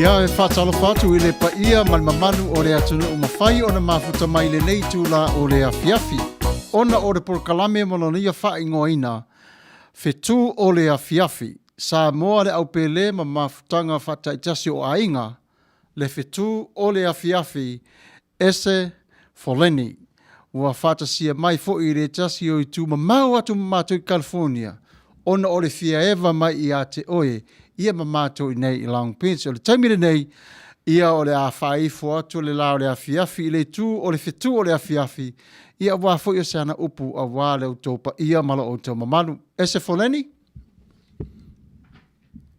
Ia e whātalo whātu I le paia malmamanu o le atunu o mawhai o na mafuta mai le nei tūla o le Afiafi. Ona o le porkalame molonia whaingoina. Fetu o le Afiafi. Sa moa le au pele ma mafutanga whataitasi o ainga. Le fetu o le Afiafi. Ese Foleni. Ua whatasia mai fo I le tasi o I tu mamau atu mamatu I California. Ona o le fia eva mai I a te oe. Ia mamato I nei I Long Beach. O le taimire nei, ia o le awhaifo atu le la o le Afiafi, I le tu o le fetu o le Afiafi, ia wafo ia sana upu a wale o topa, ia malo o tau mamalu. Ese Foleni?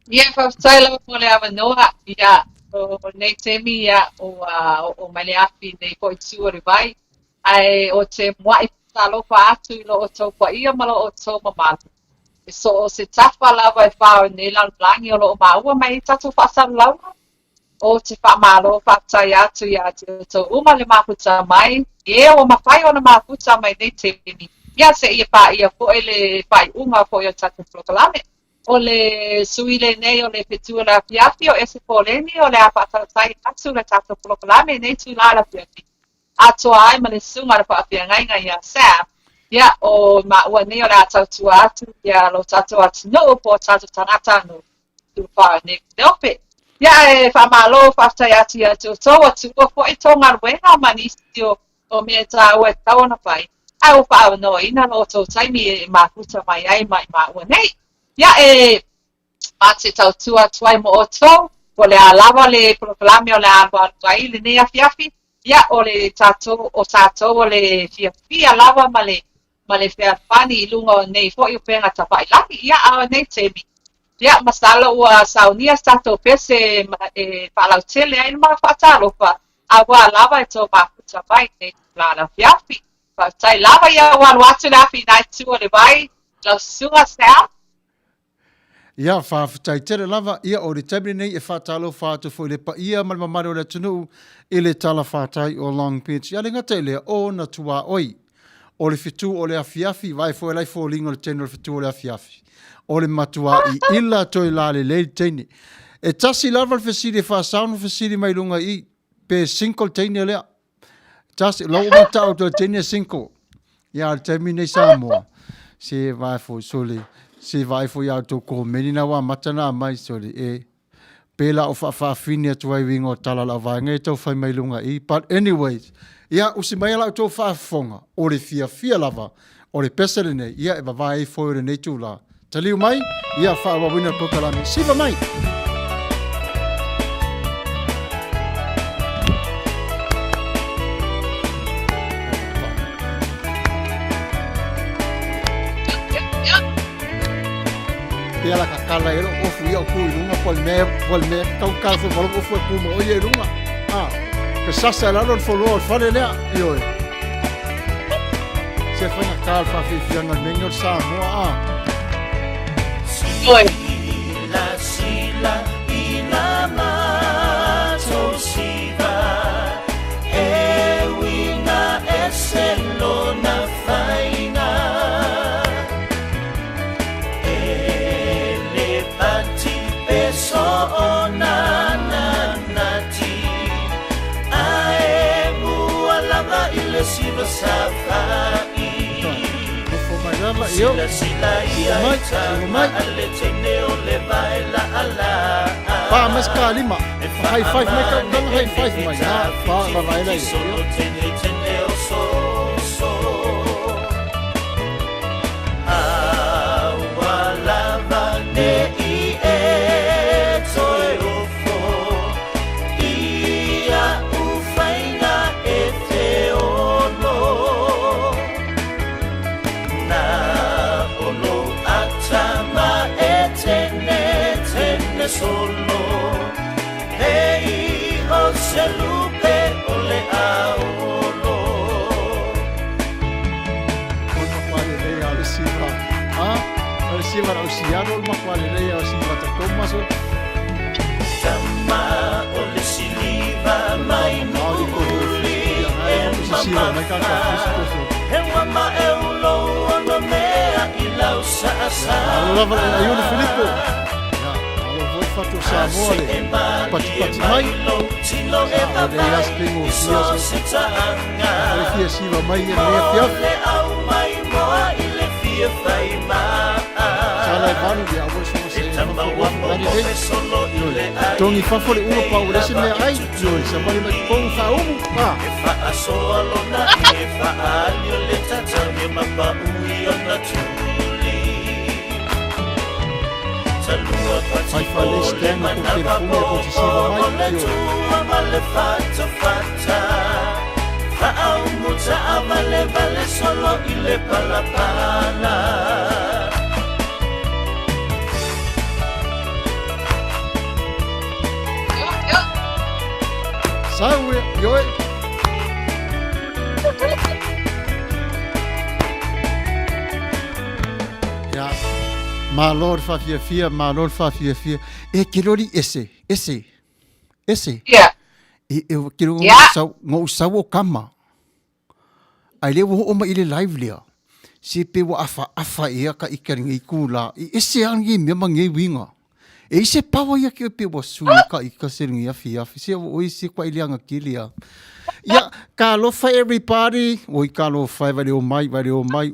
Ia whawtaila o le awanoa, ia o nei temi ia o Maleafi nei po I tu o le vai, ai o te mwai talofa atu I lo o topa, ia malo o tau mamalu. So se tafa lava e whao nei langi o loo maua mai tatu whasam laua. O te whamalo whatai atu I atu to uma le maputa mai. E o mawhai o na maputa mai nei te pini. Ia se ia pa ia po le whai unga po ia tatu prokalame. O le suile nei o le Fetu o le Afiafi o ese Foleni o le apatatai atu le tatu prokalame nei tu la la Afiafi. Ato ai ma le sunga le whaafiangainga ia Sam. Ia o maua nei o le atau tua atu, ia lo tato atu no po tato tanata no tu wha ne neope. Ia e whamalo whaftai atu ia tu tau atu o po I tonga ruenga manisi o mea ta ue tau na pai. Ai o wha no ina lo tau taimi e makuta mai ai mai maua nei. Ia e mate tau tua tuai mo o tau, o le alawa le proklame o le alwa tuai le nei Afiafi. Ia o le tato o le fiafi alawa ma le fea fani I lunga o nei fo I upenga tapai laki, ia awa nei temi. Ia masala ua saunia stato pese whalautele ai mga whatalo pa awa lava e tō makuta vai nei plana Afiafi. Tai lava ia walu atu le afi nai tu o le vai, lau sunga sao. Ia whawhatai tere lava, ia o le tabri nei e whatalo whātu fo le pa ia malmamare o le tunu I le tala whatai o Long Beach. Ia le ngata lea o na tua oi. O le fetu o le Afiafi, vai fo e lai fo lingo le tenu o le fetu o le Afiafi. O le matua I illa toi la le teine. E tasi lava le fesiri e whaasauno fesiri mai lunga I pe 5 teine lea. Tasi, lau mata o toi teine 5. Ia le taimi nei Samoa. Se vai fo soli. Se vai fo ia to ko menina wa matana mai soli e. Pela o whaafini atu ai wingo tala la vai ngai tau whai mai lunga I. But anyways, ia usi mai ala tō whaafonga o le fia lava o le pesere nei ia e wawai e fōre nei tūla. Taliu mai, ia whaawawina pokalami. Siva mai! Ia la kakala ero ofu ia o kui lunga pol me kau kafu walo ofu e kuma o ia lunga. Ka sasa lalo follow fale lea io. Se fa na kal fa fi fianga mengo sa mo Oi. Sila ila ma so siva e wina eselo na faina e pati peso ona Siva safai Sila sila ia mai ale tene o le vai la ala Pa mas kalima high five mai ka dan high five mai pa la vai la solo tene o so wala vane I e toi ofo ia ufaina e te ono siva o siaro ma kwale le o siva ta koma so. Tama o le siliva mai nuli e mama he wama e ulo ono mea i lau sa Lava aiu le Filippo. Alo voi fatto Samuelu. Pati mai. tilo e Ele aspingo so sia. sitaanga Ele fia siva mai e le Afiafi. le au mai moa i le fia fai maa Sala e vanu dia o so se. Tamba wambo e solo i le ai Tongi fafole uno pa o lese me ai. Noi sa mai mai pong fa umu. E fa aso alona e fa alio le tatami mapa ui ona tuli Talua pati Fai fa le stena con perfume e potisiva mai. tua ma le fata fata Fa au muta avale vale solo i le palapala Saue, yoi. Ja, ma lor fa fia. E kirori ese. Yeah. E kiro Yeah. ngo sau o kama. Ai le wo ma ile live lea. Si pe wa afa e ka ikaringa ikula. E ese angi me mangi winga. E se pawa ia ke pe wa su ka ikaseringa Afiafi. Se o ise kwa ile anga kilia. Ya, ka lo fa everybody. Oi ka lo fa vai o mai.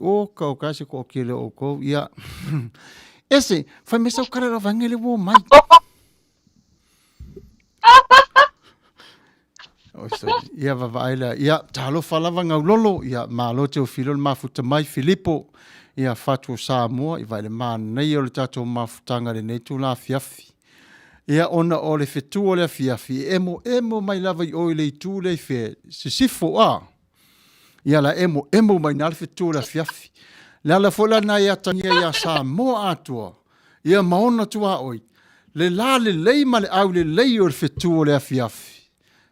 O ka se ko kile o ko. Ya. Ese, fa me sa kara vangele wo mai. Ia vavaila, ia talo falava ngau lolo, ia malo te o filo le mafuta mai Filippo, ia fatu o Samoa, i vai le nei o le tato mafutanga le nei tula Afiafi. Ia ona o le Fetu o le Afiafi, emo mai lava i oi le i tu le fe, se sifo a. Ia la emo mai na le Fetu o le Afiafi. Le ala fola na ia tangia ia Samoa atua, ia maona tua oi. Le la le lei ma le au le lei o le Fetu o le Afiafi.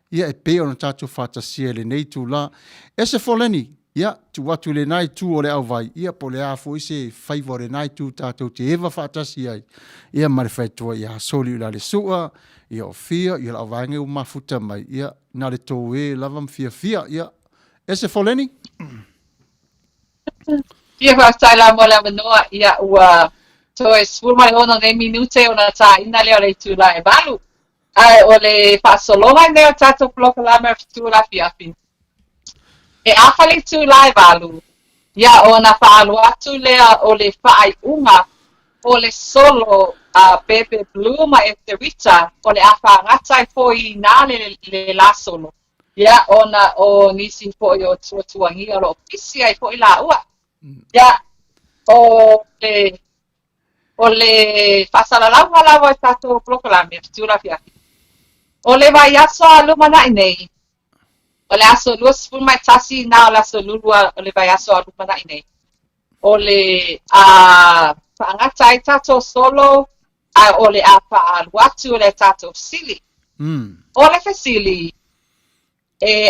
Ia e peo na tātou whātasia le nei tū la. E se Foleni, ia, tu watu le nai tū o le au vai. Ia po le afo i se whaiva le nai tū tātou te ewa whātasia ai. Ia mare whaitua ia soli ula le sua, ia o fia, ia la au vaenga u mafuta mai. Ia, na le tō e lavam fia, ia. E se Foleni? Ia whakataila mo le Manuia ia ua toe spulmai ono ne minute ona tā ina leo le tūla e balu. Ai o le whaasoloha neo tātou plokalama tūla Afiafi. E awhale tūla e balu. Ia ona whaalu atu lea o le whaai unga o le solo Pepe Blue ma e te rita o le awha ngata i po i nā le la solo. Ia ona o nisi po i o tuatuangi o lo pisi ai po i la ua. Ia o le whaasalalau lawa i tātou plokalama tūla Afiafi. O le vai aso a lumana i nei. O le aso lua sifuru mai tasi na o le aso lulua o le vai aso a lumana i nei. O le whaangata i tato solo o le a whaaluatu o le tato sili. O le fesili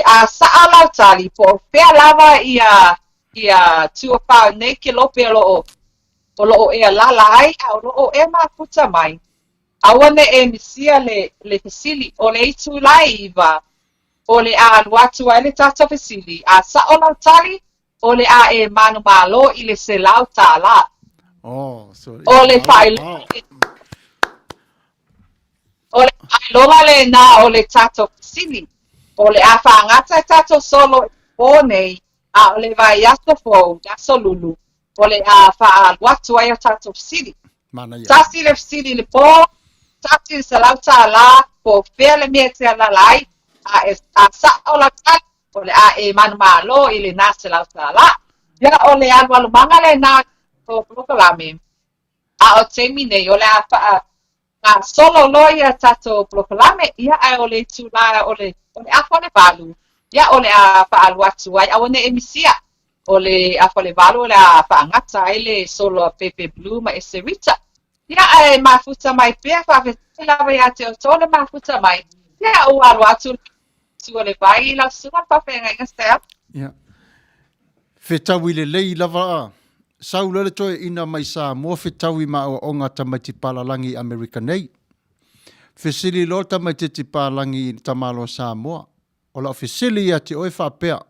a saa lau tali po pea lava ia tua pao nei ke lope o loo e lala ai o loo e mafuta mai. Awane e misia le fesili o le itu laiva o le a aluatu ai le tata fesili a sa o lau tali o le a e manu malo i le se lau tala. O le failonga le na o le tata fesili o le a whaangata tata solo o nei a o le vai yaso fo yaso lulu o le a whaaluatu ai o tata fesili. Tasi le fesili le po Tati se lau la po fea le mea te ala lai a sa o la tali o le a e manu malo i le nā se lau la. Ia o le anu alumanga le nā o plokalame. A o te mine o le a solo loi a tato plokalame ia a o le tūlā o le afo le valu. Ia o le a paalu atu ai a one emisia o le afo le valu o le a paangata ai le solo Pepe Blue ma eserita. Ia e mafuta mai pia whawhetila ia te o tōna mafuta mai. Ia o alu atu tu o le vai la sua whawhenga inga stea. Ia. Whetau i le lei lava a. saulele toe ina mai Samoa fetaui ma o nga tamaiti palalangi Amerika nei. Fesili lo tamaiti palalangi tamalo Samoa. Ola fesili ati oe whapea.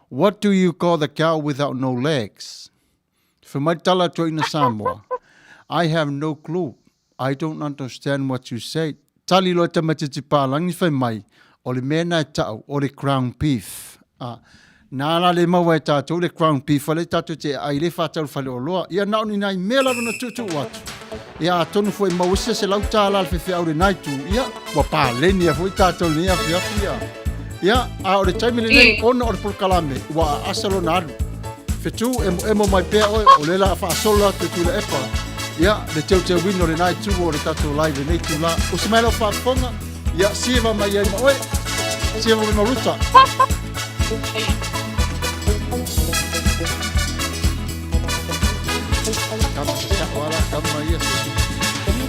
What do you call the cow without no legs? Whamaitala toe ina Samoa. I have no clue. I don't understand what you say. Tali lo tamaiti palalangi whamai. Ole mena tau, ole crown beef. Nā le maua e tātou le crown beef, le tātou te ai le whātau whale o loa. Ia naoni nai mela rana tutu watu. Ia tonu fwoi mawisa se lau tāla le whiwhi aure naitu. Ia, wa pāleni a fwoi tātou ni Afiafi ia. Ia, a ore taimile nei, ona ore pulkalame, wa asalo na aru. Fetu, emo mai pea oe, o le la whaasola te tula epa. Ia, le teu te wino le naitu o le tātou live nei tu la. O se mai lau whaafonga, ia, sieva mai ai ma oe. Sieva mai maruta.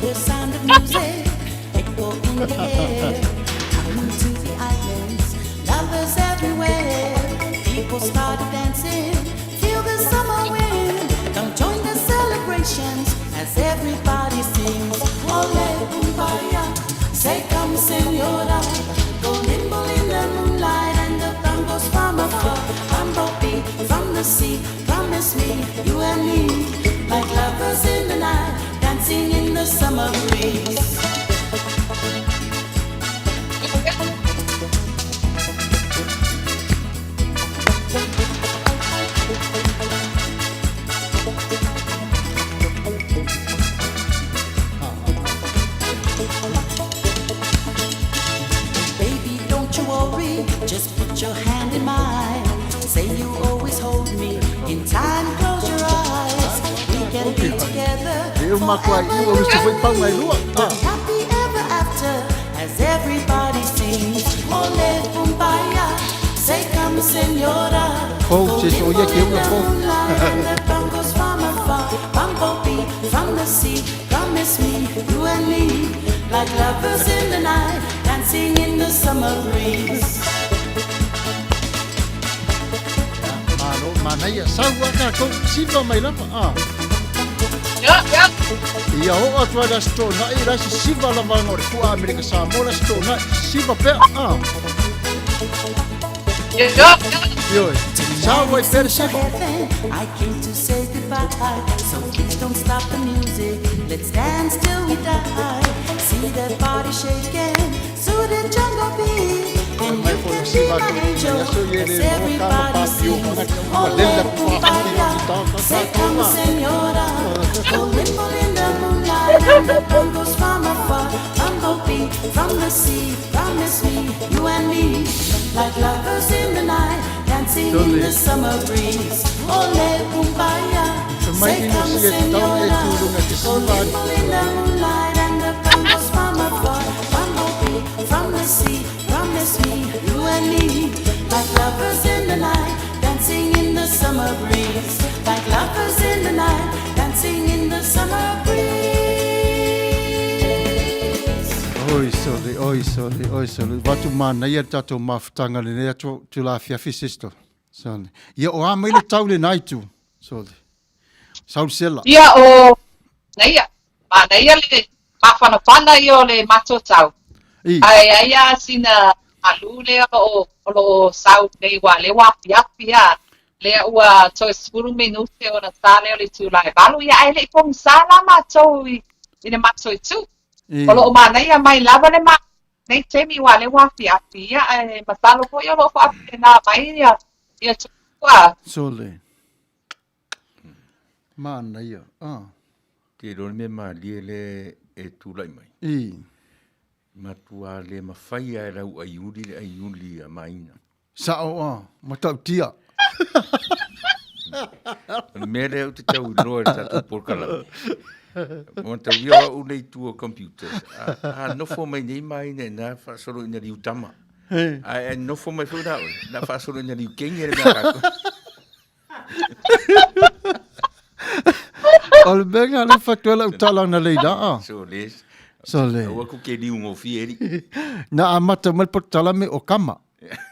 The sound of music, echo in the air, coming to the islands, lovers everywhere. People started dancing, feel the summer wind. Come join the celebrations as everybody sings. Ole kumbaya, say come senora, go nimble in the moonlight and the tangos from afar. Mambo beat from the sea, promise me, you and me, like lovers in the night. Dancing in the summer breeze. Baby, don't you worry, just put your hand in mine. Say you always hold me in time, close your eyes. We can be together. Happy ever after, as everybody sings. Ole kumbaya, say come senora. Folks, it's all you give the And the bongos from afar, bumblebee from the sea. Promise me, you and me, like lovers in the night, dancing in the summer breeze. Manaya, sawa ka ko siva mai lapa. Yeah. Ia o atua da sto na I rasi siva la vangore ku Amerika Samoa la sto na siva pe Yeah. Yo, sawa per se. I came to say goodbye, so please don't stop the music. Let's dance till we die. See that body shaking, so the jungle beat. And you can be my angel, as everybody sings. Ole kumbaya, say come senora. Go limbo in the moonlight, and the bongos from afar. Bumblebee from the sea, promise me, you and me, like lovers in the night, dancing in the summer breeze. Ole kumbaya, say come senora. Go limbo in the moonlight, and the bongos from afar. Bumblebee from the sea, promise me, you and me, like lovers in the night, dancing in the summer breeze. Like lovers in the night, dancing in the summer breeze. Oi, sorry. Watu mana ia tato mafutanga le nea tu la Afiafi sister. Sorry. Ia o ama ile tau le naitu. Sorry. Saul sela. Ia o naia. Ma naia le mawhanapana I o le matotau. Ai a sina alu lea o sau nei wa le Afiafi a. Lea ua toi 10 minute o na tale o le tūlai balu. Ia ai le pong sala matou I le matoi tu. O mana ia mai lava le ma. Nei temi wa le Afiafi ia e matalo po ia lo Afiafi na mai ia tukua. Sole. Mana ia. Te rone me ma le e tūlai mai. Matua le mawhai ai rau aiuli a maina. Sao matau tia. Mere au te tau loa tatu porkala. Mo tau ia o nei tua computer. Nofo mai nei mai ne na whasoro ina riu tama. Nofo mai whiu na whasoro ina riu kengi ere mea kako. Ole benga le fatuela utalang na leida. So les. Sole. Ua ku ke riu ngofi eri. Na amata malpotala me o kama.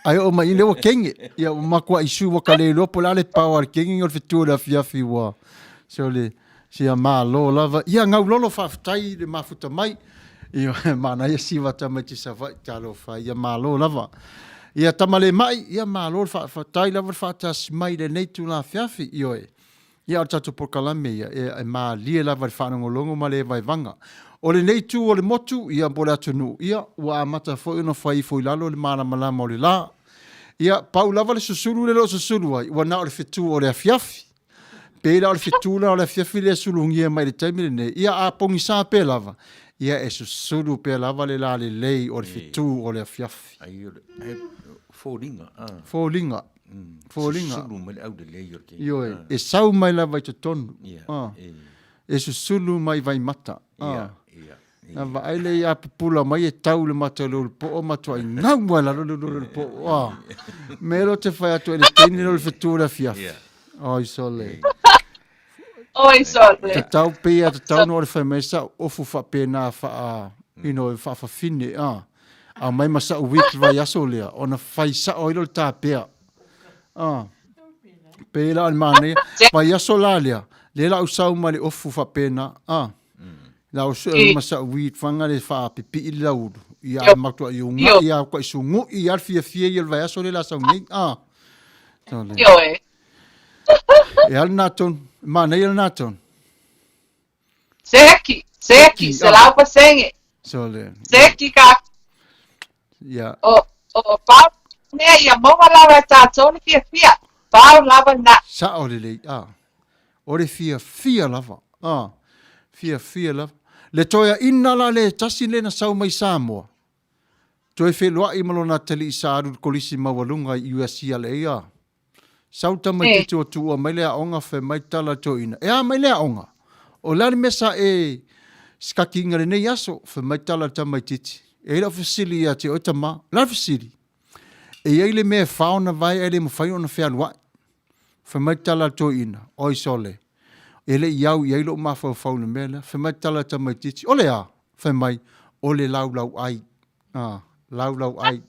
Ai o mai lewa kenge. Ia o makua isu wa kale lopo la le power kenge o Fetu le Afiafi wa. So le sia malo lava. Ia ngau lolo whaftai le mafuta mai. Ia mana ia siwa tama ti sawa talo fa. Ia malo lava. Ia tamale mai. Ia malo whaftai lava whatas mai le neitu la Afiafi. Ioe. Ia o tatu pokalame ia. Ia ma lie lava le whanangolongo ma le vai vanga. O le neitu o le motu, ia bole atunu. Ia, ua Matafeo no whai fo ilalo le mana malama o le la. Ia, pau lava le susulu le lo susulu ai. Ua na o le Fetu o le Afiafi. Pela o le Fetu la o le Afiafi le sulungia mai le taimile ne. Ia a pongi sa pe lava. Ia e susulu pe lava le la le lei o le Fetu o le Afiafi. Ai o le fōringa. Fōlinga. Fōlinga. Susulu mai le au de lei o ke. Ioe, e sau mai lava i te tonu. Ia. E susulu mai vai mata. Ia. Na va aile ia pupula mai e tau le mata le po o matua i ngau mai la le po. Melo te whai atu e le teni le Fetu le Afiafi. Oi sole. Oi sole. Te tau pia, te tau no le whai mesa ofu wha pēnā wha ino e wha whine. A mai masa u wiki vai aso lea. O na whai sa oilo le tā pia. Pēla al mane. Vai aso la lea. Lela usau ma le ofu wha pēnā. La o se masa wheat fanga le fa pipi i laudu. Ia matua i unga, ia kwa isungu, i alfia fia i alvaya so le la sa unga. Ioe. E al naton, mana i al naton. Seki, se lau pa senge. So le. Seki ka. Ia. O pau nea ia monga lava tātou le fia. Pau lava na. Sa o le lei, o le fia lava. Fia lava. Le toia ina la le tasi le na sau mai Samoa. Toi whelua i malona tali i saaru kolisi mawalunga i USC le ia. Sau tamai titi o tua mai lea onga whe mai tala to ina. Mai lea onga. O lari mesa e skaki inga le nei aso whe mai tala tamai titi. E la fasili ia te otama. La fasili. E eile mea whaona vai ele mo whai ona whealua. Whe mai tala to ina. Oi sole. Ele iau i eilo mawhau whauna mele, whemai tala tamai titi. Ole a, whemai, ole lau ai. Lau ai.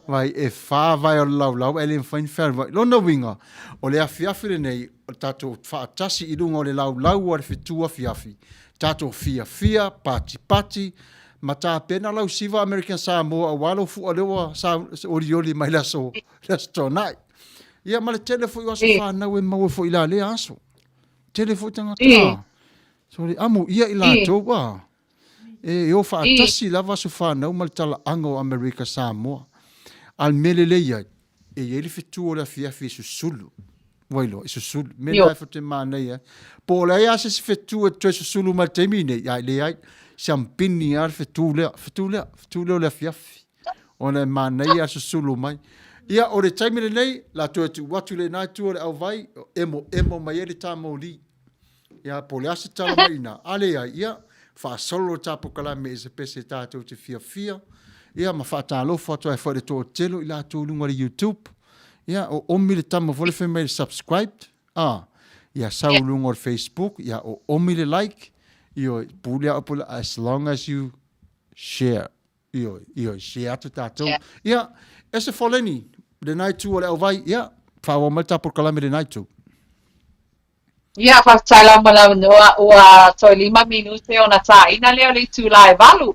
Vai e whāwai o lau, ele mwhain whērwai. Lona winga, ole Afiafi nei, tato whaatasi i runga ole lau o le Fetu Afiafi. Tato fia, pati, mata pena lau siva American Samoa, a walo fu a lewa orioli mai laso tonai. Ia male telefo i waso whanau e mau fo ila le aso. Telefo tanga ta. So amu ia ila to wa. E o fa tasi lava so fa na mal tala ango America Samoa. Al melele ia e ele Fetu o le Afiafi susulu. Wailo susulu. Me la fote mana ia. Po la ia se Fetu e to susulu mal temine ia le ai champini al Fetu le le Afiafi. Ona mana ia susulu mai. Ia o le taimile nei, la tu watu le nai tu o le au vai, emo mai ele tā mauli. Ia po le ase tala mai ina. Ale ia, wha solo tapo kalame e se pese tātou te fia. Ia ma wha tālo whatua e whare tō telo i la tō lunga le YouTube. Ia o omi le tama vole whi mai le subscribed. Ia sau lunga le Facebook. Ia o omi le like. Io pulea opula as long as you share. Io share atu tātou. Ia, ese Foleni. Le nai tu o le au vai, ia, whawa mai tapo kalame le nai tu. Ia, whakataila mana noa ua toi 5 minute o na tā ina leo le tu lai valu.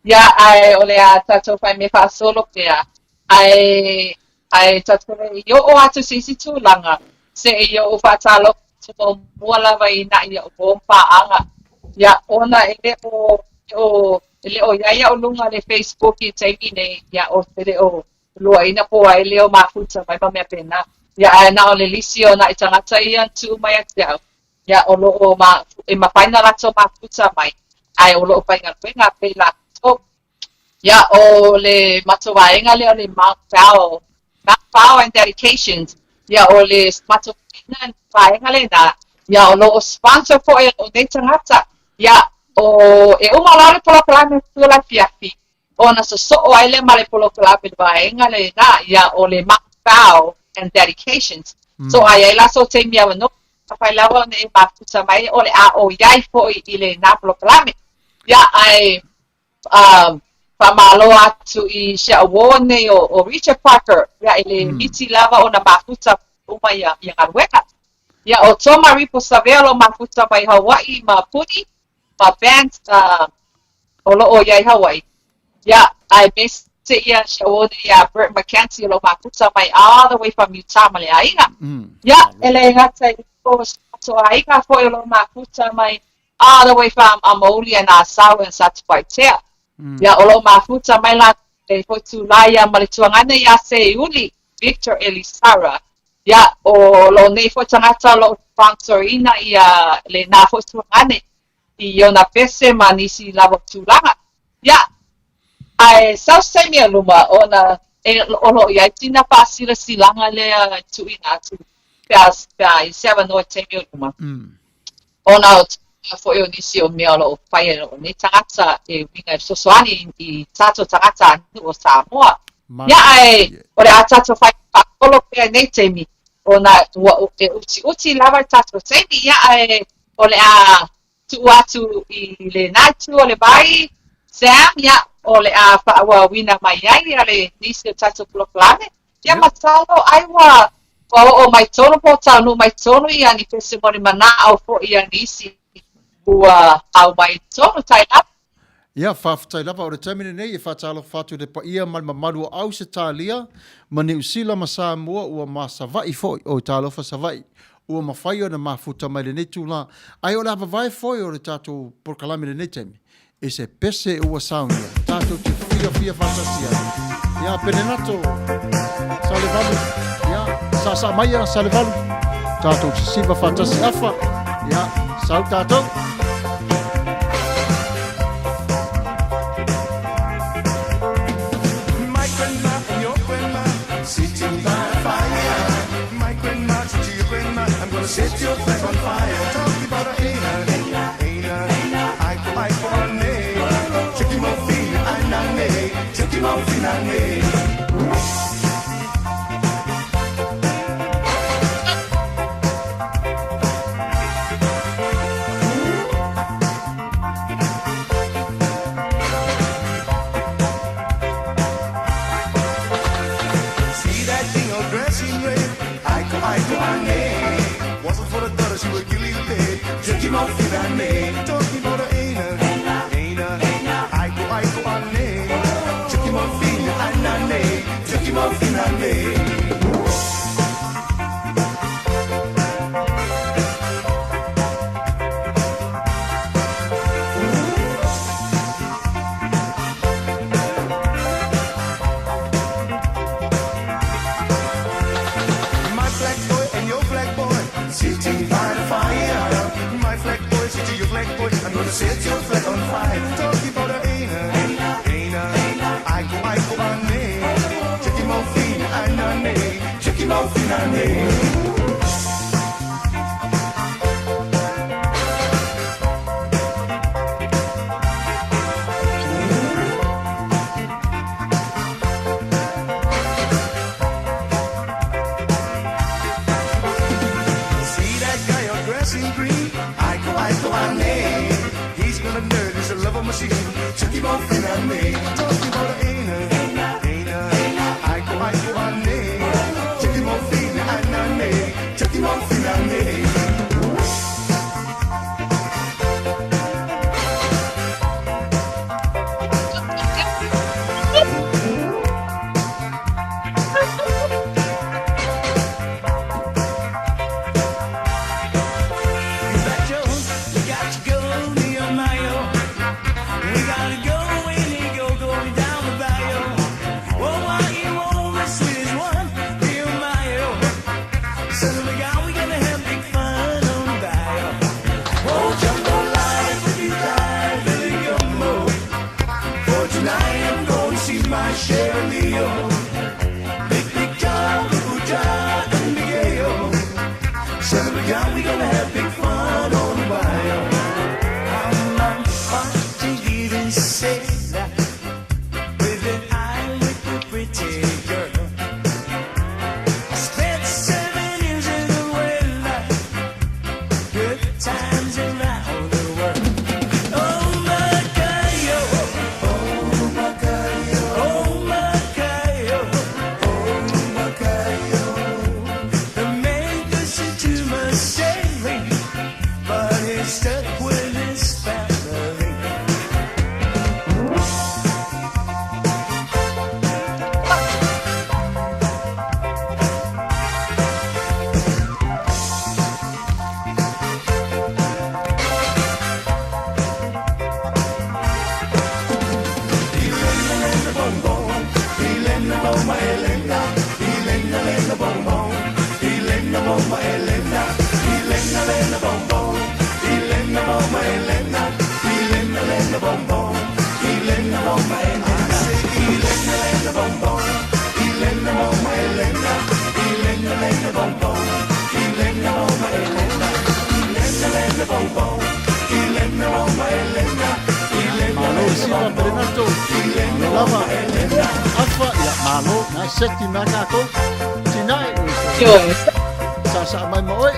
Ia, ai o le a tatou whai me whaasolo pia. Ai tatou le i o atu sisi tūlanga. Se i o whaatalo tumo mua lava ina ia o bompa anga. Ia, ona ele o iaia o lunga le Facebook i teimi nei, ia o tele o lua ina po ai leo mafuta mai pa mea pena. Ia na o le lisi o na i tangata ia tu mai atiau. Ia o loo e mapaina rato mafuta mai. Ai o loo painga wenga pe lato. Ia o le matowaenga leo le Matafeo and dedications. Ia o le matowaenga le na. Ia o loo sponsor po e o nei tangata. Ia o e umalare pola palame tula Afiafi. Ona so ai le male polo klape vaenga le na ia o le Matafeo and dedications. So ai la so te mia no fai lava ne mafuta mai o le a o iai fo i le na polo klape. Ia ai Pamalo atu I Shawone o Richard Parker ya ele miti lava o na mafuta uma ya ngarweka ya o toma ripo savelo mafuta mai Hawaii ma puni ma band o lo o ya Hawaii ya I miss ya Shawone ya Bert McKenzie lo mafuta mai all the way from Utah male ainga ya ele ngata ko so ainga foi lo mafuta mai all the way from Amolia na Sawa and Satspaitea ya olo mafuta mai la e Fetu laya malituangane ya se uli Victor Elisara ya o lo nei fotangata lo sponsorina ya le na fotuangane I yona pese manisi lavo tulanga ya ai Samuelu ma ona olo ya tina pasira silanga le tuina tu pas pa seven no Samuelu ma ona for you nisi o mea lo pai o ni tangata e winga sosoani I tato tangata o Samoa. Ya ai o le atato fai pakolo pe nei temi o na uti lava tato temi ya ai o le a tu atu I le natu o le bai Sam ya o le a wa wina mai ai ale nisi o tato bloklane ya matalo ai wa o mai tono po tau mai tono I ani pese moni mana au fo I nisi ua au mai tono tai up. Ia whawhatai lapa o re tamine nei e whatalo whatu re pa ia malmamaru au se tālia ma ni usila ma Samoa ua ma savai foi o talo fa savai ua ma whai o na mafuta mai le nei tūla ai o le hapa vai foi o re tātou porkalami le nei temi e se pese ua saunia tātou te fia whatasia ia penenato salevalu ia sa mai a salevalu tātou te siva whatasi afa ia sau tātou Set your flag on fire. Talk about a I go on me. Check him out, finane. Check him out, finane. See that thing all dressed in red. I go on me. For the daughter, she would kill you dead. Check him out, finane. Talking about a I go on me. Check him out, finane. Check him out, finane. Set your flag on fire. Talking about a I go on me. Check him out, finane. Check him out, finane. See that guy all dressed in green? I go on me. He's gonna nerd, he's a love machine. Check him out, finane. Talking about a I go on me. Check him out, finane. Check him out, finane. bomba Elena, Elena, Elena, bombom. Elena, bomba Elena, Elena, Elena, bombom. Elena, bomba Elena, Elena, Elena, bombom. Elena, bomba Elena, Elena, Elena, bombom. Elena, bomba Elena, Elena, Elena, bombom. Elena, bomba Elena, Elena, Malo siva Renato. Lava. Afa ya malo na seti mangako. Tinai. Joyce. Sa mai mo oi.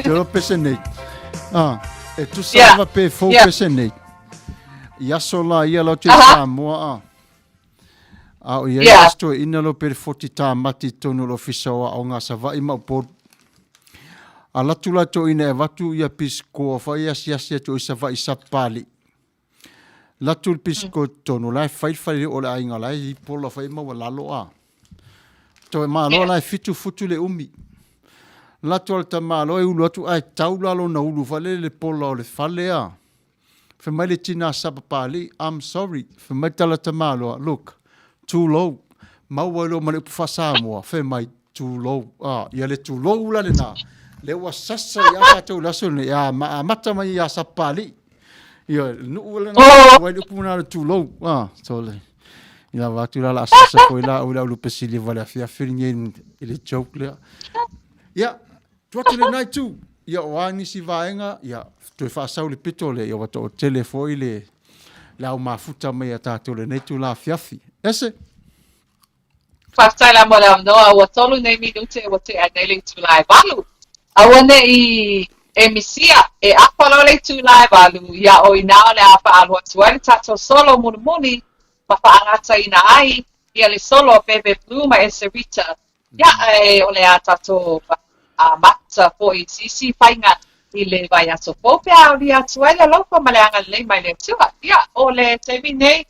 Te pesenei. E tu sava pe fo pesenei. Ia sola ia lo te Samoa. O ia asto ina lo per 40 ta mati tonu lo fisawa o nga sava i maupor. Ala tula to ina e watu ia pisko fa ia siasia to isava i sapali. Latul pisko tonu lai fai o la inga lai i pola fai ma wala lo a. To e malo lai fitu futu le umi. Latul ta malo e ulu atu ai taula lo na ulu fale le pola o le fale a. Fe mai le tina sapali, I'm sorry. Fe mai tala ta malo, look. Too low. Mauelo male pufasa moa. Fe mai too low. Ia le too low la le na. Le wa sasa ia katou laso ne. Ia mata mai ia sapali. Ia nu le na. Wai le puna le too low. So le. Ia watu la sasa ko ila ula ulu pesili vale Afiafi ngen ile joke le. Ia. Tuatu le nai tu. Ia wani si vaenga. Ia. Toi whaasau le pito le. Ia wata o telefoi le. Lau mafuta mai a tātou le nei tu la Afiafi. Ese? Whasai la mo la noa, ua tolu nei minute ua te anele tu lai valu. Aua ne i emisia, e apalo le tu lai valu, ia o inao le a whaalua tuari tato solo muni, ma whaangata ina ai, ia le solo bebe pluma e serita. Ia e o le a tato mata po i sisi whainga i le vai aso pope a o li atuele loko ma le anga le mai le tua. Ia o le tevi nei,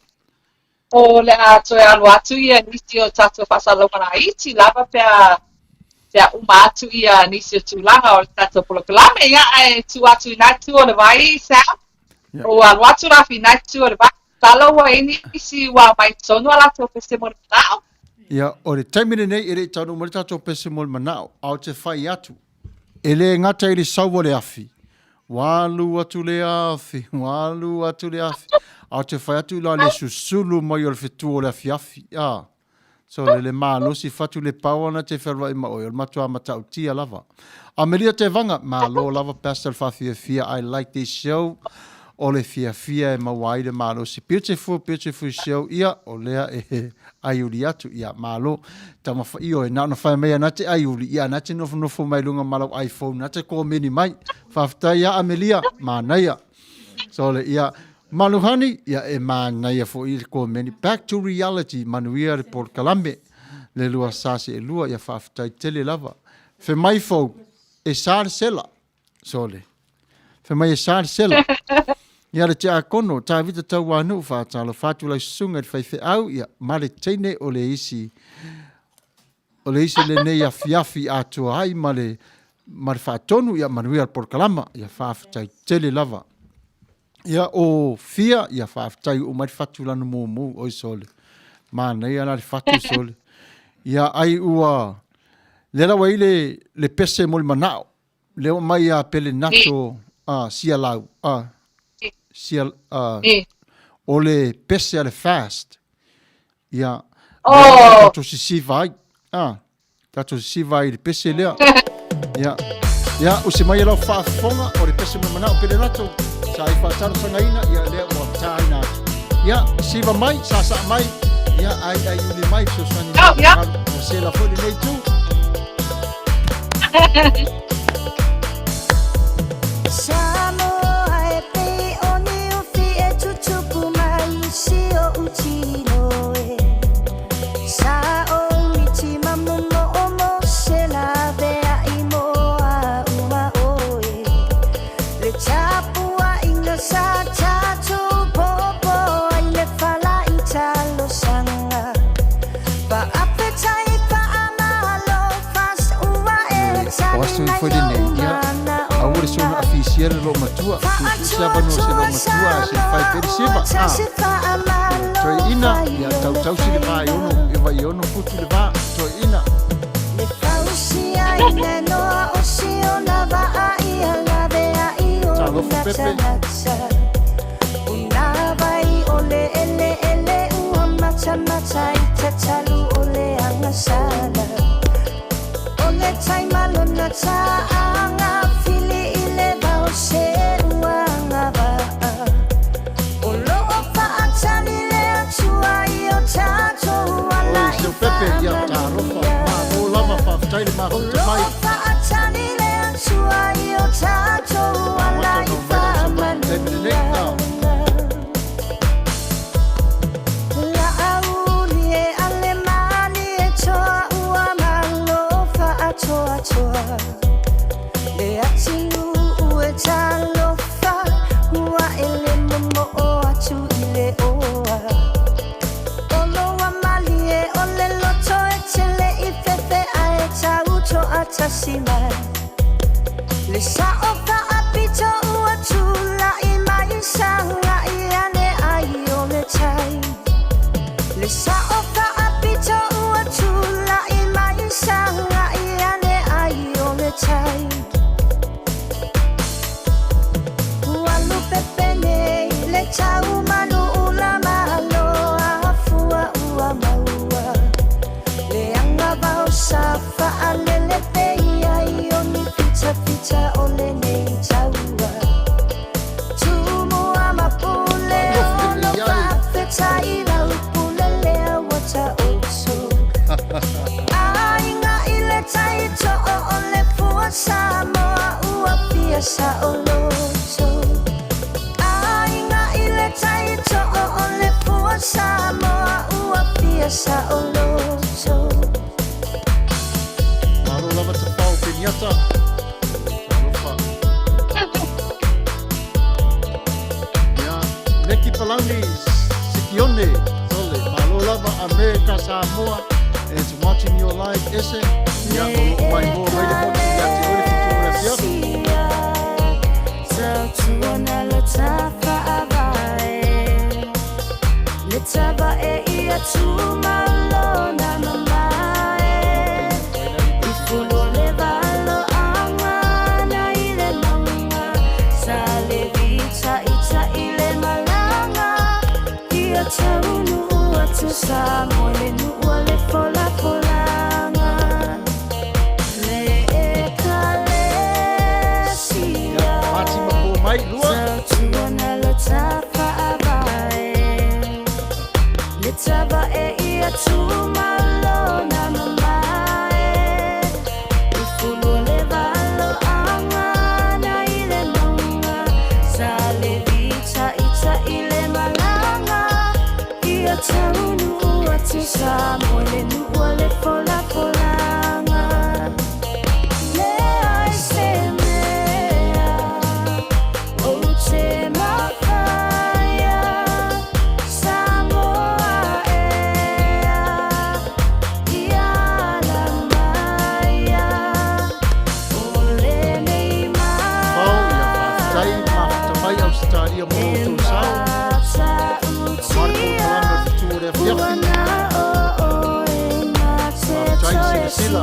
o le a toe alu atu ia nisi o tato whasalomana iti, lava pia uma atu ia nisi o tūlanga o le tato polokalame, ia e tu atu inatu o le vai sa, o alu atu rafi inatu o le vai, talo wa e nisi wa mai tonu ala to pese mo le manao. Ia, o le taimine nei ere tanu mo le tato pese mo le manao, au te whai atu, ele ngata ili sauwa le afi, walu atu le afi, walu atu le afi, au te whai atu la le susulu mai o le Fetu o le Afiafi. So le malo si fatu le pawana te wherwa ima oi, o le matua matau tia lava. Amelia te vanga, malo lava pastel Afiafi, I like this show. O le Afiafi e mawai le malo si beautiful show. Ia, o lea e aiuri atu, ia malo. Tama whai o e nana whai mea nate aiuri, ia nate nofo mai lunga malau iPhone, nate ko meni mai. Whaftai ia Amelia, manaia. So le ia, Maluhani, ia e manaia fo i ko meni. Back to reality, Manuia le por kalame. Le lua sase e lua, ia whaftai tele lava. Fe mai fo, e sāre sela. So le. Fe mai e sāre sela. Ia le te akono, tā vita tau anu whātalo, whātu lai sunga te whaife au, ia mare teine o le isi le nei Afiafi atua hai, mare whātonu, ia Manuia le por kalama, ia whaftai tele lava. Ia o fia, ia whaftai o mai whatu lana mō, oi sole. Mana, ia nari whatu sole. Ia ai ua, le rawa i le pese mo le manao. Leo mai a pele nato, sia lau, o le pese a le fast. Ia, tato sisiva ai, tato sisiva ai le pese lea. Ia, o se mai lau whaafonga o le pese mo le manao pele nato. Sa i whaataro sangaina, ia lea o tāina atu. Ia, siva mai, sasa mai, ia ai uni mai, so sani o se la fwere nei tu. Samoa e pe oni o fi e chuchupu mai si o uchi no e. Sa o michi mamu mo o mo se la vea i mo a uma o e. Le chapu sa chacho popo ai le fala i chalo sanga pa appetite pa amalo fast uwa e Posso foi siara lo matua siapa no se lo matua se fai per siva toi ina ya tau si le vai ono e vai ono putu le va toi ina le fausia ine no osio na va ia la vea io una vai ole ele ua macha ita talu ole angasala ole tai malona ta anga fili ile va ose anga va olo opa atani le atua io tato wala seu Pepe ia taro fa o lava fa tai ma mai opa atani le atua io tato wala ifa la aulie alle mani e toa ua malo fa atoa le atilu ue talo fa ua ele momo o atu ile oa olo wa malie ole loto e tele I fefe ae tau to atasima le sa opa apito ua tula I mai sanga I ane ai ole tai le sa opa apito ua tula I mai sanga I ane ai ole tai walu pepe nei le tau manu ula malo afua ua maua le anga bao safa alele peia I oni pita ole nei taua tumu ama pule ono fafeta I lau pule lea wata oso ainga ile taito o ole fua samoa ua pia sa oloso ainga ile taito o ole fua samoa ua pia sa oloso Maro lava te pau piñata. Ya, Neki Palani, Sikione, Sole, Malo lava America Samoa is watching your live ese. Ya, mai mo mai le mo ya te ore fitu ore fia. Tuona le tafa avae le tava e ia tu malona mamae Ifulo le valo amana ile manga sale vita ita ile malanga ia taunu atu Samuelu nu ole fola folanga le ekalesia Mati mapo mai lua. tuona le tafa avae le tava e ia tu malona mamae Ifulo le valo amana ile manga sale vita ita ile malanga ia taunu atu Samuelu nu ole fola folanga le aisemea o te mawhaia Samoa ea ia la maia ole nei Pau ya tai mai Australia mo tu sao. Marco Colombo fitu ore fia. Sila.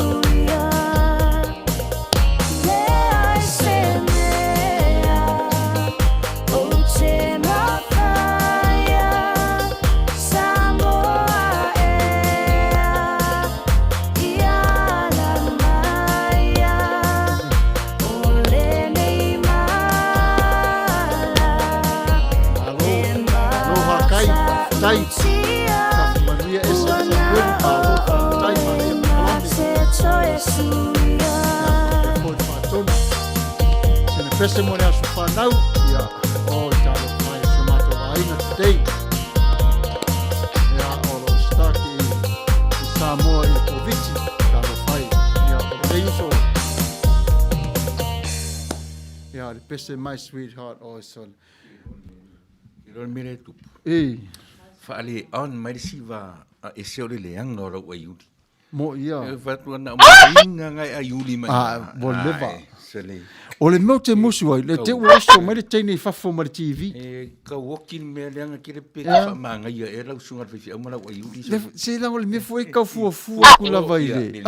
Aloha kai tai. Manuia esa Samuelu Palo tai Manuia Colombo. Sene pese mo le asu whanau ia o talo mai se mato aina today. Ia olo staki I Samoa I Koviti talo whai. Ia o le uso. Ia le pese my sweetheart o sol. Ron mire tupu. E Faale on mai siva e se ole le anga ora wa yudi. Mo ia. Whatu ana umahinga ngai a yuli mai. Mo leva. Sele. O le meu te musu ai, le te uoso mai le teine fafo ma le TV. Ka woki mea leanga kere pe ka whamanga ia e lau sunga rwhiwhi au mara wa yuli. Se lango le me foi kau fua ku la vai le.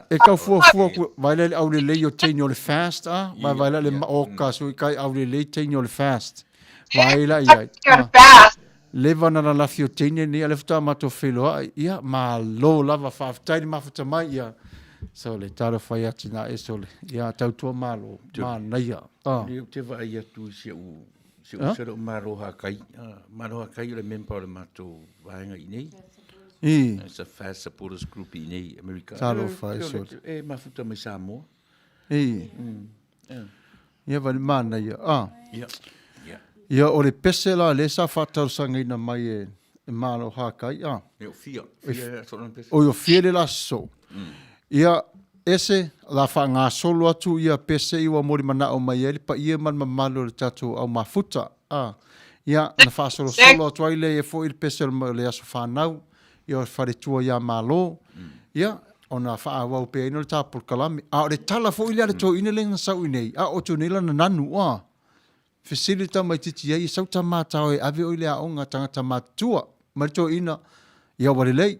E kau fua ku vai le au le le o teine o le fast, vai le ma o ka so kai au le teine o le fast. Vai la ia. Le vana la la fio teine ni ale fta Matafeo ia ma lo lava fa taini ma fta mai ia. So le taro fai ati na e so le ia tautua malo ma naia. Leo te va ia tu se u sero maroha kai. Maroha kai le member le mato vaenga i nei. It's a fast supporters group i nei America. Taro fai so. E mafuta mai Samoa. Ia va ma naia. Ia. Ia o le pese la le sa fatau sangaina mai e malo hakai. E o fia. O yo fia le la so. Ia ese la fa ngā solo atu ia pese iwa mori mana o mai ele pa ia man mamalo le tatu au mafuta. Ia na fa solo atu ai le e fo il pese le aso whanau. Ia o whare tua ia malo. Ia o na fa awau pe ino le tāpur kalami. O le tala fo ili ale tō ine le ngā sau inei. O tō nila na nanu Fesilita mai titi ia sau tamātau e ave o ile a onga tangata mātua. Mai tō ina ia wale lei.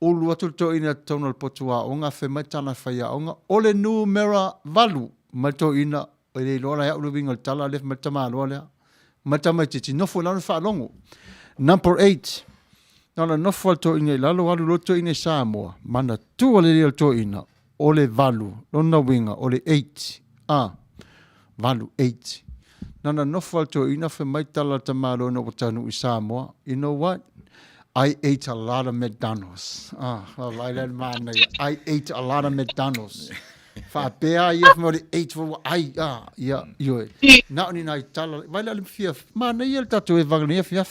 Ulu atu to ina tona le potua onga fe mai tana whai a onga. Ole numera valu. Mai to ina o le lola ya ulu winga le tala lef mai tama aloa lea. Mai tama titi nofo lana whaalongo. Number 8. Nana nofo al to ina lalo walu lo to ina Samoa. Mana tua le leo to ina. Ole valu. Lona winga. Ole 8. Valu 8. Nana nofo al to ina fe mai tala tama aloa na watanu i Samoa. You know what? I ate a lot of McDonald's. I ate a lot of McDonald's. Fa pea ia mo le ate for ia yo. Na ni na tala vai la fia. Ma na ia tatu e vagni fia.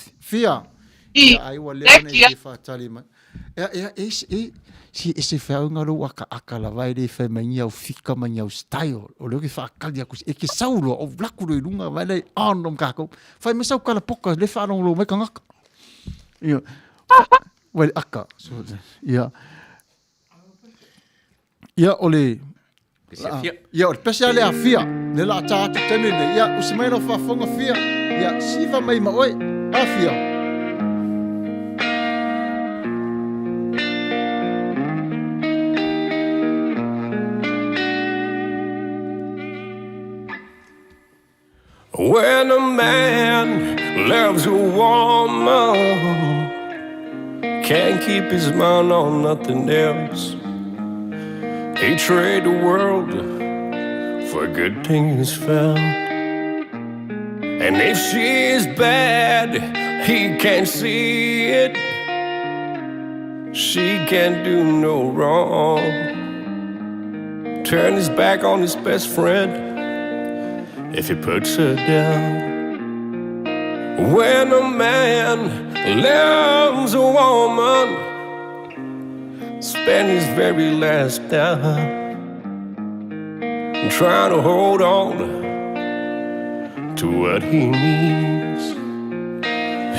Ai wa le na e fa tali ma. Si ese fa nga lo aka la vai de fa mania o fika mania o style. O lo que fa kalia ku e ke saulo o blaku lo lunga vai le anom kako. Fa me sau kala poka le fa no lo me kanga. Ia. Well, aka. Ia. Ia ole. Ia ole pese le afia. Le la tatu temene. Ia usimaino fa fonga fia. Ia siva mai ma oi. Afia. When a man loves a woman, can't keep his mind on nothing else. He trade the world for good things found. And if she is bad, he can't see it. She can't do no wrong. Turn his back on his best friend if he puts her down. When a man loves a woman, spend his very last dime trying to hold on to what he needs.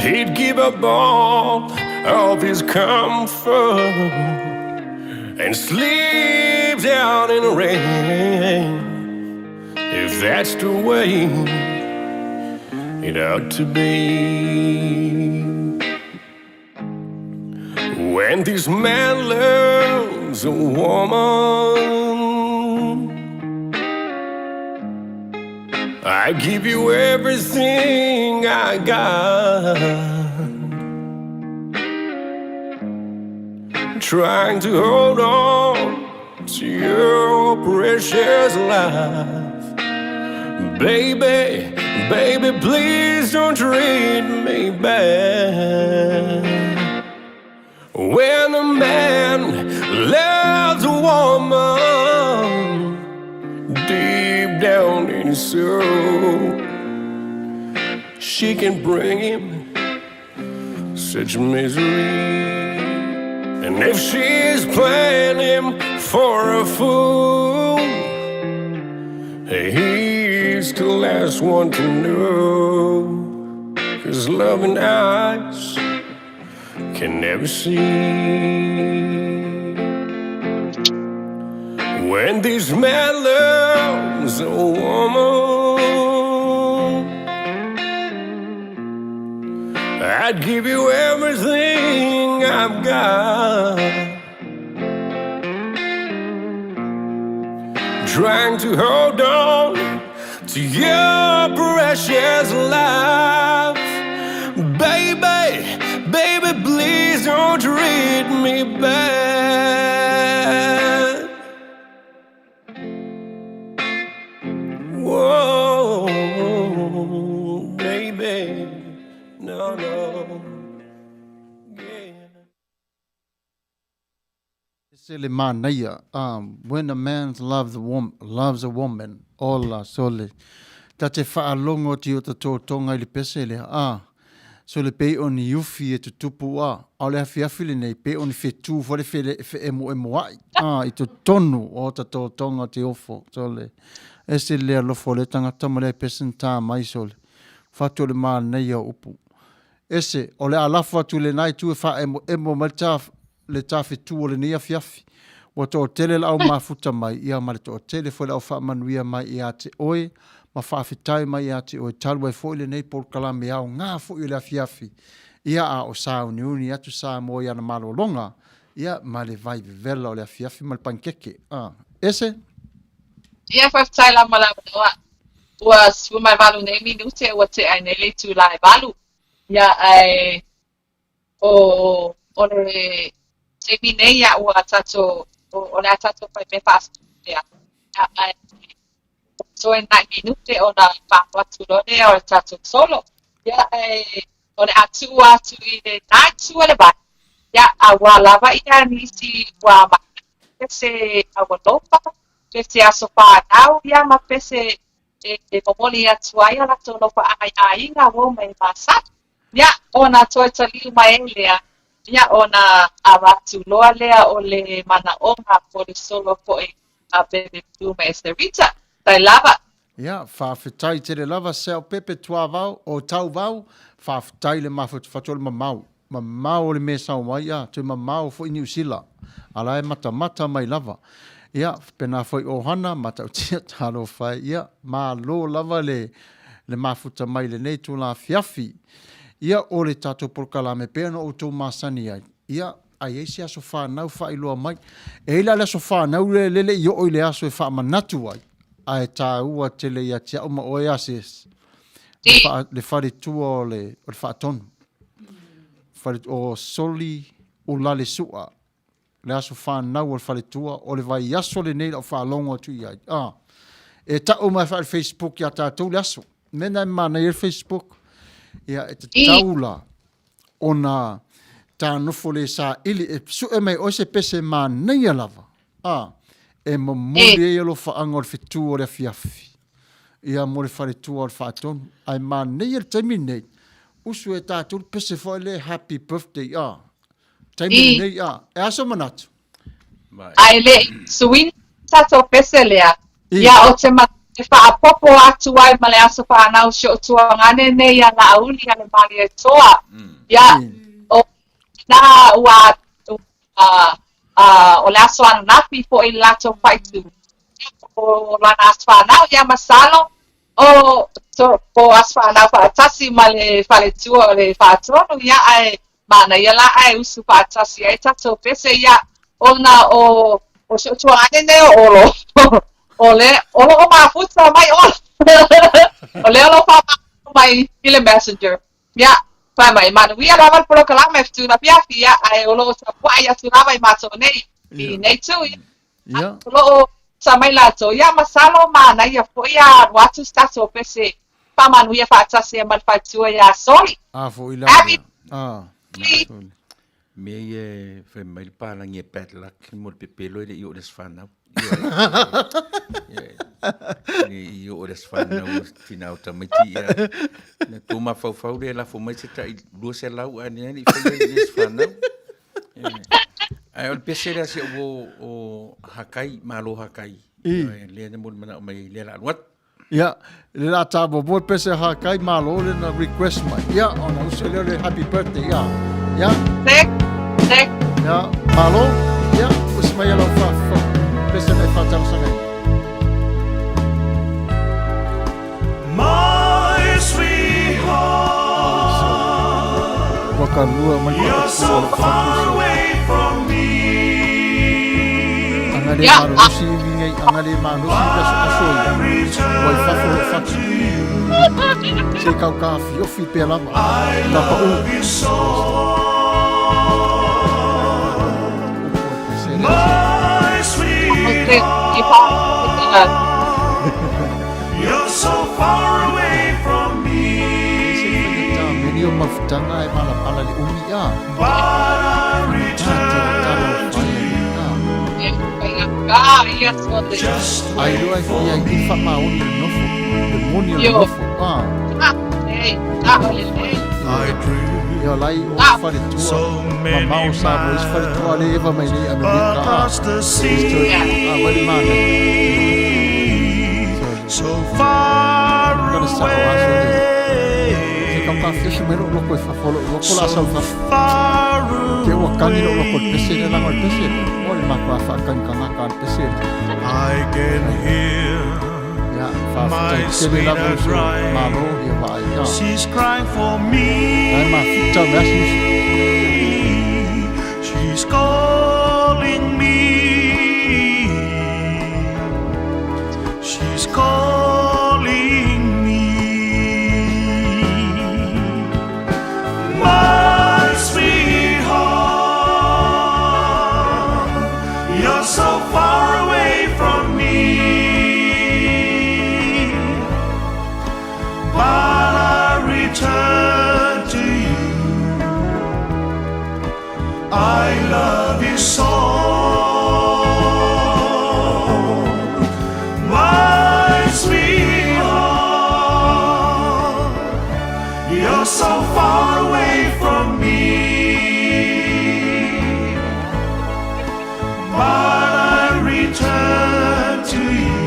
He'd give up all of his comfort and sleep down in the rain, if that's the way it ought to be. When this man loves a woman, I give you everything I got, trying to hold on to your precious life. Baby, baby, please don't treat me bad. When a man loves a woman, deep down in his soul, she can bring him such misery. And if she's playing him for a fool, he's the last one to know. His loving eyes can never see. When this man loves a woman, I'd give you everything I've got. Trying to hold on to your precious life. Baby, baby, please don't treat me bad. Whoa, baby, no, no. Sele Manuia, when a man loves a woman, ola sole. Tate whaalongo ti o tato tonga ili pese le, so le pe oni yufi e tutupu au le Afiafi le nei pe oni Fetu fore fe emo ai, i to tonu o tato tonga te ofo, sole. Ese le alofo le tangata mo le pesen tā mai sole. Fatu le Manuia upu. Ese, o le alafu atu le nai tu e wha emo maltaf, le tafe tu o le ni Afiafi. Wa to tele la au mafuta mai ia ma le to tele fo le au fa Manuia mai ia te oe, ma fa fitai mai ia te oe talu e fo le nei por kalame au ngā fo i le Afiafi. Ia a o sa uniuni atu sa mo ia na malo longa, ia ma le vai vela o le Afiafi ma le pankeke. Ese? Ia fa fitai la malawa noa. Ua su mai valu nei minute ua te ai nei le tu lai valu. Ia ai o le te minei ia ua tato o le atato fai me pastu ia ai so en 9 minute o na whakawatu lone o le tato solo ia o le atu i le naitu o le bai ia a lava ia nisi ua ma pese a lopa pese a sofa nau ia ma pese e momoli atu ai ala to lopa a inga wo mai masa ia o na toi taliu mai lea ia ona awatu loa lea o le mana onga po le solo po a bebe plume e se rita. Tai lava. Ia, whawhitai te le lava seo pepe tua vau o tau vau, whawhitai le whatole mamau. Mamau o le me sau mai, ia, tui mamau fo i New Zealand. Ala e mata mai lava. Ia, pena foi o hana, mata utia talo whai, ia, ma lo lava le mafuta mai le nei tu la Afiafi. Ia o le tato porkalame pēna o tō masani ai. Ia, ai eisi aso whanau whailoa mai. E ila le aso whanau lele i o le aso e whamanatu ai. Ai tā ua tele ia tia uma o e ases. Le whare tua o le whaatonu. Whare o soli o lale sua. Le aso whanau o le whare tua o le vai aso le nei o whaalongo tu i ai. E ta uma whare Facebook ia tātou le aso. Mena mana i Facebook. Ia e te taula o nā tā nofo le sa ili e su e mai o se pese Manuia lava. E mamoli e alo whaanga o le Fetu o le Afiafi. Ia mo le whare tua o le whaatonu. Ai Manuia le taimi nei. Usu e tātou pese fo le happy birthday. Taimi nei e aso manatu. Ai le suini tato pese lea. Ia o te e whaapopo atu ai ma le aso whanau si o tua ngane nei a na auli a le mali e toa. Ia, o nā ua o le aso ananapi po i lato whaitu. O lana aso whanau ia masalo o aso whanau whaatasi ma le whale tua o le whaatonu ia ai mana ia la ai usu whaatasi ai tato pese ia o na o si o tua ngane nei o olo. Ole o mafuta mai ole o fa mai ile messenger ya fa mai Manuia lava por kalame tu na Afiafi ya ai o sa pai atu lava i mato nei i nei tu ya o sa mai lato ya masalo mana ia fo ya watu stato pese pa Manuia fa tasi mal fa tu ya sorry fo ila me e fe mai pa la nge petla ki mo pepelo i o des fana ni o res fana o tina o tamiti na toma fau de la fo mai se tai do se lau ani fe res fana ai o pesera se o hakai malo hakai le ne mo mana mai le la wat ia le la tabo bo pese hakai malo le na request mai ia ona o se le happy birthday ia tek ia malo ia o se mai alo fa pese na whatala sangai. My sweetheart, Waka lua mai you're so far away from me. Angale manusi vingai, angale manusi kaso asoi. Wai whafo whatu. Se kau ka fiofi pe lava. I love you so. My sweetheart, you're so far away from me. Meni o mafutanga e pala le umia. But I return to you. Just Ai wait loa for ia me. i whama o le nofo. Le moni o le nofo. I dream Ia lai o whare tua. so many Mamau sa mo is whare tua le eva mai le Amerika. across the sea, Wali mana. so far Gonna start away, Kau ka fiasi mai loko e whafolo. Loko la sau so whafo. far Ke ua kangi no loko away. pese ne lango pese. Oli makua whakangi ka ngaka pese. I can hear Ia My whafutau kele sweet lavo and so. dry. Malo ia vai. she's crying for Ai me. ma futau me asi. She's calling me. She's calling me. My sweetheart, you're so far away from me. But I return to you. I love you so. My sweetheart, you're so far away from me. But I return to you.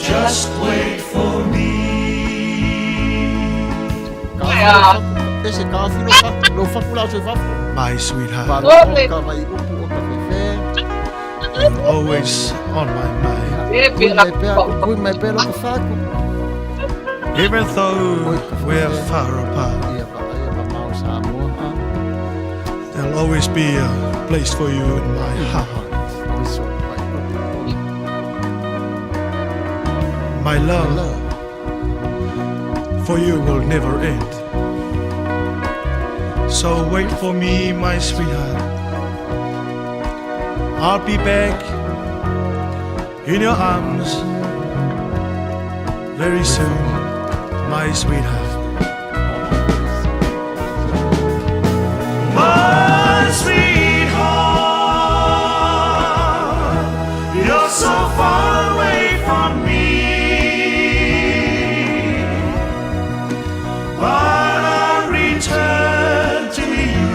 Just wait for me. Ese kafi lo whaku lau se whaku. My sweetheart, Palo o ka vai upu o ka whewhe. you're always on my mind. Kui mai pēlo ka whaku. Even though we're far apart, Ia pa ai pa mau sa moha. there'll always be a place for you in my heart. Oiso vai upu. My love for you will never end. So wait for me, my sweetheart. I'll be back in your arms very soon, my sweetheart. My sweetheart, you're so far away from me. But I return to you.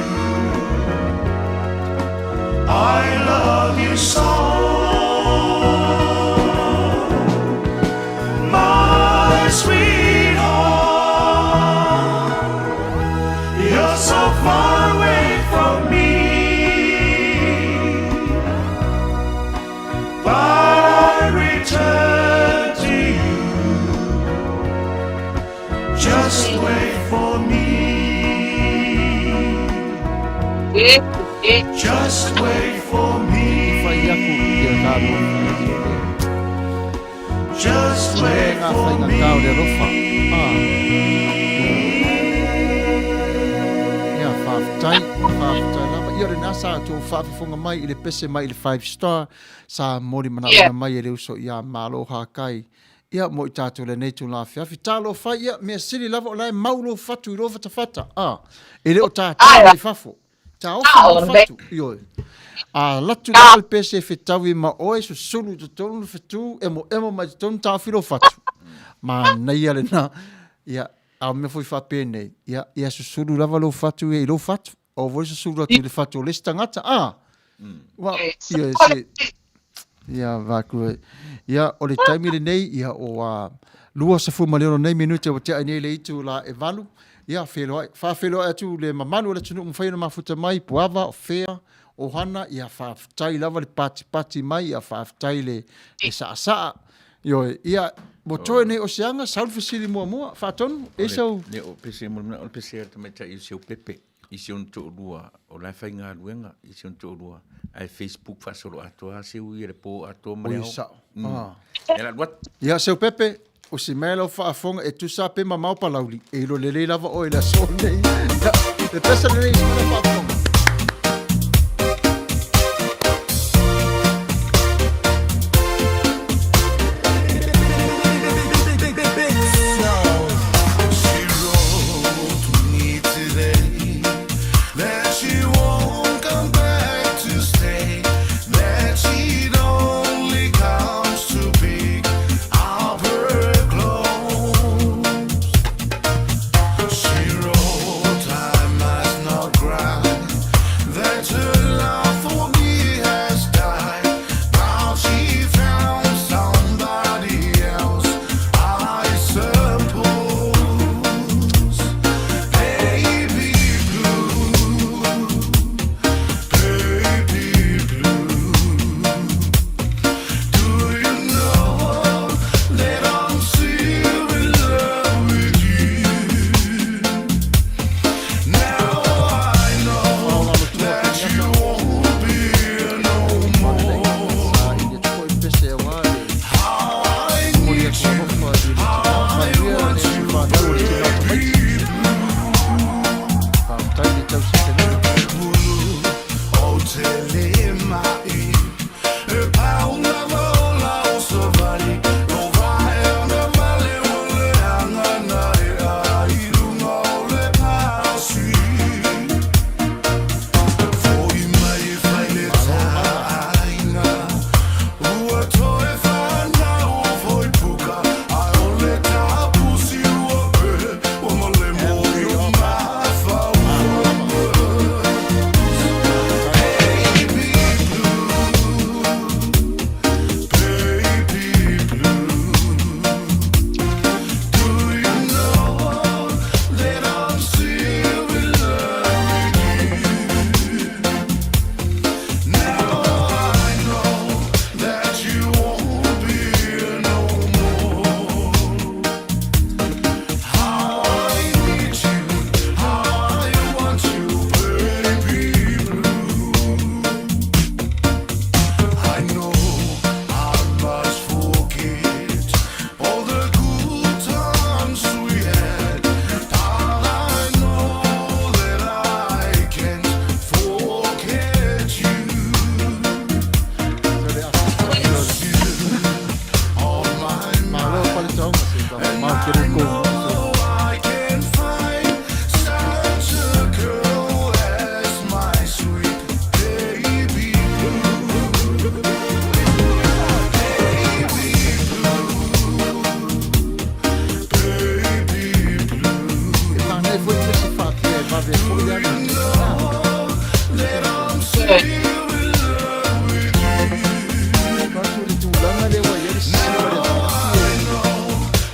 I love you so. My sweetheart, you're so far away from me. But I return to you. Just wait for me. Just wait for Whai aku me. ia kāro. Just wait Ngā for whainga kāo le rofa. Ia whawhitai lava. Ia re nasa tō whawhifonga mai i le pese mai i le 5 star. Sa mori mana mai e reu so ia malo hakai. Ia mo i tātou le nei tū la Afiafi. Tālo whai ia mea siri lava o lai maulo whatu i rofa ta whata. E reo tātou mai whafo. Ta ofa fatu yo. Latu la al pese fetawi ma oi so sulu to tonu fetu emo ma ton ta filo fatu. Ma nei ale na ya a me foi fa pene. Ya so sulu la valo fatu e lo fatu. O vo so sulu tu le fatu le stangata. Wa ya se ya va ku ya o le time le nei ya o lua se fu malero nei minute o te ani le itu la evalu. Ia felo atu le mamanu le tunu mfaina mafuta mai puava o fea o hana ia whaafitai lava le pati mai ia whaafitai le saa. Ia mo toe nei o seanga saul fesili mua whaatonu sau. Le o pese mo o pese te mai tai seu pepe. I se on to lua o la fainga luenga I se on to lua ai Facebook fa solo atoa se u ire po ato mai. Era what? Ia seu pepe o si melo whaafonga e tusa pe mamau palauli e lo lele lava o ila so nei. Le pesa nei se whaafonga.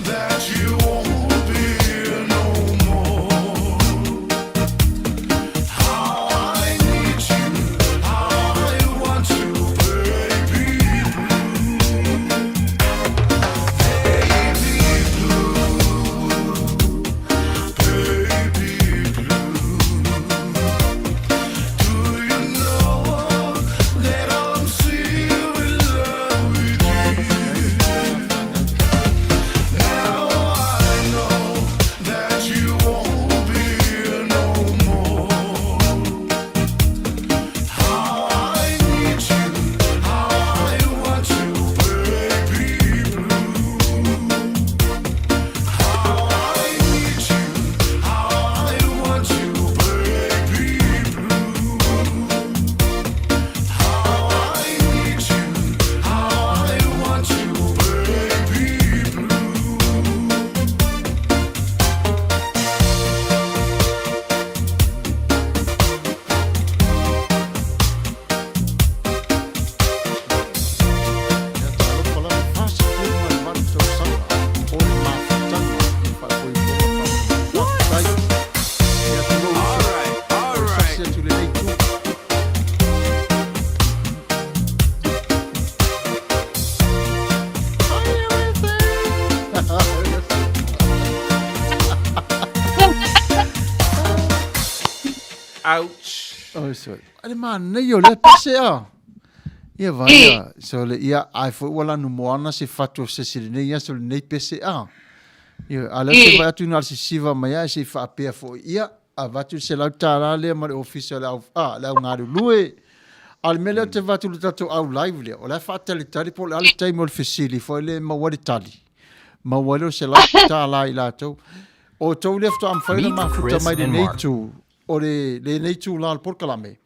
That you won't Ouch. Oh, so. Ale mana yo le pese a. Ia vai a. So le ia ai fo wala no moana se fatu se sirene ia so le nei pese a. Ia ala se vai atu na se siva mai a se fa pe fo ia a vatu se la tara le ma le official au la ngaru lue. Al mele te vatu le tato au live le. O la fa tali tali po le ale time o le fesili fo le ma wali tali. Ma wali se la tala i la to. O tau lefto am whaina ma futa mai le neitu. O le neitu la al porkalame.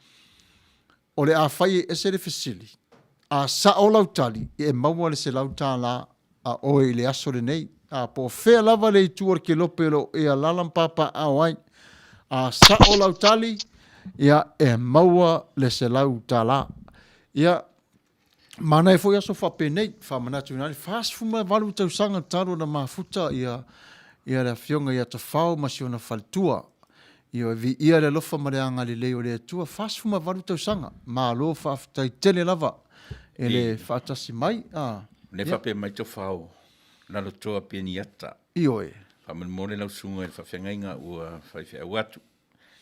O le a whai e se le fesili. A sa o lau tali. E maua le se lau tala a oe le aso le nei. A po whea lava le itu or ke lopelo e a lalam papa a wai. A sa o lau tali. Ia e maua le se lau tala. Ia mana e fo ia so whape nei. Whamanatu nari. Fast fuma walu tau sanga taro na mafuta ia le fionga ia ta whao masiona whalitua. Ia vi ia le lofa mareanga le leo le atua. Fast fuma walu tau sanga. Ma lo whaftai tele lava. E le whaatasi mai. Ne whape mai to whao. Nalo toa peni ata. Ioe. Whaman mone lau sunga e whawhiangainga ua whaiwhia watu.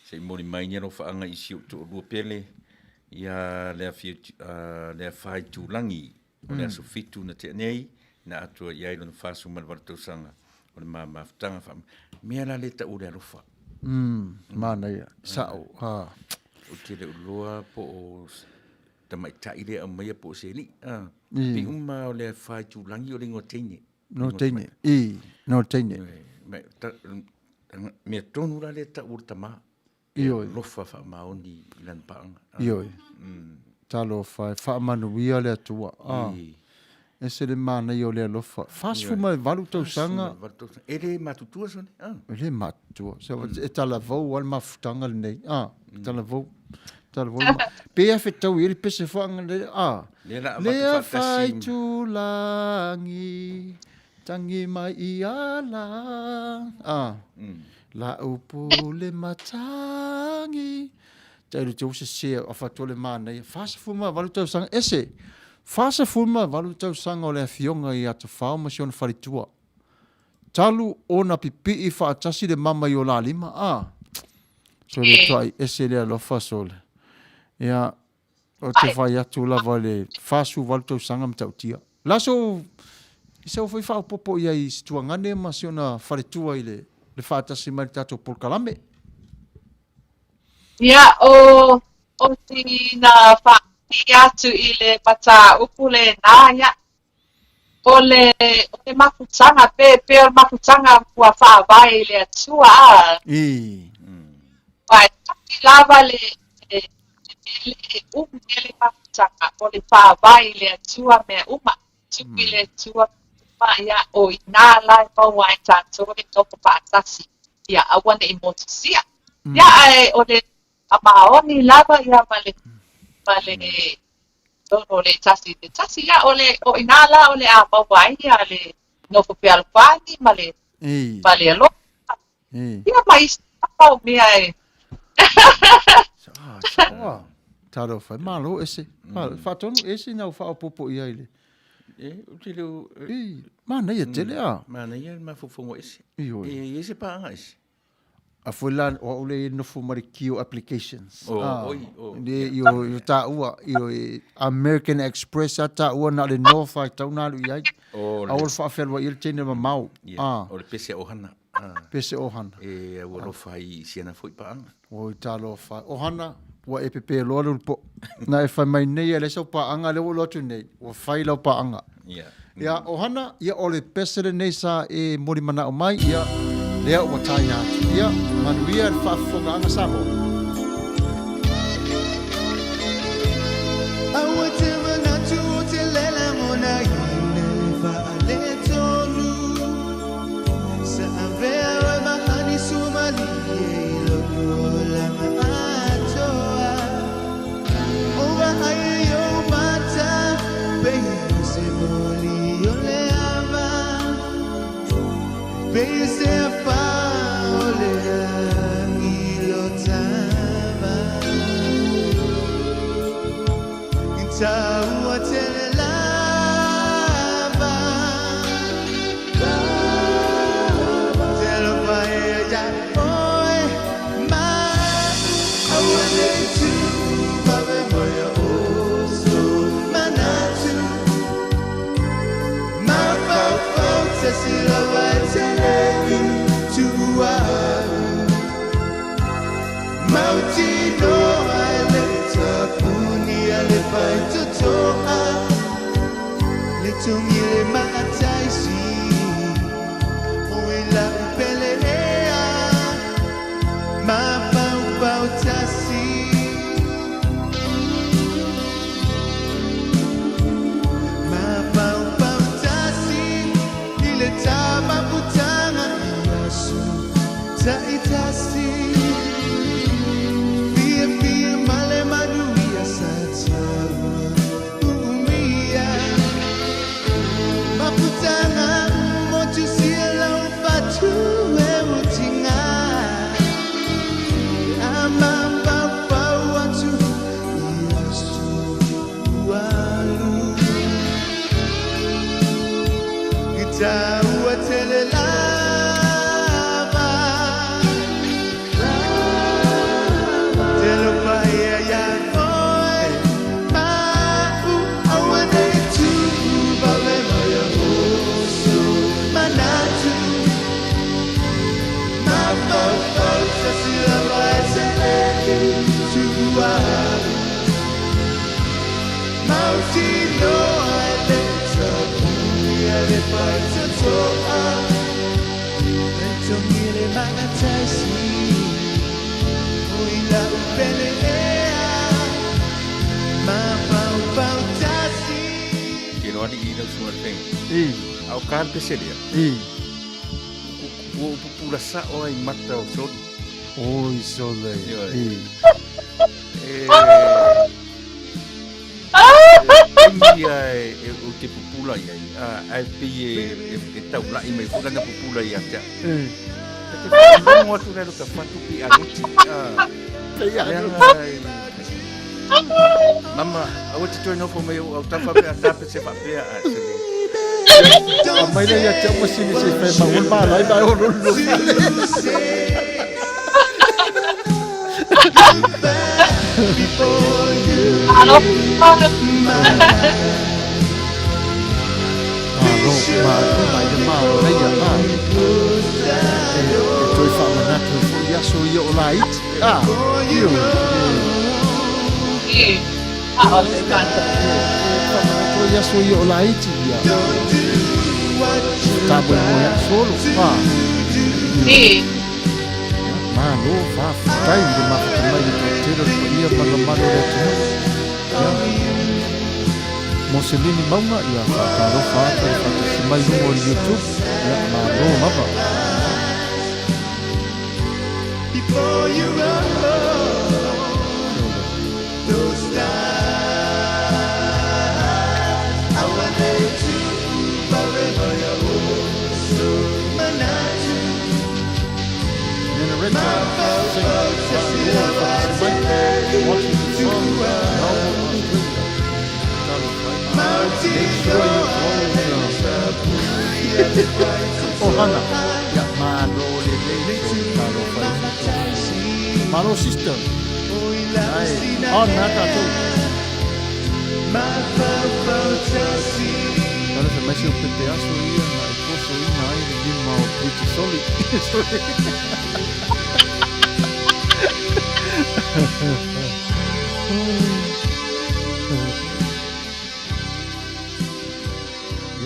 Se mori mai nero whaanga isi o to rua pele. Ia lea whai tūlangi. O lea so Fetu na te nei. Na atua iai lona whasu mana wala sanga. O le mawhtanga wha. Mea la le ta ure arofa. Mana ia. Sao. O te le uloa po o tamai taile a maia po se li. Pi uma o le whai tūlangi o le ngoteine. No teine. No teine. Mea tonu la le ta ure tama. Ioe. Lofa wha maoni ilan paanga. Ioe. Talo whai. Wha manuia le atua. E se le mana i o le alofa. Fasfu mai valu tau sanga. E le matutua sone? E le matutua. E tala vau al mafutanga le nei. Tala vau. Pea fe tau i le pese whanga le. Lea whai tūlangi. Tangi mai i ala. La upu le matangi. Tairu te use sea o whatole mana i. Fasfu mai valu tau sanga. Ese. Fasa fulma walu tau sanga o le fionga i atu whao ma siona wharitua. Talu o na pipi i whaatasi le mama i o la lima. So le toi ese le alofa sole. Ia o te whai atu lava le fasu walu tau sanga mtau tia. Laso i sau whai whao popo ia i situa ngane ma siona wharitua i le whaatasi mai tato porkalame. Ia o tina wha. I atu i le pata upule nāia. O le makutanga, pe o makutanga kua whaawai le atua. Wai, taki lava le le makutanga, o le whaawai le atua mea uma. Tuki le atua ia o i nā lai maua e tātou le toko pātasi. Ia awane i motusia. Ia o le amaoni lava ia male o le tasi ya o inala o le a mawai ya le no pe alpani ma le lo ya mais o mia e taro fa malo ese fa tonu ese na fa popo ia ile o te leo mana ia tele mana ia ma fofongo ese ese pa anga ese a fulan o ole no fumari kio applications. Oi. Yo ta ua American Express ta ua na le North ai tau na lu ai. Awol fa fel wa il tene ma mau. O le pese ohana. Pese ohana. E o lo fai siena foi pa anga. O ta lo fa ohana wa EPP lo lu po. Na e fa mai nei le so pa anga le lo tu nei. O fai lo pa anga. Ya ohana ya ole pese le nei sa e mori mana o mai ya lea ua tai atu. Ia, Manuia le whaafonga anga Samo. Awa te manatu o te lela mona ina le whaale tonu. Sa avea wa mahani sumali e loko la maatoa. O wahai o mata, behi se moli o le ama. Behi se fa o le angilo tama. Taua te lava. Te lo fai ja oi ma. Au karte seria. O pula sa o ai Matafeo. Oi sole. Ia o te pupula ia. Ai pe e tau la i mai fula na pupula ia ta. Te mo tu le ka fatu pi a ruti. Mama, I want to turn off my tapa se pa pe a se. Mai le ia te mo sini se fe ma un ba lai ba o no. Mano, fa dai di ma mai di tiro ia malo le tu. Moselini mama ia fa ro fa si mai no YouTube ia ma ro mama. Before you run those stars I want to forever your so manatu. My folks just love us watching the song oh Hana ya mano le mano sister oh nata tu kalau saya masih pedaço ia na posso ir na ilha de mal muito soli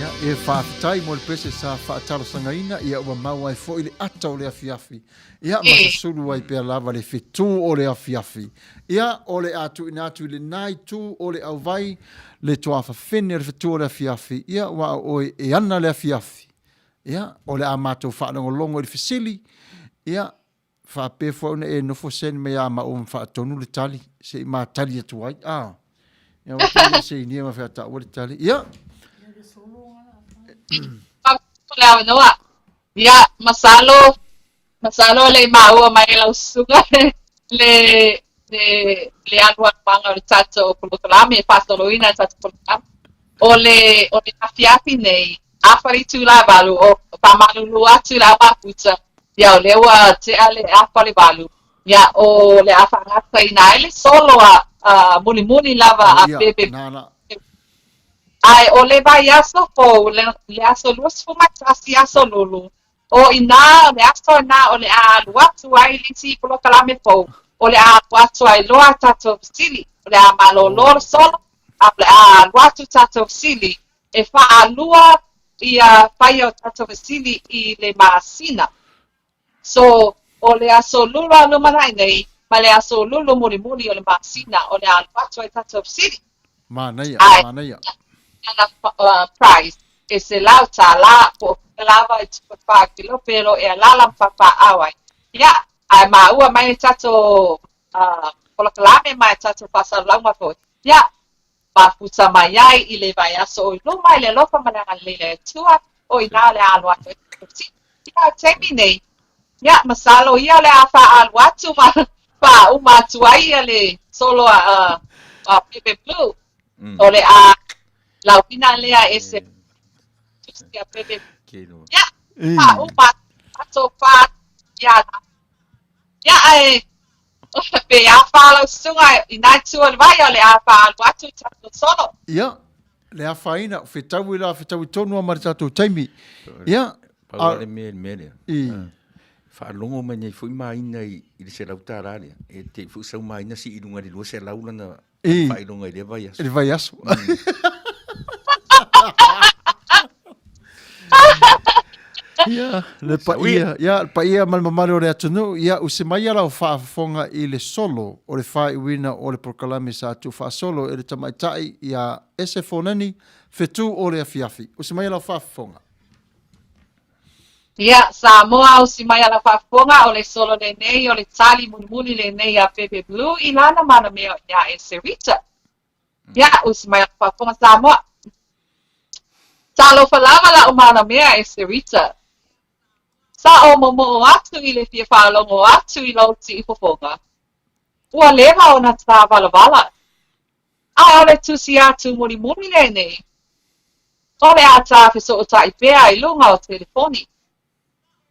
ia e whaafitai mo le pese sa whaataro sangaina ia ua mau ai fo i le ata o le afiafi ia masasulu ai pea lava le Fetu o le afiafi ia o le atu ina atu i le nai tu o le au vai le toa whawhene le Fetu o le afiafi ia wa oi e ana le afiafi ia o le amatou whaanongolongo i le fesili ia whape fwauna e nofo sen me a ma o whaatonu le tali se i ma tali atu ai ia wakile se i nia ma whaata o le tali ia Noa. Ya, masalo le mau mai lau sunga le anua panga le tato pulukalami pasoloina tato pulukalami o le afiafi nei afari tu la balu o pamalu atu la maputa ya le wa te ale afari balu ya o le afanga ina ele solo a muli lava a bebe Ai o le vai aso fo le aso luas fu matasi aso lulu. O ina le aso na o le a watu ai lisi polo kalame fo. O le a watu ai loa tato sili. O le a malolor solo. A le a watu tato sili. E fa a lua ia fai o tato sili I le maasina. So o le aso lulu a lumanai nei. Ma le aso lulu muri muri o le maasina. O le a watu ai tato sili. Manuia, Manuia. Prize e se lau ta la po lava e tupa pa kilo pero e la la papa awai ya ai ma ua mai tato po la kalame mai tato pasa lama fo ya ma futa mai ai I le vai aso I lo mai le lofa mana le tua o ina le alwa ti ya termine ya masalo ia le afa alwa tu ma pa uma tu ai le solo pepe blue o le a la opina lea ese ya pepe ya pa uma ato pa ya ya ai pe a fala sunga inatu vai le a fa watu tato solo Ia, le a whaina, whetau ila, whetau tonua maritato taimi. Ia. Pa le mele. Whaalongo mai nei fui maina I le se lau tāraria. E te fu sau maina si irunga li lua se lau lana whailonga I le vai aso. Le vai aso. Ia, le pa ia malmamare o le atunu, ia use mai ala o whaafonga I le solo, o le wha iwina o le prokalame sa atu wha solo, e le tamaitai ia ese Foleni, Fetu o le Afiafi. Use mai ala o whaafonga. ya Samoa o si mai ala whafonga o le solo le nei o le tali muni le nei a pepe blue I lana mana mea ya e serita ya o si mai ala whafonga Samoa talo falava la o mana mea e serita sa o momo atu I le fia whalongo atu I lauti I fofonga. Ua lewa o na tā wala. A ole tusi atu muni le nei. Ole a tā whiso o tai pēa I lunga o telefoni.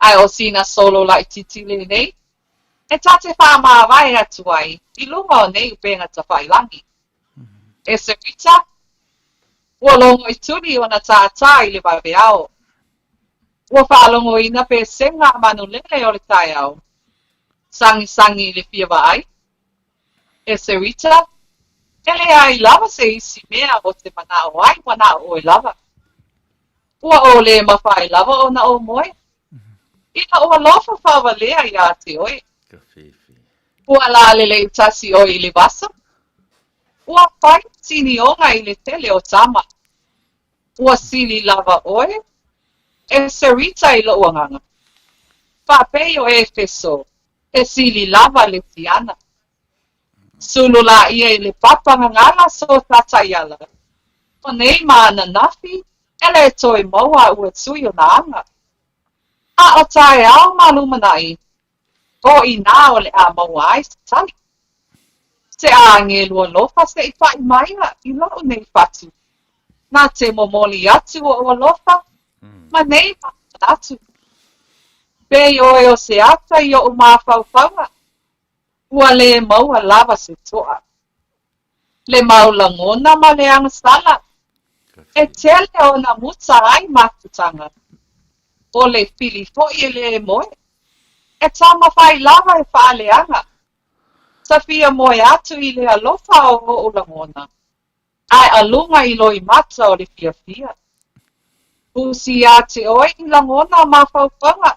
Ai o sina solo la I titi le nei. E tate wha maa vai atu ai. I lunga o nei upenga ta whailangi. E se rita. Ua longo I tuni o na tā I le waweao. Ua whaalongo ina pe senga manu lele o le tai au. Sangi le fia vai. E se rita. Ele ai lava se isi mea o te mana o ai wana o e lava. Ua o le mawhai lava o na o moe. Ina ua lofa whawalea ia te oe. Ua la lele tasi o I le vasa. Ua whai tini onga I le tele o tama. Ua sili lava oe. E serita I lo uanganga. Whapei o e feso. E sili lava le tiana. Sulu la ia I le papa ngala so tata iala. O nei maana nafi. Ele toi maua ua tui o na anga. A o tae ao malumanai. O ina o le a maua ai se tali. Se a nge lua lofa se I whai maia I lo nei fatu. Nā te momoli atu o lofa. Ma nei maana atu. Pei oe o se ata I o umawhauwhaunga. Ua le maua lava se toa. Le maulangona ma le angasala. E tele o na muta ai matutanga. O le fili foi e le moe. E tama whai lava e whaaleanga. Sa fia moe atu I le alofa o ulangona. Ai alunga I loi mata o le fia. Usi a te oe I langona ma whauwhanga.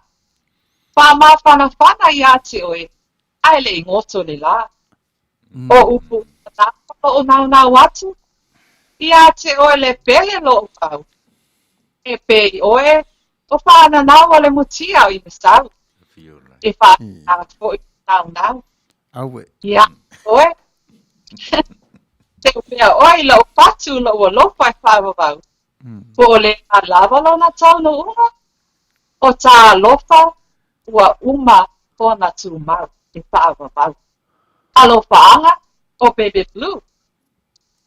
Wha ma whana I a te oe. Ai le ingoto le la. O upu o nau atu. Ia te oe le pele lo au. E pei oe o whaana nau o le mutia o I me sau. E whaana fo I nau. Aue. Ia oe. Te upea oe lo patu lo o lofa e whaavavau. Po le a lava lo na tau no unga. O tā lofa ua uma o na tu mau. E whaavavau. Alo whaanga o Baby Blue.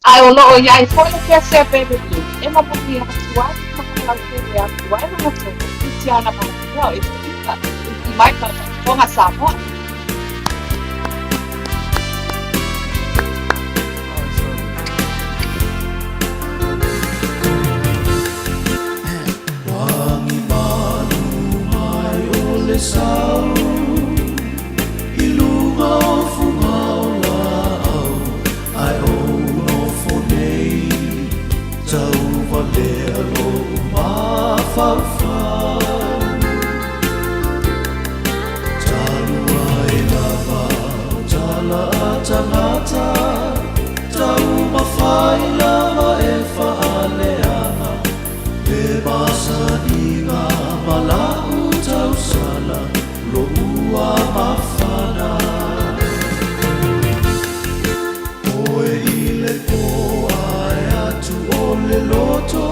Ai o loo iai foi o que se Baby Blue. E ma pati atu ai, ma kau te le atu ai, ma tu. I te ana ma kau, e te ita. I mai kau tonga Samoa. sau ilunga o funga o lau ai o no fonei tau vale alo ma fau talua e lava tala tanata tau mawhai lava e whaaleana e masaninga malau tau sala lo ua mawhana oe ile ko ai atu o le loto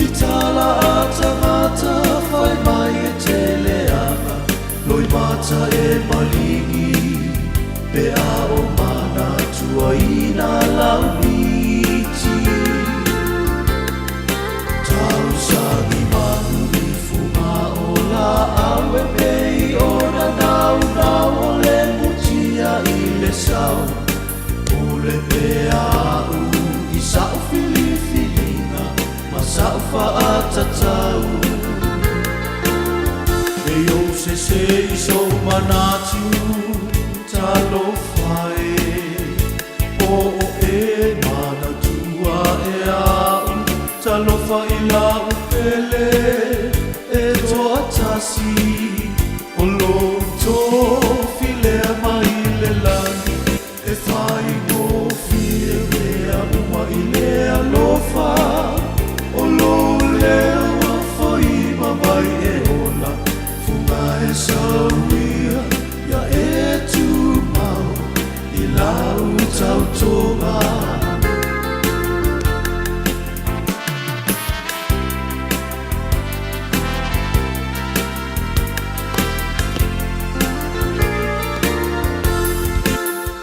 i tala a tangata whai mai e teleanga loi mata e malingi pe a o mana tua ina launiti tau sangi manu i funga o la awe mei o na nau nau o le mutia i le sau o le pe a u i sau fili filinga ma sau whaatatau e o se i so manatu talo fai o e mana tua e au talo fai la upele e toa tasi o lo to file mai le lani e fai no fie mea uma i le alofa o lo leo a fai mamai e ola funga e sauia ya e tu mau i lau tau tonga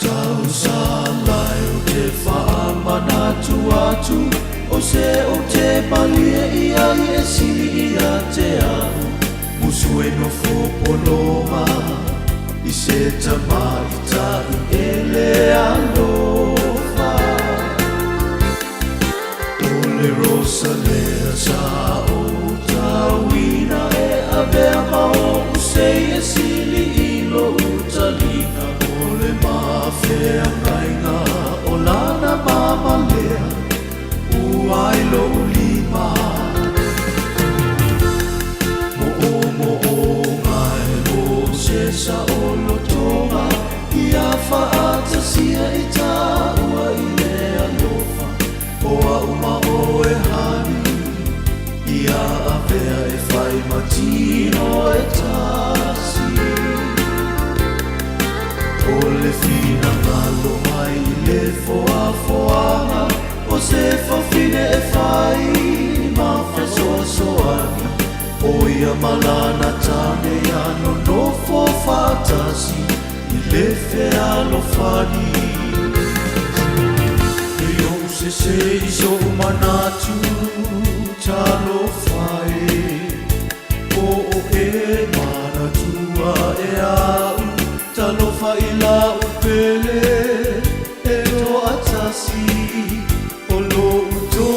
tau salai o te whaamanatu atu o se o te malie ia i e sini ia te au musu e no fopoloma i se tamaita i ele alofa o le rosa lea sa o tauina e avea mao se e sili i lo utalina o le mawhea ngainga o lana mama lea uai lo lima mo o ngai o se sa o lo tonga i a whaata sia i tā ua i le alofa o a uma o e hani i a avea e whai matino e tasi o le fina ngalo mai i le foa foanga o se whawhine e whai ma whasoa soani o ia malana tane ano no fo fatasi i le fea lo fani e o se i so manatu talo fai o e mana tua e au talo fai la upele e to atasi o lo uto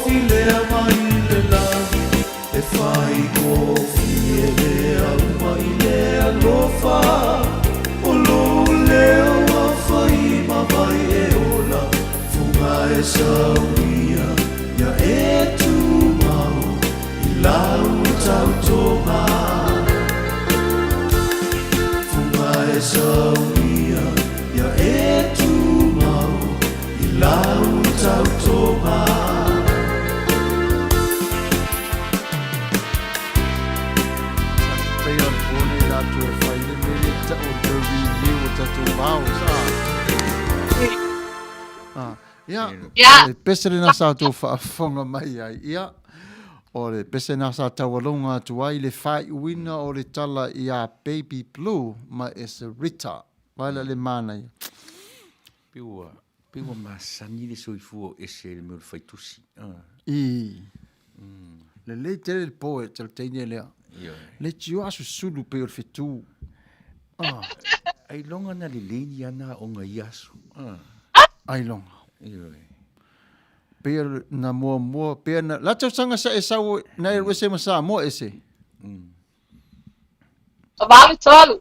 filea mai le lani e fai ko fie lea uma i lea lofa o lo leo a fai mawai e ola funga e sauia ia e tu mau i lau tau tonga funga e sauia ia e tu mau i lau tau tonga Ia, pese na sa tō whaafonga mai ai, ia. O le pese na sa tawalonga atu ai le whai uina o le tala i a Baby Blue ma e se Rita. Waila le mana ia. Piua masani le soifua e se le meo le faitusi. I. Le le tere le poe, tala teine lea. Le tio asu sulu pe o le Fetu. Ai longa na le leini ana o ngai asu. Ai longa. Pea na mua, pea na... La tau sanga sa e sau na e wese masa mo ese. O vale tolu.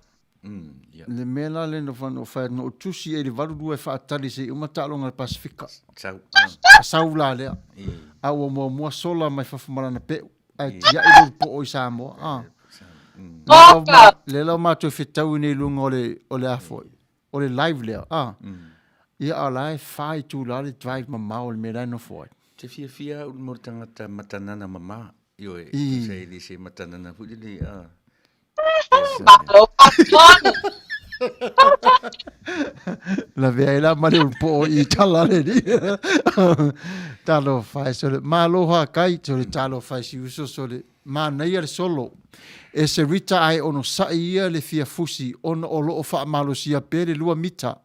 Ia. Le mea la le no whanu whae no tusi e le waru dua e whaatari se umatalonga le Pasifika. Sau. Sau la lea. E. Au o mua sola mai whawhamarana peu. Ai tia i lupo o i Samoa. Oka. Le lau mātou whetau nei lunga o le afoi. O le live lea. Ia a lai whai tū la le drive ma mao le mea no foi. Te fia ul mo tangata matanana mama. Io e sei li se matanana fu li Malo patonu. La vea la mare un po' i talare ni. Talo fai so le maloha kai so le talo fai si uso so le ma nei al solo. E se rita ai ono sai ia le fia fusi ono o lo fa malo sia pere lua mita.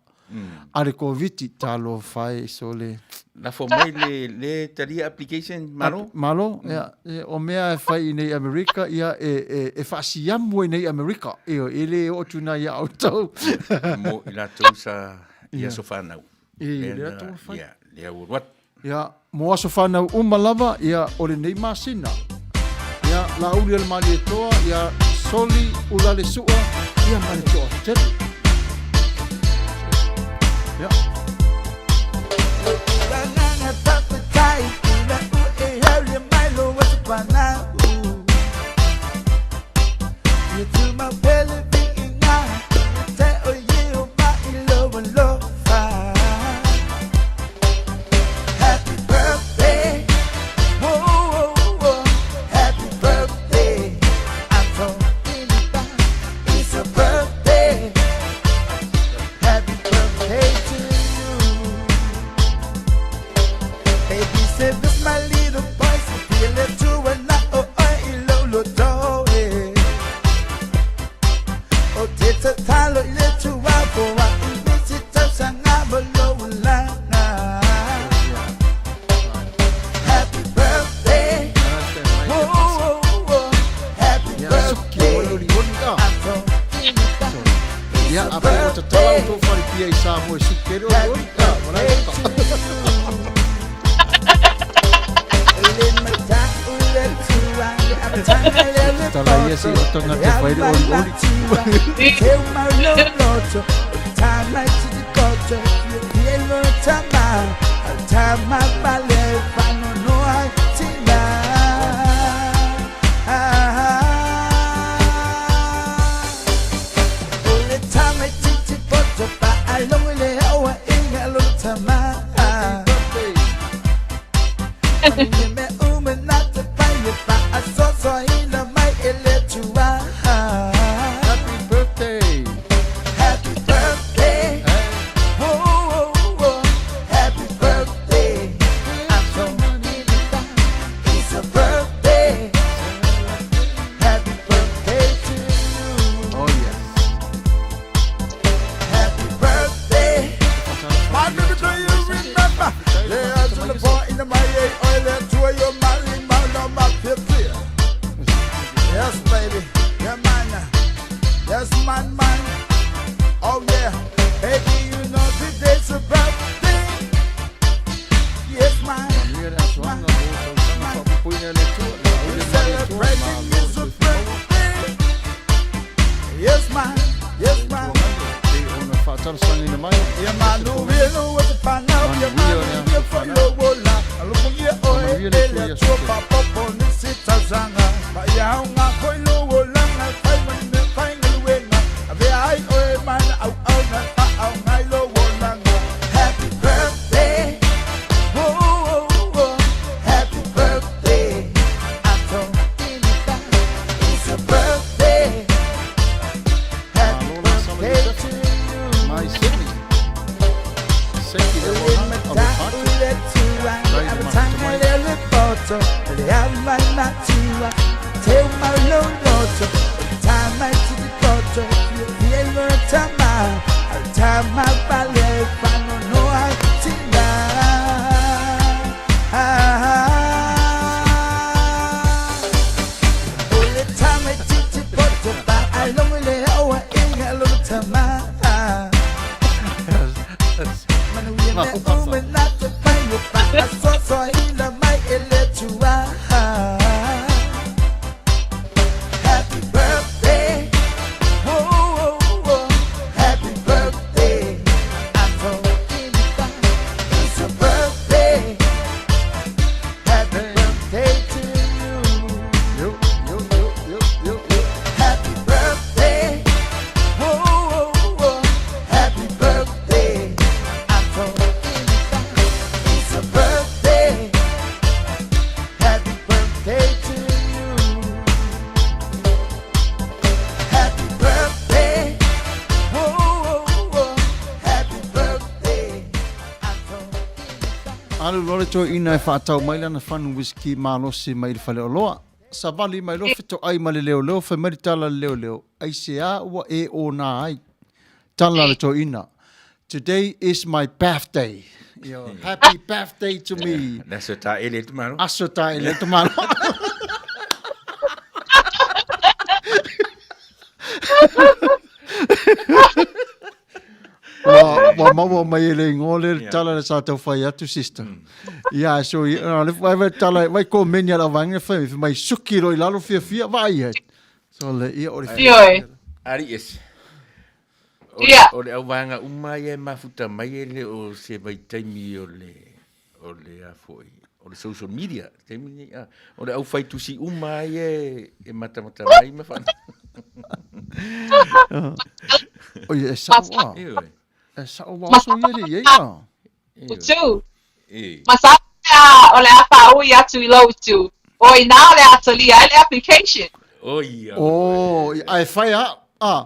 Ale Covid talo fai so le la fo mai le taria application malo malo ya o mea fai nei America ia e fa siamu nei America ele o tuna ia auto mo ila tusa ia sofana ia to fai ia ia what ia mo sofana lava ia o le nei masina ia la uli al mali toa ia soli ulale sua ia mali toa ja. Alu lore to ina e whaatau mai lana whanu whisky mālosi mai le whale o loa. Sa vali mai lo fito ai ma le leo leo, wha meri tala leo leo. Ai se a ua e o nā ai. Tala le to ina. Today is my birthday. Yo, happy birthday to me. Nasa ta ele tu maro. Aso ta ele tu maro. Wa maua mai ele ngole tala le sa tau whai atu sister. Ia, so le vai tala vai ko menia la wanga whai mai suki roi lalo fia vai he. So le ia ore Ioi. Ari es. Ia. O le au wanga umai e mafuta mai ele o se vai taimi o le a foi. O le social media. Taimi ni a. O le au whai tusi umai e matamata mai ma whana. O ia, e sa ua. Ioi. E sa ua so ia ia. Utu. E. Masaka o le apa ui atu I lo utu. O I nā le atalia, le application. Oh, ia. Oh, ai whai a.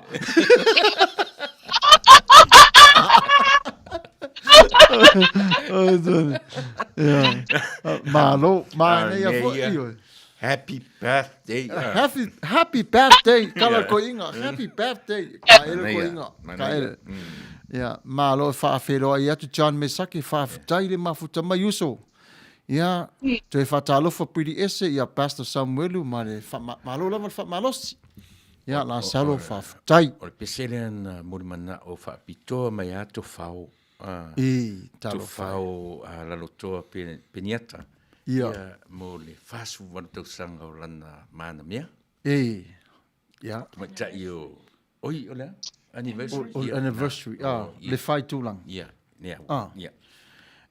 Malo, mana ia fo io. Happy birthday. Happy birthday, kala ko inga. Happy birthday. Ka ele ko inga. Ka ele. Ja, malo fa fero ia tu John Mesaki fa taile mafuta mai uso. Ja, tu e fa talo fo pidi ese ia Pastor Samuelu mare malo la fa malosi. Ja, la salo fa tai. O le pesele na murimana o fa pito mai ato fao. Talo fao la lotoa peniata. Ia. Mo le fasu wantau sanga o lana mana mea. Ja. Mai tai o oi o lea. Anniversary. Anniversary. Le fai tulang. Ia.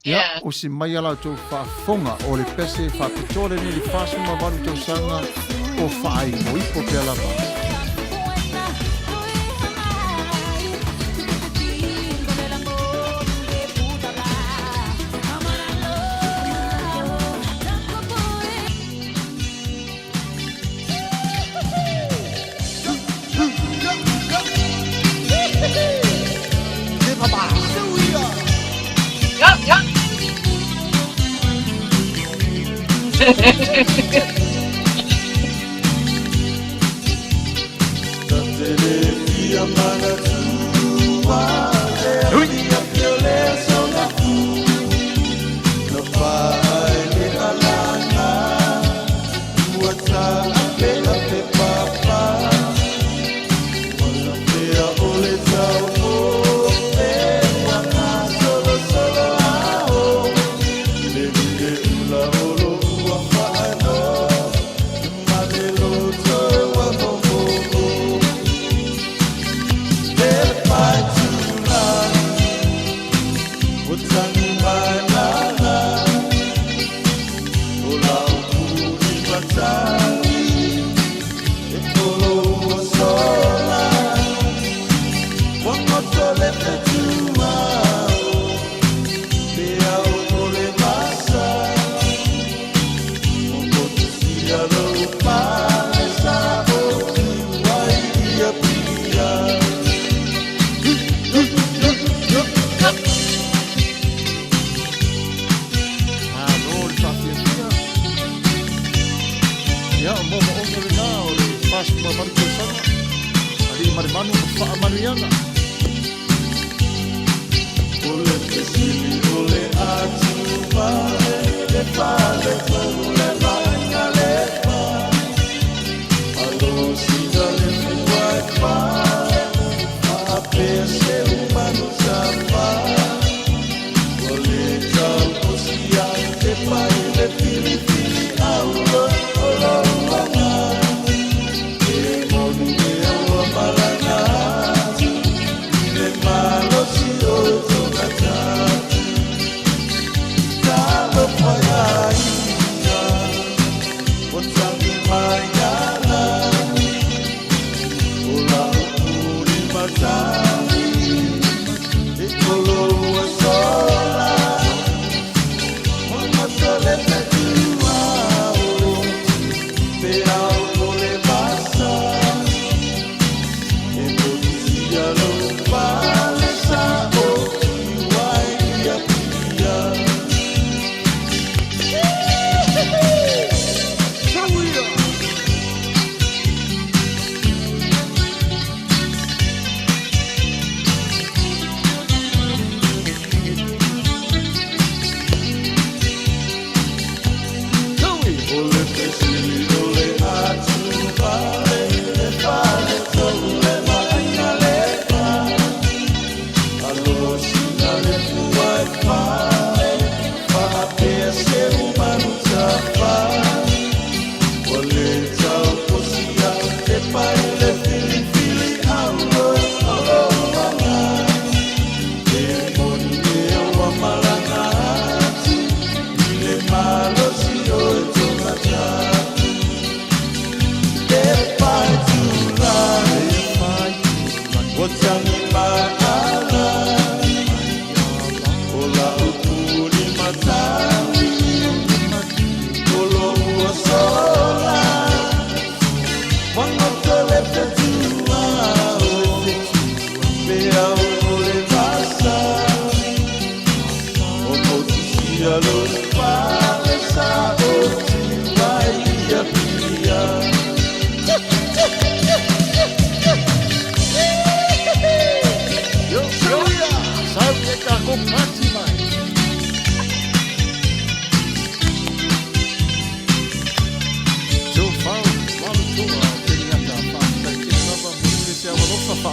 Ja, o si mai ala tō whaafonga o le pese whaapitore ni li whaasuma wanu tō sanga o whaai mo ipo pe alapa.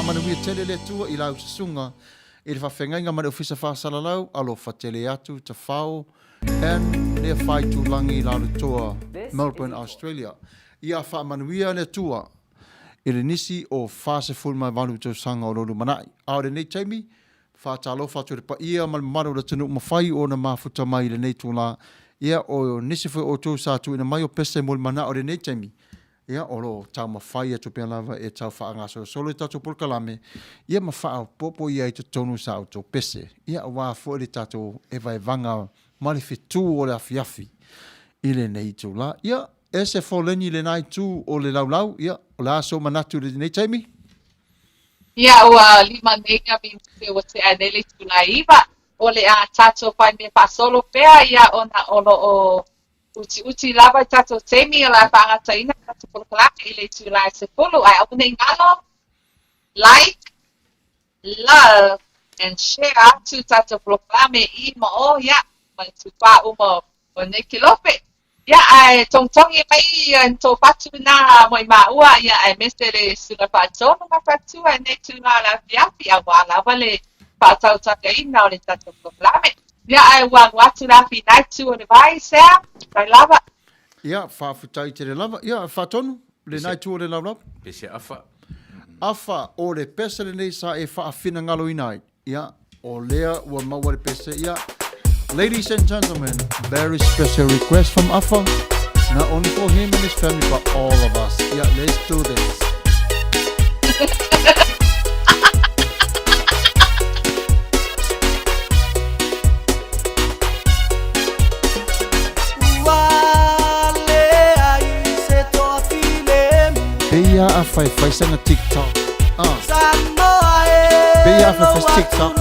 Manuia tele le tua i lau sunga i le whawhengainga mare ofisa whasalalau alo whatele atu te whao and le whai tūlangi i lau toa Melbourne, Australia. Ia wha Manuia le tua i le nisi o whase fulma wanu tau sanga o lolu manai. Aore nei taimi, whātalo whatu re pa ia maru le tanu mawhai o na mafuta mai le nei tūla. Ia o nisi fwe o tau sātu ina mai o pese mul mana o le nei taimi. Ia olo tau mawhai atu pia lava e tau whaangaso solo i tatu pulkalame. Ia mawhao popo ia i te tonu sa o tau pese. Ia o wā fo i tatu e vai vanga mali Fetu o le Afiafi i le nei tūla. Ia e se Foleni le nai tū o le laulau. Ia o le aso manatu le nei taimi. Ia ua lima nega mi te o te anele tūla iwa. O le a tato pai me pasolo pea ia ona olo o uti lava tato temi o la whangata ina tato polokalaka i le tūla e se polo. Ai au nei ngalo, like, love, and share atu tato polokalame I mo o ia. Mai tupa umo o ne kilope. Ia ai tongtongi mai tō patu na moi maua ia ai mese le sula patono ma patu ai ne tūla la Afiafi a wala wale patau taka ina o le tato polokalame. Ia ai watu la finai tu o le vai sea, kai lava. Ia whaafutai te le lava. Ia whaatonu, le nai tu o le laulau. Pese afa. Afa o le pese le nei sa e whaafina ngalo inai. Ia o lea ua maua le pese. Ia, ladies and gentlemen, very special request from Afa. Not only for him and his family, but all of us. Yeah, let's do this. Beia Afa e fai sanga TikTok. Beia Afa faz TikTok.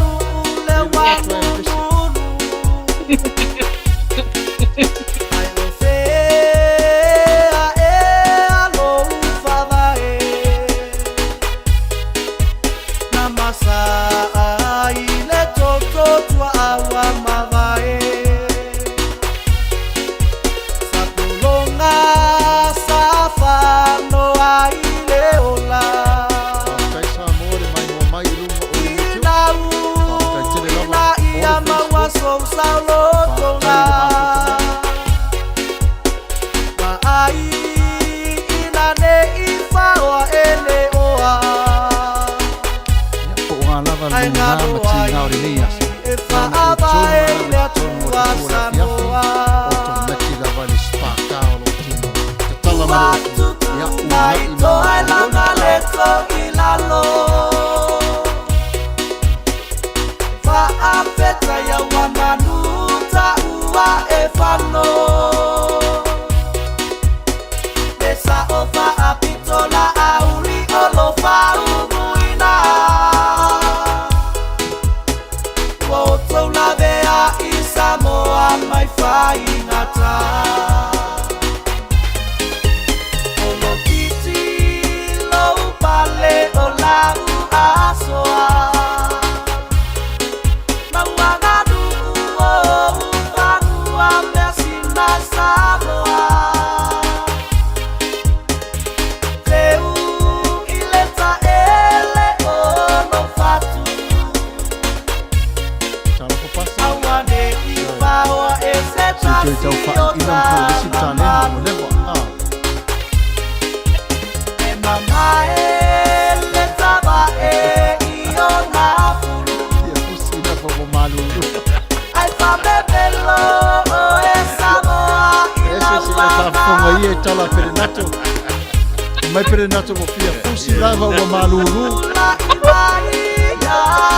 Mai perenato mo fia fusi lava o malulu.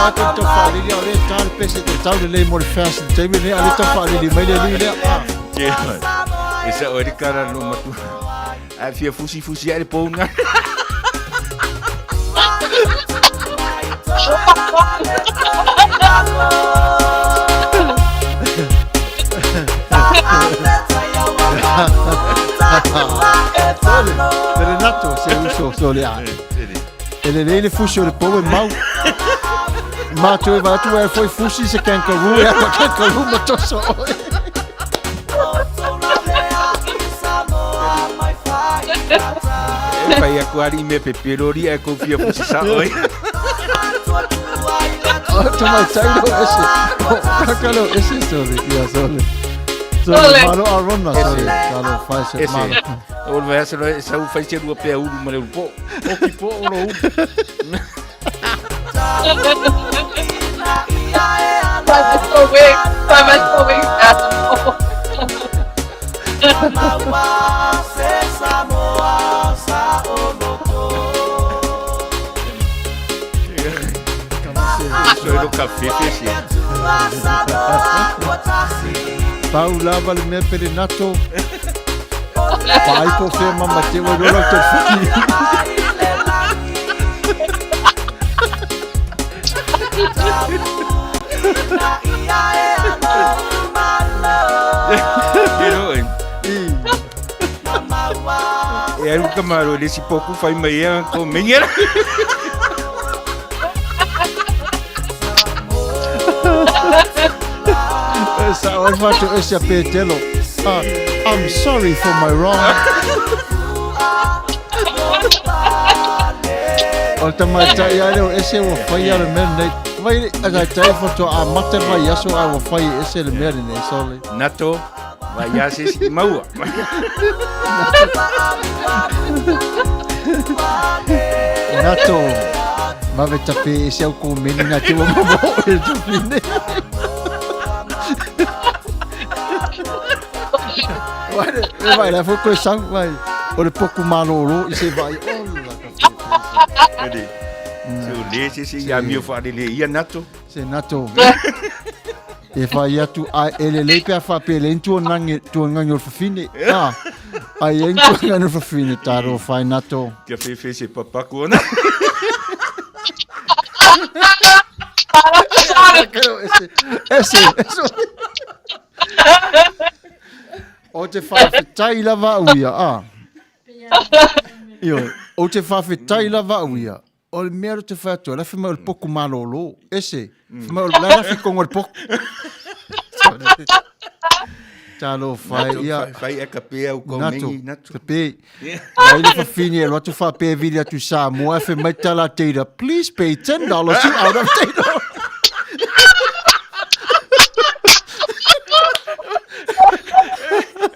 Mato to fali dia le tal pese to tal le mo fast te ne ali to fali di mai le ah. Esa ori cara no matu. A fia fusi ai ponga. Renato se uso soleare e le fusi o povo mau ma tu e foi fusi se kangaroo e kangaroo ma tosso e fai a quali me peperori e confia fusi sa oi Tuma tayo ese. Kakalo ese sorry. Yeah, sorry. Sorry. Malo arona sorry. Kalo faz Ese. malo. O vai ser essa o faz ser o pé o male po. O que po o lo. Vai so big. Soy do café fechê. Pau lava le mea perinato. Pai po fe mama te wa rola te fuki. E aí o camarão desse pouco faz meia com meia. Esse apetelo. I'm sorry for my wrong. Olha mais tayo esse o fire merne. Vai aga tayo foto a mater vai yaso a o fire esse le merne sole. Nato vai a se maua. Nato. Ma vete pe esse o com menina que o mamo ele fine. Vai lá foi coisa vai. Olha pouco maloro e você vai. Jadi, so se ya mi fa de ia nato. Se nato. E fai atu a ele le pe fa pe le tu nganyo fine. Ah. Ai en tu nganyo fine taro fai nato. Que fe se papa cona. Esse. O te whawhetai lava uia, Io, o te whawhetai lava uia. O le mea te whaatua, la whima o le poku malolo. Ese, whima o le lafi kongo le poku. Talo whai, ia. Fai a kapea o komengi nato. Kape. Ai le whawhini e loatu whapea vili atu Samoa, e mai tala teira. Please pay $10 you out of teira.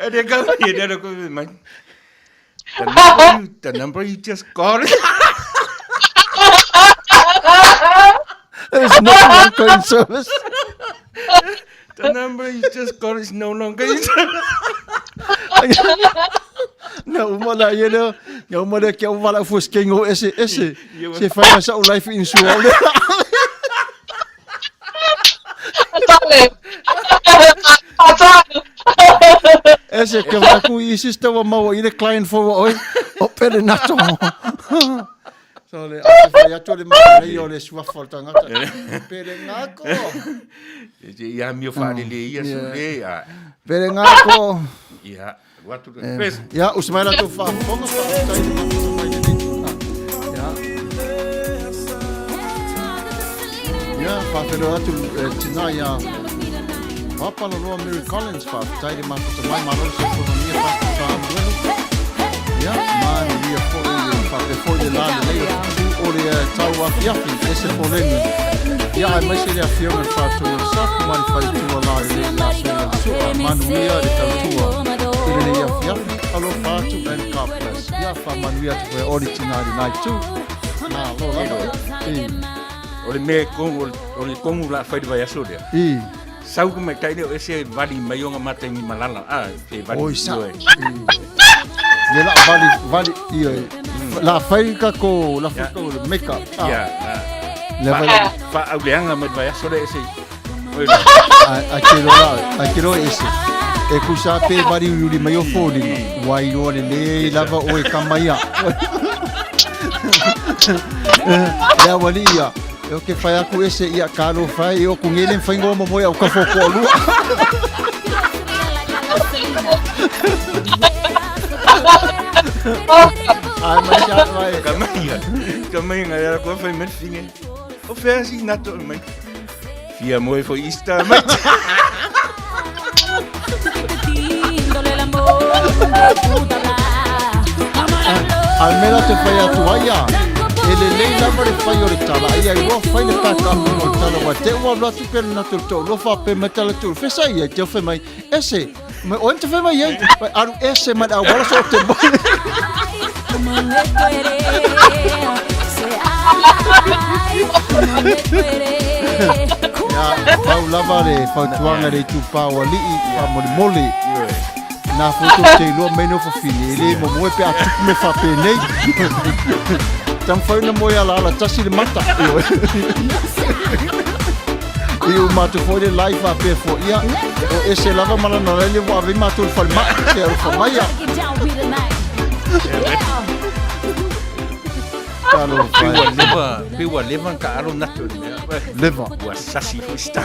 Dia kau dia ada kau main. The number you just called. There's no longer in service. The number you just called is no longer in service. Nga umala yelo, nga umala kia umala fuskengo ese. Se fai masa o life insurance. Ese que vai com isso estava mal ir client for oi o pele nato. So le a to le mai io le sua falta ngata. Pele ngako. Ya mi fa de ia so le a. Pele ngako. Ya, watu pes. Ya usmaila to fa. Como fa? Ya, fa pero atu tinaya. Papa no Mary Collins fa tairi ma to mai malo se Foleni fa Samuelu. Ya, Manuia foi de lá le o le tau Afiafi ese Foleni. Ya, mai se le Afiafi fa to sa mai fa to la le la so Manuia de tau ele le Afiafi alo fa to and couples. Ya fa Manuia to original night too. Na lo la. Ole me con la fa de vai aso dia. Sau ko mai tai ese vali mai onga mate ni malala ke vali. Oi sa. Le la vali io. La faika ko la foto make up. Ya. Le fa auleanga mai vai aso ese. Oi. Akiro ese. E kusa pe vali yuli mai ofoli. Wai ore le lava o e kamaia. Ya walia. Eu que fai aku ese ia karo fai eu com ele fai ngoma moia o kafoko lu. Ai mas já vai. Kamai ngaya ko fai met finge. O fe assim nato mai. Fia moi foi ista mai. Almela te fai atu aia. ele lei lava le fai o le tala ia I roa fai le paka o tala wa te ua la tu pena tu to lo fa pe metala tu fe sai ia te fe mai ese me o te fe mai ia aru ese ma da wala so te bo ya pau lava le pau tuanga le tu pau ali pa moli na foto te lo meno fa fini le mo mo pe atu me fa pe nei tam fa na mo ya la tasi le mata io Matafeo le live a pe fo ia o ese lava mala no le wa vi Matafeo fa ma te fa mai Kalo Piwa leva ka aro natu leva wa sasi sta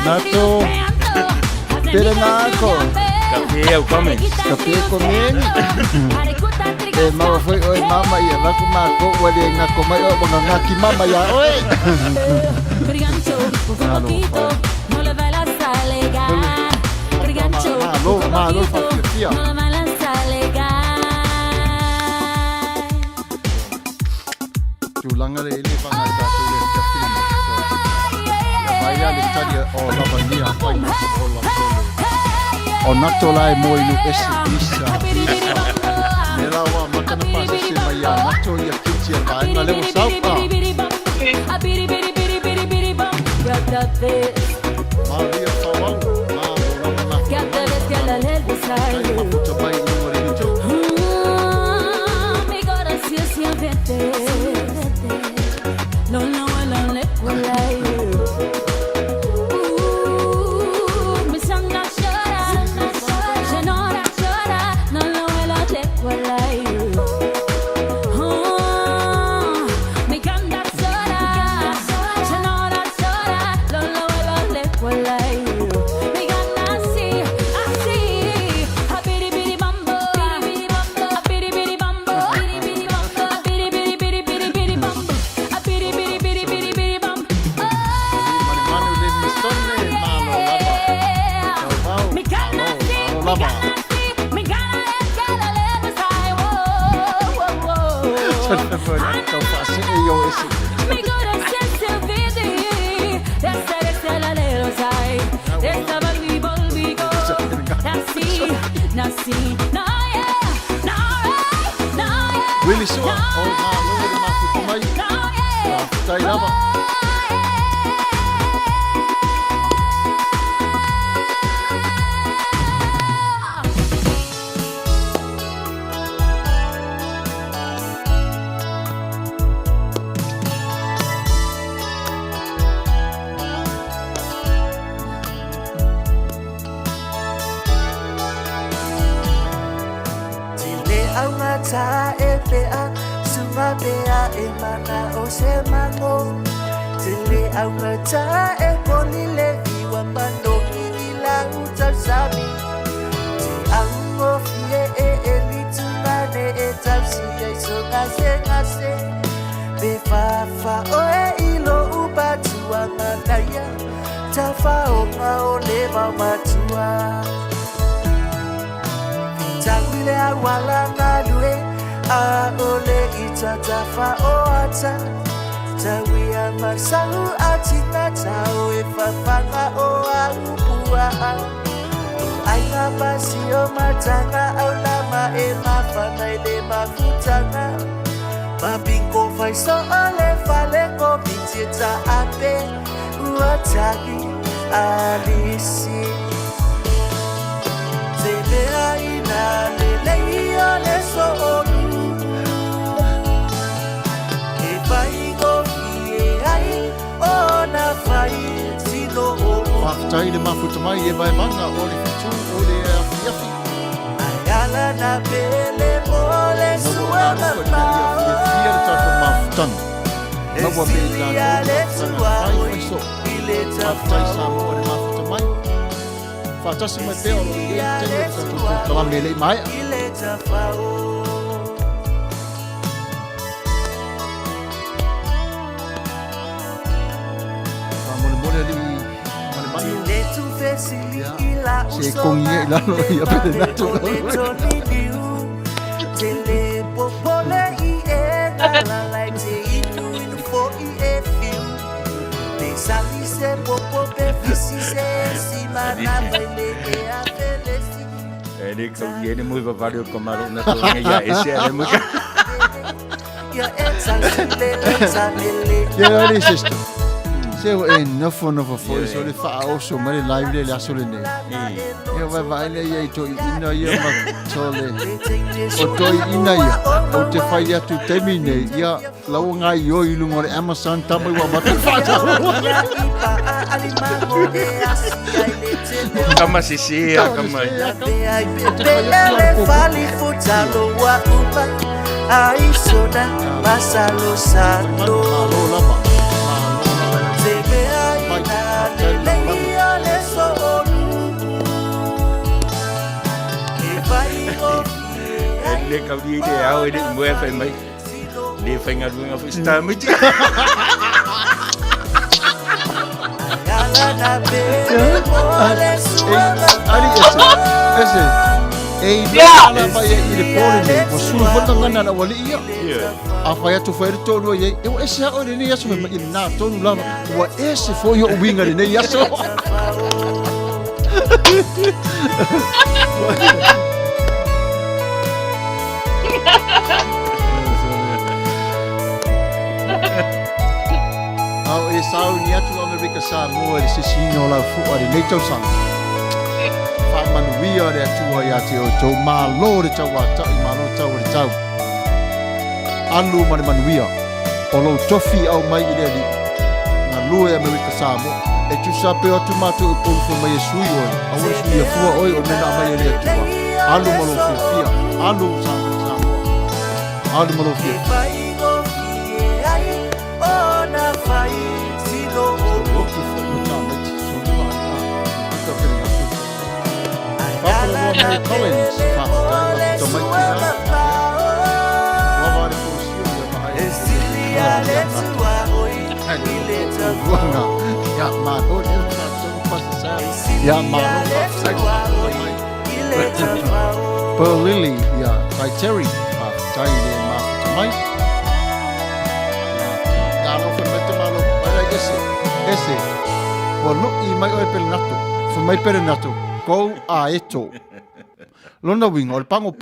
nato pere nako Kape au komen e mama foi oi mama ia va ku mako wa de ngako mai o bona ngaki mama ya oi malo fa fia tulanga le ile pa ngata tu le film ya vai ya le tadia o la bania fai o la o nato lai mo inu esi isa nela wa makana pasa se mai ya nato ya kitia vai na le o sau pa Maria Fawau Willy Sua, oh no, no mafu mai. Tai lava. Ta e pea suma pea e mana o se mango tele au ta e koni le iwa pando ki la uta sami ti ango fie e lituna ne e tapsi e so ngase be fa o e ilo ubatua manaya ta fa o ma o le ma matua Tangile awala ngadue a ole itata fa oata Tawia masahu atina tau e fafanga o aupua Aina basi o matanga au lama e mafana ele mafutanga Mabingo fai so ole fale ko bitita ape Uatagi alisi Tebea ina leleia le soonu E pai gofi e ai ona fai silo o Whakatai le mafuta mai e vai manga o le Fetu o le Afiafi. Ayala na pele mole sua mapao Fia le tata mafutana. Nawa me Esilia le tua oi ile Whakatai sa mo tafao le mafuta mai. Whatasi mai peo lo i e tenu tatu kalame le mai. ile tafao Mone mone li mone mani. Le tu fesili ila Se kongi e lalo i a pele natu. Tele popole I la la te inu for I feel. Te sali se popo pe fisi se si mana vele e a felesi. Ele que muito valeu como a na tua já esse é muito. Ya exalele. Ya ali sister. Seu no for so le fa also mari live le la sole ne. Ya vai le ya to ina ya ma sole. O to ina ya. O te fai ya tu termine ya la nga yo ilu ngore Amazon tamu wa ma fa. Kama sisi kama. Bele fali futalo wa upa. Ai soda masalo sando. Le kau dia dia awak dia buat apa mai? Dia faham aku dengan freestyle macam. Ali ese. Dia ala pa ia ile pole ne. O sulu bota ngana na wali ia. Apa ya tu foi to no ye. Eu esse o ne ya so me na to no lava. O esse foi o winga ne ya so. Au e sau ni atu Amerika Samoa e sisino la fuwa de neto sang. Fa Manuia de atua ya te o tau malo de tau ata i malo tau de tau. Alu Manuia o lo tofi au mai i li. Na lua e Amerika Samoa e tu sape o tu matu e polu fo mai e sui oi. Au e sui e fuwa oi o nena mai e li atua. Alu malo fia. Alu Samoa. Alu malo fia. Collins, Pearl Lily, yeah, by Terry, esse, well, look, I mai oi pele nato, for mai pele nato, go a eto. Lona wing, ol pango.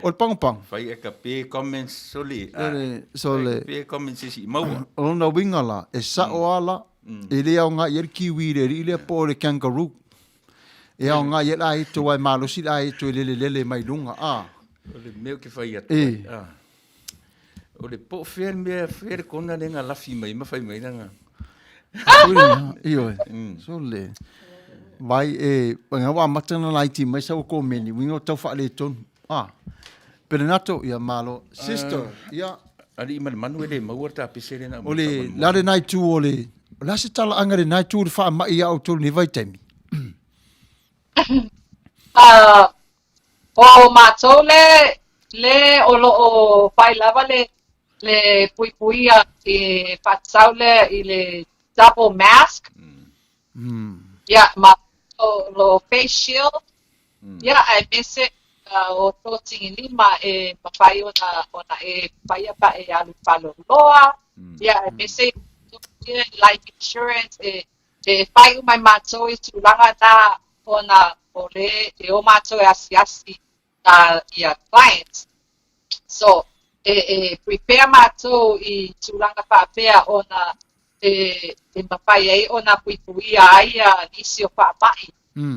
Ol pango. Fai e ka pe comments soli. Sole. Pe comments si maua. Lona wing ala, e sa o ala, e le au ngā yer kiwi re ri le po le kangaroo. E au ngā yer ai to ai malo si ai to lele mai lunga. Ole meu que fai atu. Ole po fer kona lenga lafi mai ma fai mai nanga. Iyo. Sole. Vai e nga wa matana laiti mai sa ko meni wingo tau fa le ton. Perenato ia malo sister ia ali manu ele mauta pisere na. Ole la de night tu ole. La se tala anga de night tu fa mai ia auto ni vai temi. O mato le o fai lava le puipuia e fatsaule ile double mask. Yeah, lo face shield. Yeah, I miss it. O toting lima e papai ona e paia pa e alu palo loa. Yeah, I miss it. Life insurance e pai mai mato i tulanga na ona ole e o mato e asiasi ia clients. So prepare mato i tulanga pa pea ona e mapai ai ona puipuia ai a nisi o papai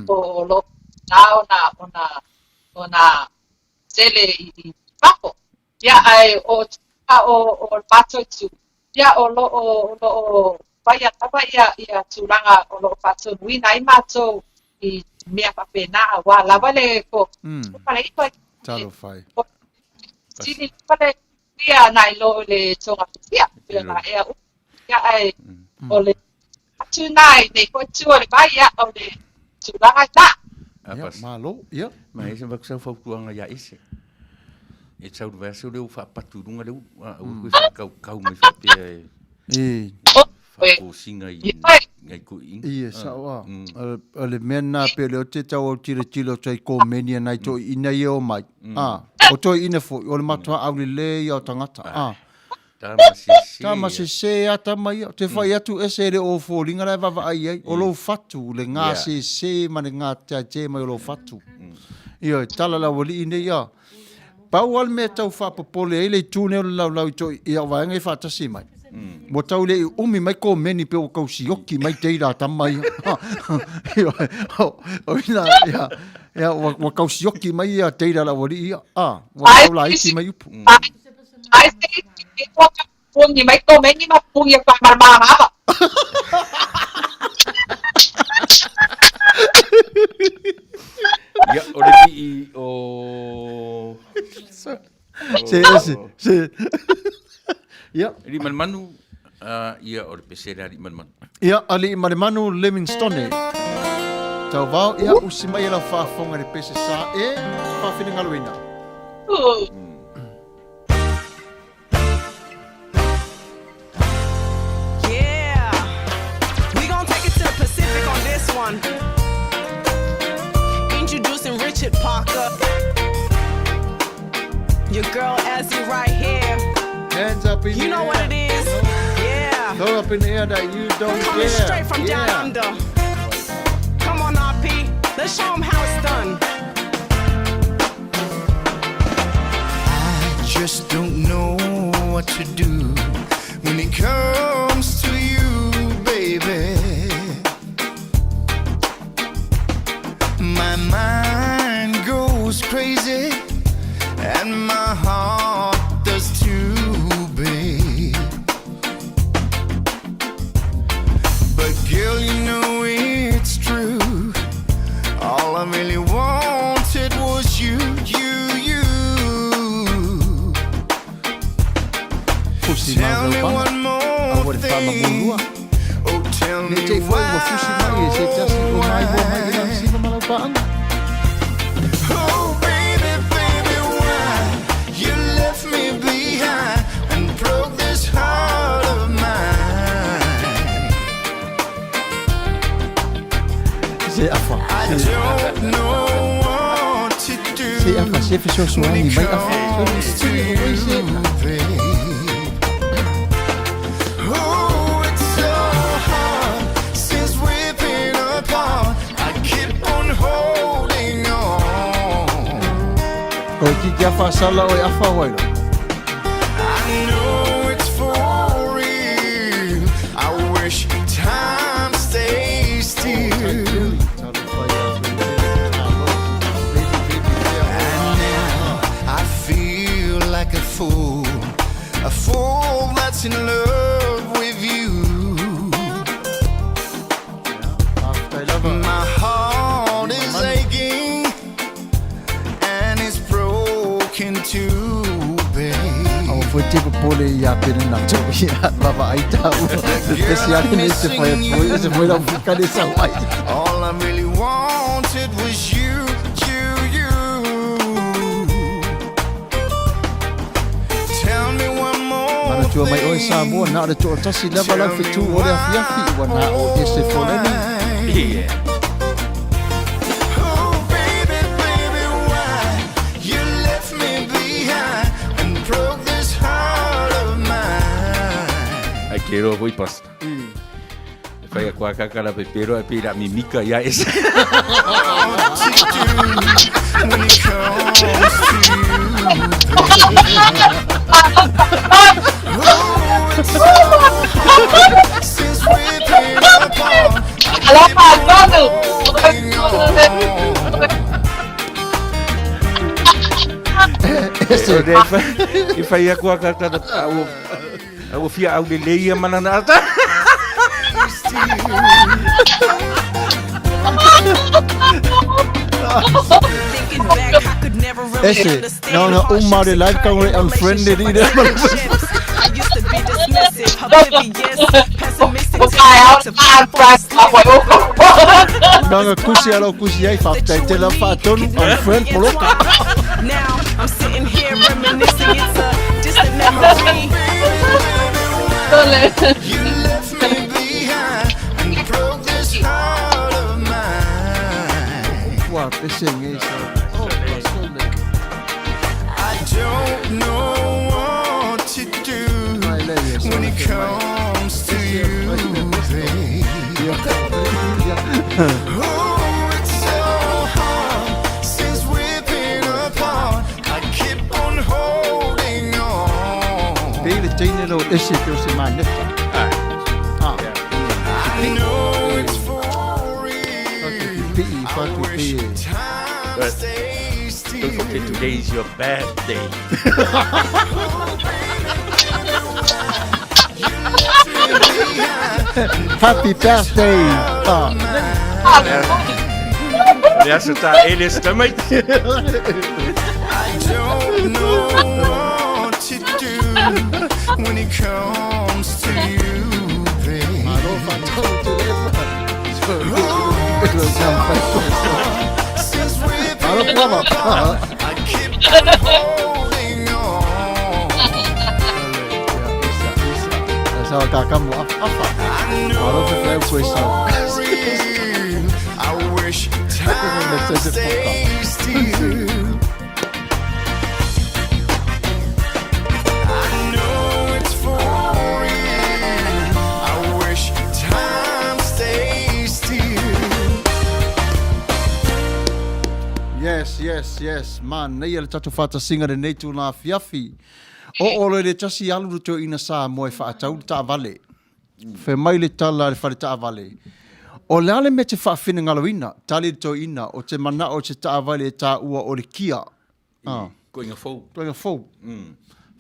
o lo na ona tele i papo ya ai o pato tu ya o paia tapa ia tulanga o lo pato wina i mato i mea papena wa lavale ko pale i ko talo fai sini pale ia nai lo le tonga pia na e ya ai ole tonight they put two on by ya ole tulanga ta malo ia mai se bak sa fautuanga ya ise e tsau verso le fa paturunga le u ku kau mai fa pe ko singa i ngai kui. Ia, sawa. Ale mena pe leo te tau au tilo trai ko menia nai toi ina i o mai. O toi ina fo, o le matua au le i o tangata. Tama se ata mai, te whai atu ese re o fōringa lai wawa ai, o lo fatu, le ngā se mane ngā te mai o lo fatu. Ia, tala la wali ine ia. Pau al me tau whapapole, ei le tūne o le lau toi, ia waenga i whatasi mai. Mo tau le umi mai ko meni pe o kausi oki mai teira tamai. O ina, ia, wa kausi oki mai ia teira la wali ia. Wa tau la iti mai upu. Ai se pungi mai ko meni ma pungi pa marmara. Ya, ore ki o Se. Ya. Ri manu ia ore pesera ri manu. Ia, ali manu Livingstone. Tau vau ia usi mai la whaafonga re pese sa whawhininga luina. One. Introducing Richard Parker. Your girl Ezzy right here. Hands up in the air. You know what it is? Yeah. Throw up in the air that you don't Coming care. straight from down under. Come on, RP. Let's show them how it's done. I just don't know what to do when it comes to you, baby. My mind goes crazy and my heart does too, babe. But girl, you know it's true. All I really wanted was you. Tell me one more thing. Oh, tell me why. Oh, baby, why you left me behind and broke this heart of mine? I don't know what to do when it comes to you, babe. Oh, it's so hard since we've been apart. I keep on holding on. I know it's for real. I wish time stays still. And now I feel like a fool that's in love with you. My heart is aching and it's broken too, babe. Foi tipo pole ia pena na tua baba ai tau. Especial nesse foi lá ficar nessa vai. All I really wanted was you. Tell me one more. Mana tua mai oi Samuelu na tua tasi lava la Fetu o le Afiafi wana o ese Foleni. Yeah. Oh baby, why you left me behind and broke this heart of mine? Ai quero voi pasta. Fai a qua kakara pepero e pira mimica ia ese. What to do when it comes to oh, it's so hard since we've been apart. Ese e fai a qua kakara au fia au le leia mananata. Ese, no, umare live camera unfriended either. I used to be dismissive, oblivious, pessimistic. Nanga kusi ai whaftai te la whaatonu unfriend poloka. Now I'm sitting here reminiscing. It's a distant memory. You left me behind and broke sing it. I don't know what to do when it comes to you, babe. Oh, it's so hard since we've been apart. I keep on holding on. Hele tiden lå det sitter hos mig nästa. I know it's for real. I wish time stays still. Don't forget today is your birthday. Happy birthday. Ja, så tager Elias stemmer ikke. I don't know what to do when it comes to you, babe. Since we've been apart, I keep on holding on. Sao kamu apa? I know it's for real. I wish time stays still. I know it's for real. I wish time stays still. Yes. Man, nei ele tatu fata singa de nei tu na Afiafi. O ole le tasi alu to ina sa mo e fa tau ta vale. Fe mai le tala le fa ta vale. O le ale me te fa fina ngaloina, tali to ina o te mana o te ta vale ta ua o le kia. Going a fool. Toinga fou.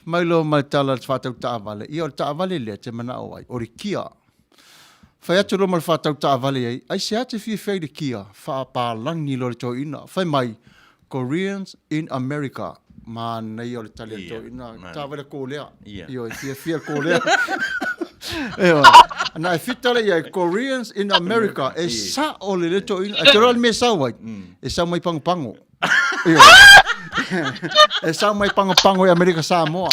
Mai lo mai tala le fa ta vale. I o ta vale le te mana o ai o le kia. Fai atu roma le fa ta vale ai. Ai se ate fi fei le kia. Fa pa langi lo le to ina. Fai mai Koreans in America. Man, nei o le tali to ina. Ta vale ko lea. Io e fia ko lea. Na e fitale ia Koreans in America e sa o le leto ina. E te roa me sa wai. E sa mai pango. E sa mai pango e America Samoa.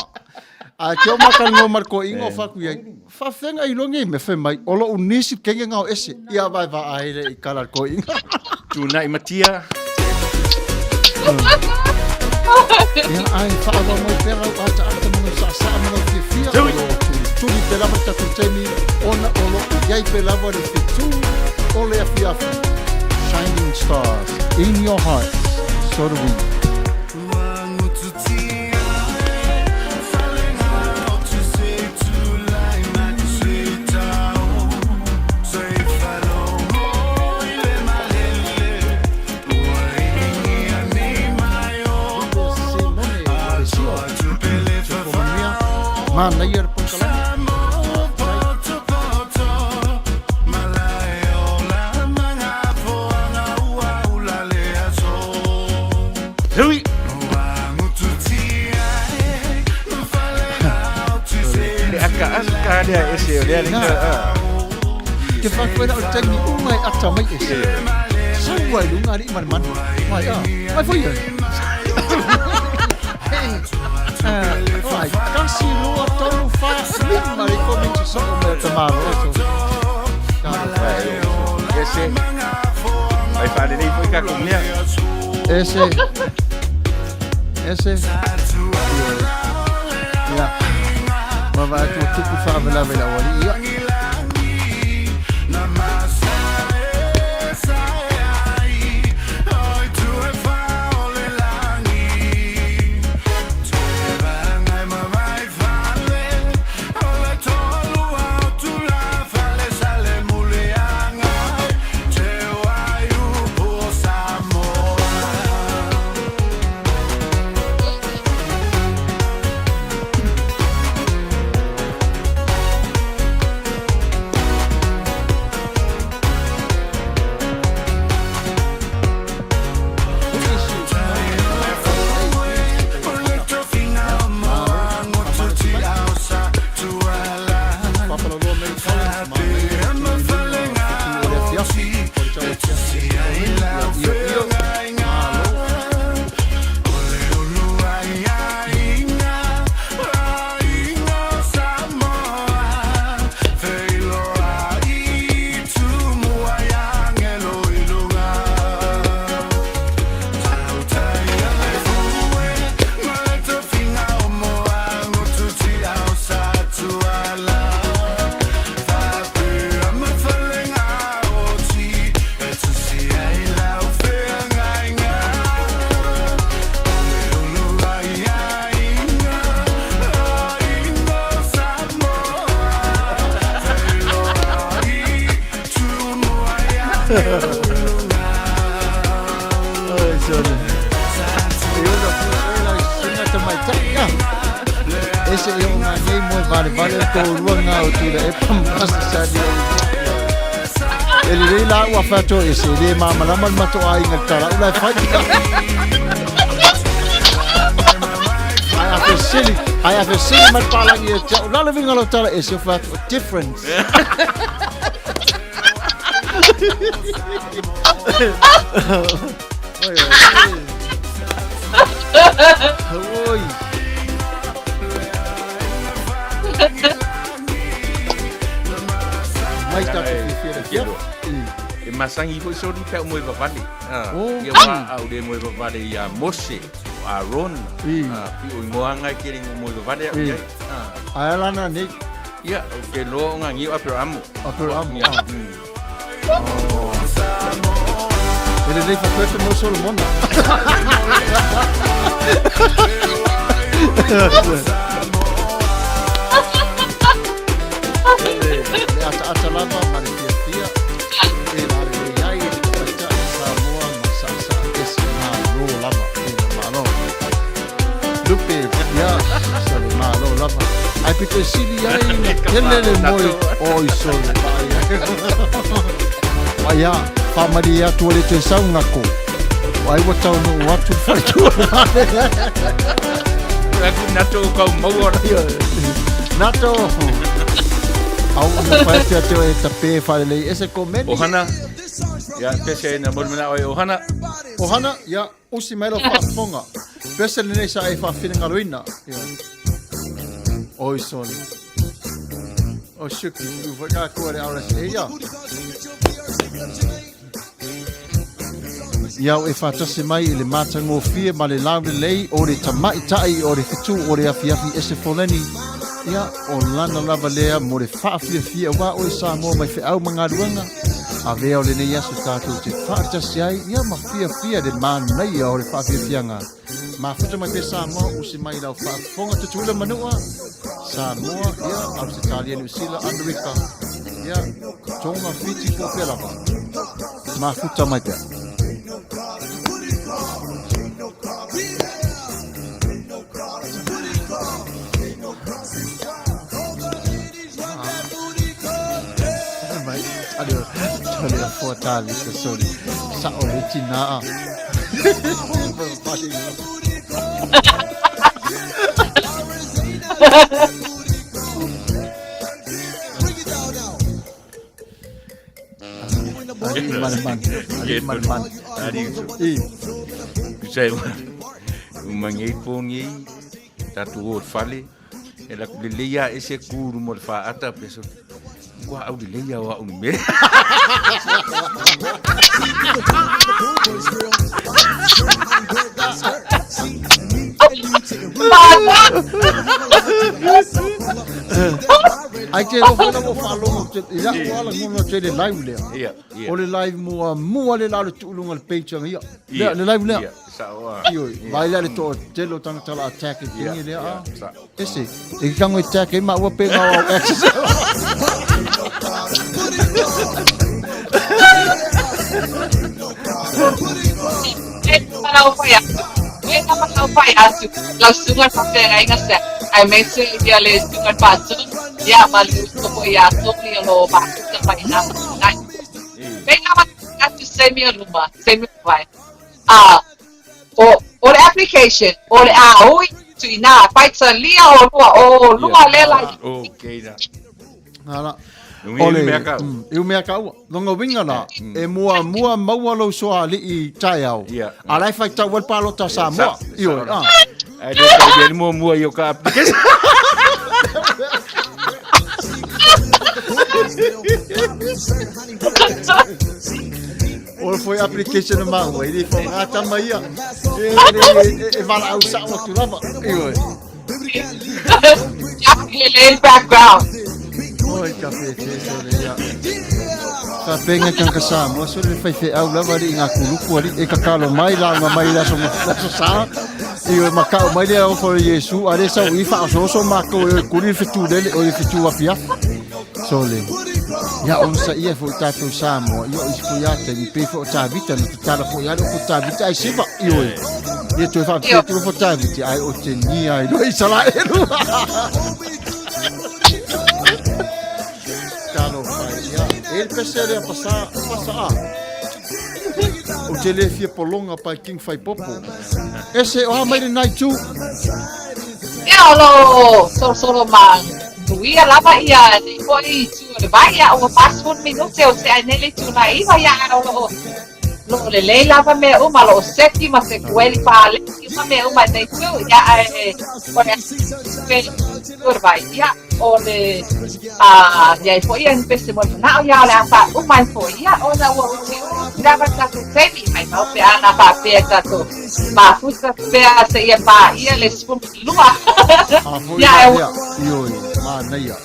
A te o maka ngō marko ingo whaku iai. Whawhenga i longi me whe mai. Olo unisi kenge ngau ese. Ia vai wa aere i karar ko inga. Tuna i matia. Ia ai whaava mai pera o ata mga sa mga fia. Tuli pe lava tatu temi. Ona olo iai pe lava le Fetu. Ole Afiafi. Shining stars in your heart. So do we. Man, na hier pun kala. Hui. Le aka dia ese dia linga. Ke fa ko da tangi umai ata mai ese. Sawai lu ngari man. Mai mai foi. Ai, kasi lua tonu fast lima li cominci solo per tomare Ese. Vai fare dei poi cacomia. ese ya ma va tu fa bela wali ya Ese é uma game muito vale com o lugar altura é para passar de ele lá o Fetu esse ele mama lá mas matou aí na cara lá faz I have a silly mas para aí lá living a lutar esse é o difference oi mais tá e masangi foi só de pé o meu vale e eu ao de meu vale ia mosse a ron e o moanga querem o meu vale aí lá na nem ia o que lo ngangi aperamo ele nem foi feito no Solomon ata lava marifia e la ai ata Samoa masasa esse malo lava malo lupe ya malo lava ai pito sili ai kelele moi oi sol ai Maria tu le te sauna ko ai wata no watu fatu aku nato kau mau nato au na parte te e tape fale ese comedi ohana ya pese na molmena ohana ya usi melo fa fonga pese ne sa e fa fininga ruina oi son o shuki u vaga ko re ala ya Iau e whātase mai i le mātango fia ma le lau le lei o le tamai tai o le Fetu o le Afiafi ese Foleni. Ia o lana lava lea mo le whaafia fia wā o e Samoa mai whiau mangaruanga. A vea o le nei asu tātou te whātase ai ia ma fia le Manuia o le whaafia fianga. Ma futa mai pe Samoa usi mai lau whaafonga tutuila manua. Samoa ia au se talia New Zealand Amerika. Ia tonga fiti po pelava. Ma futa mai pe. Olha a foto ali, pessoal. Essa original. Saya umangai pongi tatu fale ela kuleia ese kuru mo fa ata peso kwa au leia wa ume Ai te o fona mo falo ia wala ngono te le live le o le live mo le la tu lunga le page ia le live le io vai le to te lo tanga tala attack e le a ese e kango attack e ma wa pe no la sunga papera inga se ai mese dia le sunga pasu ya malu ko ya so ni lo ba ta pa ina nai venga ma to send me a number send me vai o le application o le oi tu ina paitsa lia o lua le la okay da ala ole eu me acau longa winga la e mua maua lo so ali i tai au ala fai ta wal palo ta Samoa io ai do ka mua yo ka application o foi application ma o ele foi ata mai e vala au sa o tu lava io le background oi café ya ka penga kan ka Samoa so le fai fe au lava ri nga kuluku ali e ka kalo mai la so sa io ma ka mai le o for Yesu ale sa wi fa so ma ko kuri Fetu dele o Fetu Afiafi so le Ya on sa ia fo tatou Samoa io ispo ya te mi pe fo tavita no tala fo ya no tavita ai siva io ia tu fa pe tu fo tavita ai o te ni ai no isala elu talo fai ya el pesere passa o te le fia polonga pa king fai popo ese o mai nai tu Hello, solo man. Ia lava ia ni foi tu vai ia o passo un minuto o se nele tu na ia ia lo le lava me o malo settima se quelli pale ma me o ma dei tu ia por vai ia o le ia foi in festival na ia la fa o mai foi ia o na o dava ta tu femi mai no pe ana pa pe ta tu ma fusta pe se ia pa ia le spun lua ia io ma na ia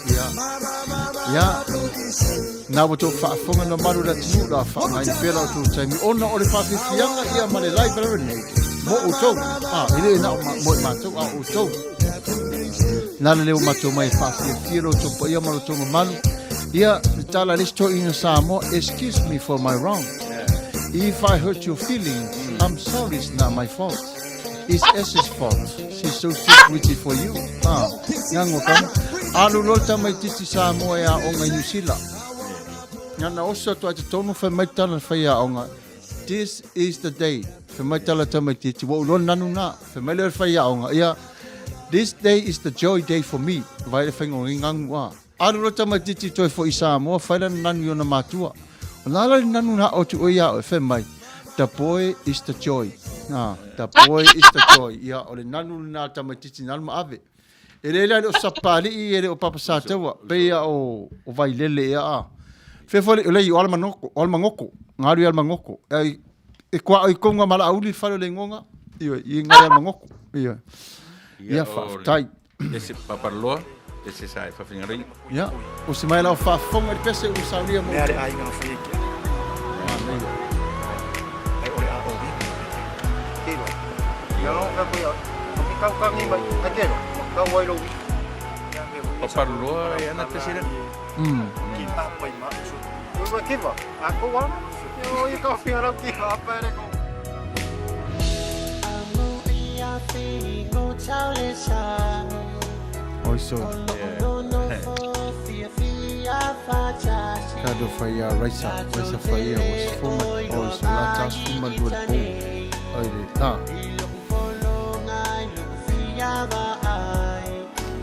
na o to fa fonga no maru da tu da fa mai pela tu temi ona o le fa fianga ia ma le live rene mo o to ile na mo ma to o to na le o ma to mai fa fiero to po ia ma to malu ia tala listo in Samoa excuse me for my wrong if I hurt your feelings I'm sorry it's not my fault it's S's fault she's so pretty for you ngango kam alu lota mai titi Samoa ya o ngai New Zealand Nana osa to ate tonu fa mai tala fa ya onga. This is the day. Fa mai tala tama titi wo lo nanu na fa mai le fa ya onga. Ya this day is the joy day for me. Vai le fa ngang wa. Alu lo tama titi to fo isa mo fa le nanu yo na matua. Lala nanu na o tu o ya o fa mai. The boy is the joy. The boy is the joy. Ya o le nanu na tama titi nal ma ave. Ele le o sapali ele o papa sa tawa. Pe ya o vai lele ya Fe fole le o alma ngoko ngaru alma ngoko e kwa i konga mala auli falo le ngonga i ngai alma ngoko ia fa tai ese paparloa ese sai fa fingaring ia o se mai la fa fonga de pese o saulia mo Mere ai ngā whaike. Ai ore a obi. Kero. Ia no ka koia. Ki kau ni mai. Ai kero. Kau wai lo. paparloa e ana tesira Ki pa pai ma. Oi wa kiva. Ako wa. Yo i ka finga ki ha pere ko. Also Kado Faya Raisa Faya was former also Latas former good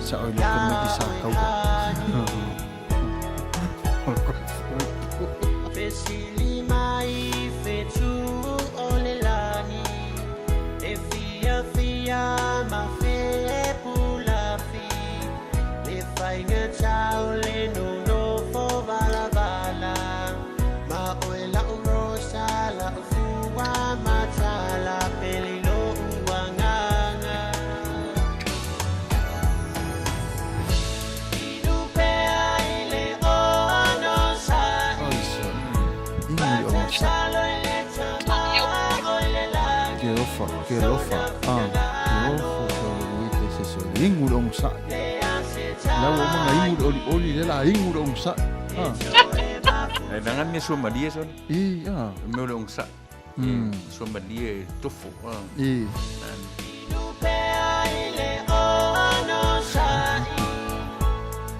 sa oy komedi sa kauga Fesili mai fetu olelani Afiafi ma fe pulafi le fainga chao le no fo bala bala ma oela rosa la fuwa matala pelilo uanganga inupe aile ono sa que lofa ingu dong sa la wo mga ingu oli la ingu dong sa e nangan me suma dia son iya me long sa suma dia tofu inupe aile ono sa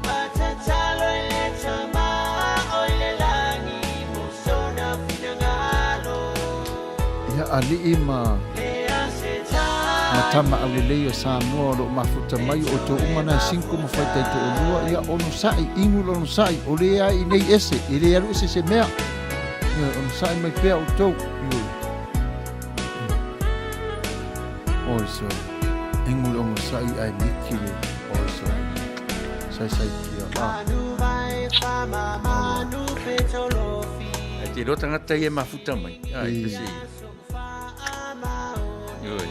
matatalo ile chama oile lani musona finangalo ya ali ima matama auleleo Samoa lo mafuta mai o to umana 5 mo faita to lua ia ono sai ingu ono sai ole ai nei ese ile alu ese mea ono sai mai pe o to also ingu ono sai ai nikile also sai kia manu vai fama manu petolofi e te rota ngata ia mafuta mai ai pesi oi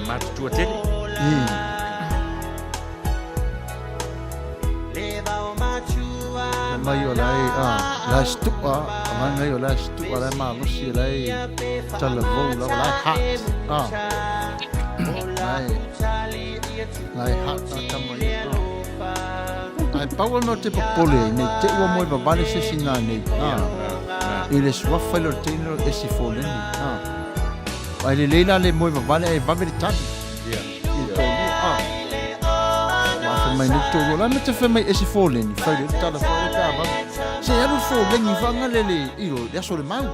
Mat tua tele. mai o lai la stua mai o la stua la ma lo si lai talavo la lai hat lai hat ta mai ai pau no te popole nei te ua moi ba vale se sina nei ile sua falo tino e si foleni ai le leila le moi ba vale ai va verità mai no to la me te fe mai ese foleni fai le tala fai ka ba se ya no foleni va nga le ilo ya so le mau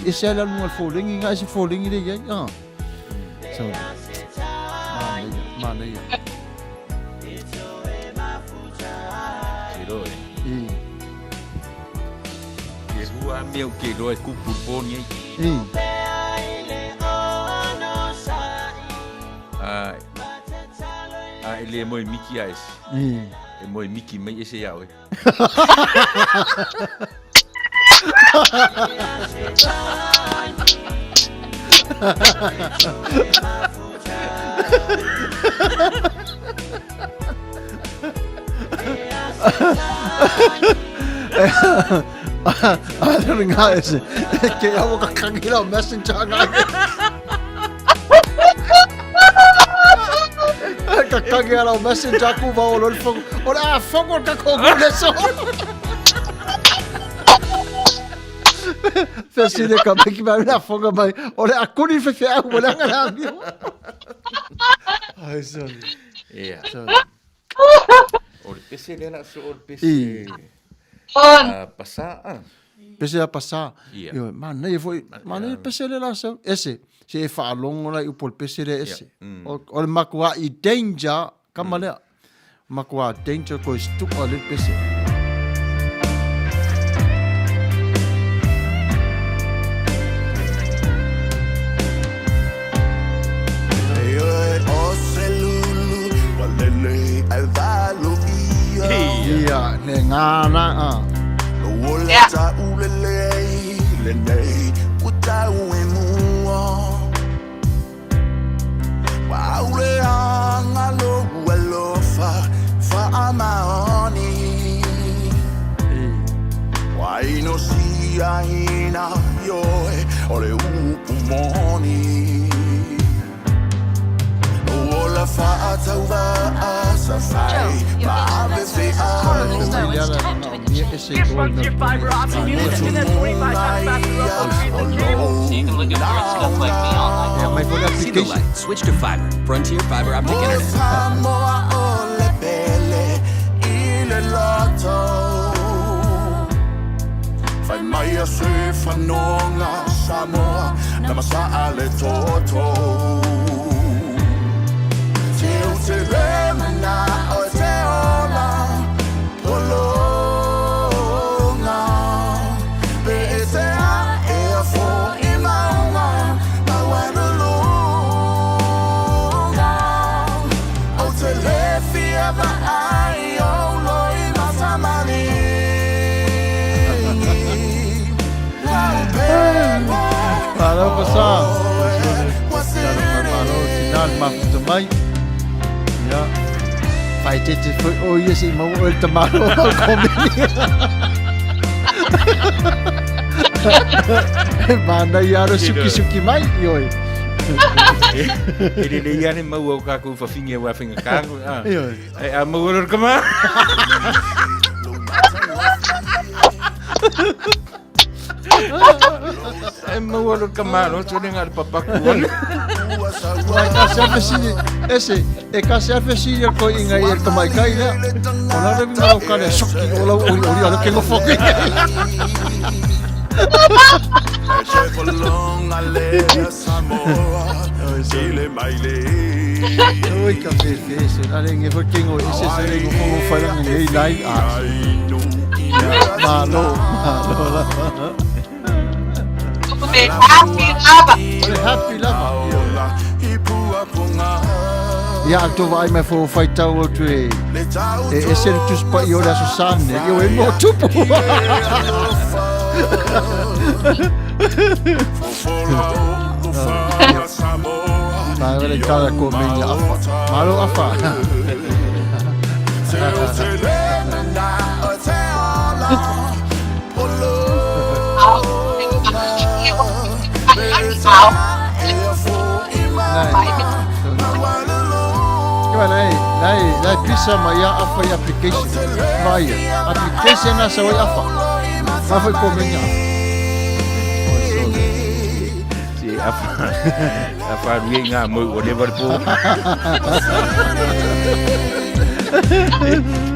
ese ala no foleni nga ese foleni le ya so mana ya kiro e rua meu kiro e kupu poni ele é moi Mickey Ice. É moi Mickey, mas esse é o. Ada nga ese. Que eu vou kakangila o messenger nga. Kakage ala o messenger ku va o lol fogo. Ora fogo ka kogo leso. Fascine ka pe ki ba na fogo mai. Ora akuni fe fe aku wala nga ngi. Ai sorry. Ora pese le na so ora pese. Passar. Pese a passar. Yo, man, nei foi, man, pese le la so. Ese se e fa longo la u pol pese le ese. O le makua I danger, kamale. Makua danger ko stu o le pese. Ia, ne ngana Ola ta ulele le nei kuta uemua wa ule anga lo welofa fa amaoni wa ino si aina yoe ole upumoni ola fa atauva asafai ma ave fe Here's Frontier Fiber Optic Units in this 25 times faster upload speed than cable. So you can look at weird stuff like me online. See the light. Switch to fiber. Frontier Fiber Optic Internet. Fai mai a se fanonga Samoa na masaale toto. Te o te remana o te ola polo. Halo pasal. Halo tinal mafu mai. Ya. Pai tete foi o ia se mau el tamaro komeni. Mana yaro suki mai yoi. Ele le ia ni mau o ka ku fa finge wa finge ka. Ai a mau lor kama. Ai mau lor kama no tu dengar papakuan. Ai ka se ese e ka se fesi ko inga ir to mai kai na. Ona re vinga ka le soki ola ori ala ke ngo foki. Oi ka fesi ale nge fokingo ese se le ngo fala nge lai a. Malo. Happy lava. Ya to vai me fo fai tau o tu e ser tu spa io la Susanne io e mo tupu. Ma vale cada come afa. Malo afa. tao. Kaya lai pisa maya apa application. Maya application na sa way apa. Apa ko menya. Si apa dia ngah mu whatever po.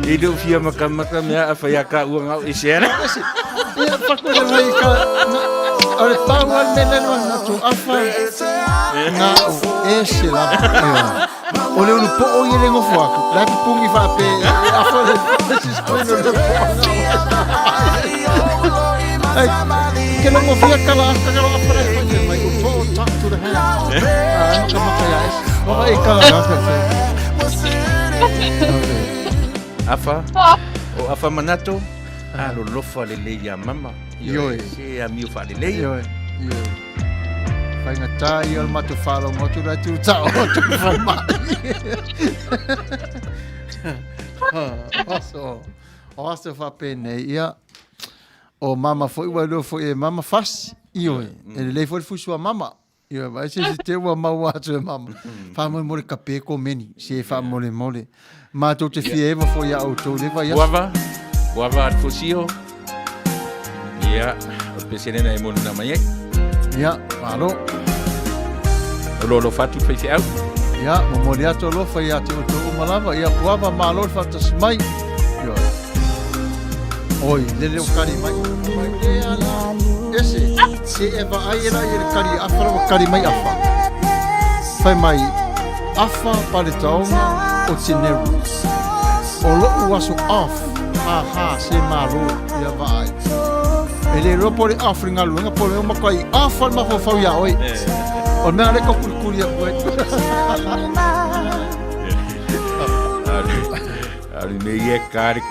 Hidup via makam ya apa ya ka uang au isian. Ya pakko na may ka. Ora tawal nila na to apa. Na esse lá. Olha no po o ele ngo fo aku. La pung I fa pe afa esses coisas do po. Ai, que não movia aquela afa mas o po talk to the hand. Nunca makaya es. Vai kala. Afa? O afa manato? Lo lofa le ya mama. Yo. Si a mi fa le. Yo. Fai ngata I al matafeo mo tu tu tao tu fa mai. Oso fa pene ia. O mama foi o foi mama faz. Yo. Ele lei foi sua mama. Yo, vai se te wa mau atu mama. Fa mo mo kape ko meni. Se fa mole. Ma tu te fieva foi a auto le vai. Guava at fusio. Ya, o pesene na imo na mai. Ya, alo. Lo fatu fai au. Ya, mo moria to lo fai atu to malava. Ya, guava malo fata smai. Yo. Oi, lele o kari mai. Ese, se eva aira ir kari afra o kari mai afa. Fai mai afa pale taonga o tineru. O lo uaso off. Ha, se malo ia vai. Ele ropo de afringa lunga pole uma kai afa ma fo fau ya oi. O me ale ko kulkuria oi. Ali me ia kari.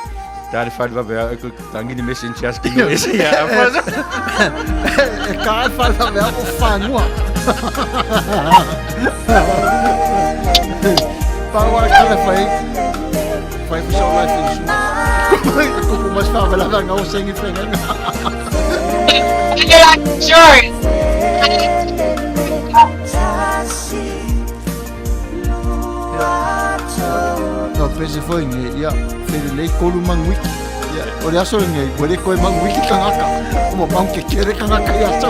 Daar fai va ver ko tangi ni mesin chas ki no ese ya afa. E kai fai va ver o fanua. Pawa kala fai. Fai for so life in suma. Como mas fa vela nga o sengi fenga. Yeah, sure. No, pese foi nge, ya, fere lei kolu mangwiki. Ya, ore aso nge, ore koe mangwiki kangaka. Como mang ke kere kangaka ya so.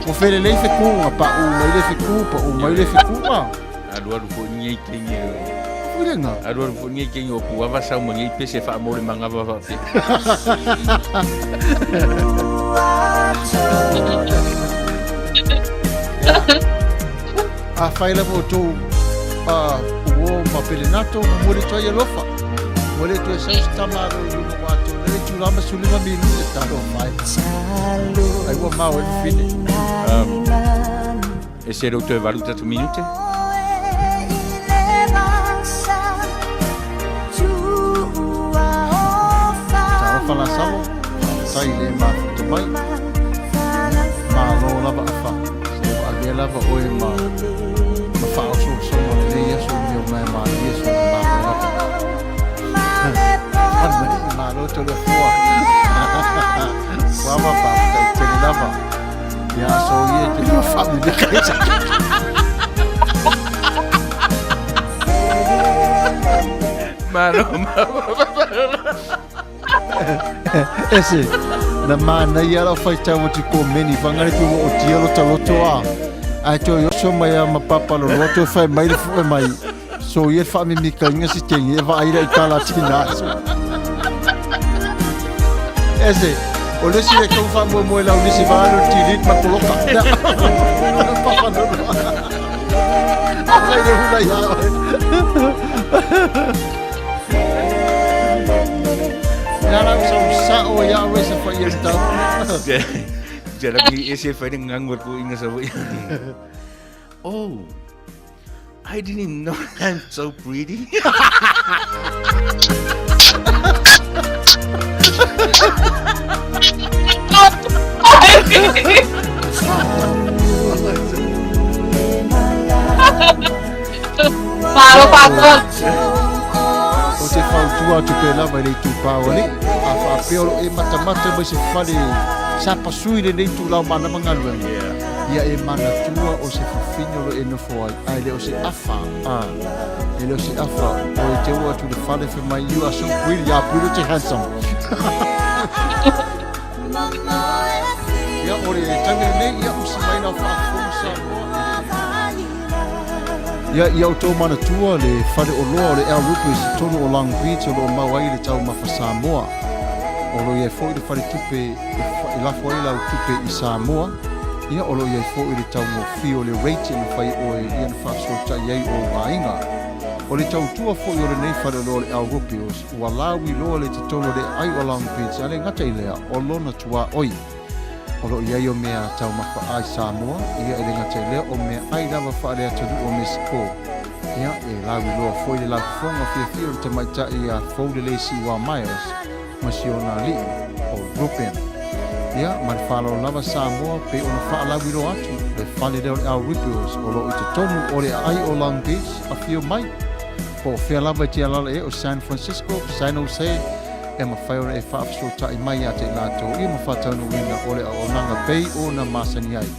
Mo fere lei fe kuwa pa u, mai le fe ku pa u, mai le fe ku pa. Aduh fo ngi kingi. Urenga. Aduh fo ngi kingi o ku ava sa mo ngi pese fa mo le manga va pe. A faila mo to o mapelenato mo le toya lofa. Mo le toya sa tamaro yu wato le tulama sulima minu le talo mai. Ai wa mau e fine. Ese doctor valuta tu minute. Fala salo, sai le ma tu mai. Ma lo lava afa. Se a lava o e ma. Ma fa o so le yeso mio ma yeso ma lava. Ma lo to le fo. Wa pa te lava. Ya so ye te lo fa mi de casa. Mano. Ese na mana ia la fai tau ti ko meni vangare tu o tia lo taloto a ai to yo so mai ma papa lo roto fai mai le fu mai so ye fa mi ka nga si te ye va ira ikala tina ese o le si le ko fa mo la uni si va lo ti rit ma coloca papa no ai de una ya Nara sa o ya wesa fa ye tau. Jadi ese fa ni ngangur ko inga sa. Oh. I didn't even know I'm so pretty. Paro patron. O te whautua tu pe lava nei tu pāwani. A whaapeo e mata mai se whare sapa sui le nei tu lau mana mangaruanga. Ia e mana tua o se whawhino lo e nofo ai leo se afa. E leo se afa o e te ua tu le whale whi mai you are so pretty, ya puro te handsome. Ia ore e tangi nei ia usi mai na whaafonga sa ia o tō mana tua le whare o loa o le ea rupu i se tonu o Long Beach o lo mawai le tau mawha Samoa. O lo iai fōi le whare tupe i lafo ai lau tupe i Samoa. Ia o lo iai fōi le tau mo fio le Rachel le whai o e ian whaasota iai o wainga. O le tau tua fōi o le nei whare loa le ea rupu o ua lawi loa le te tonu le ai o Long Beach. Ale ngata i lea o lona tua oi. O lo iai o mea tau mawha ai Samoa, ia ele ngata lea o mea ai lava whaarea tadu o Mexico. Ia e lawi loa foi le lau whonga whiawhia o te maita i a fōle le si wa Miles, masiona li o Rupen. Ia, man whalo lava Samoa pe ona wha lawi loa atu, le whale leo le au Ripples o lo i te tonu o le ai o Long Beach, a whio mai. Po whia lava i te alala e o San Francisco, San Jose, e mawhai ora e whaafsota i mai a te lātou i mawhataunu wina o le o nanga pei o na masani ai.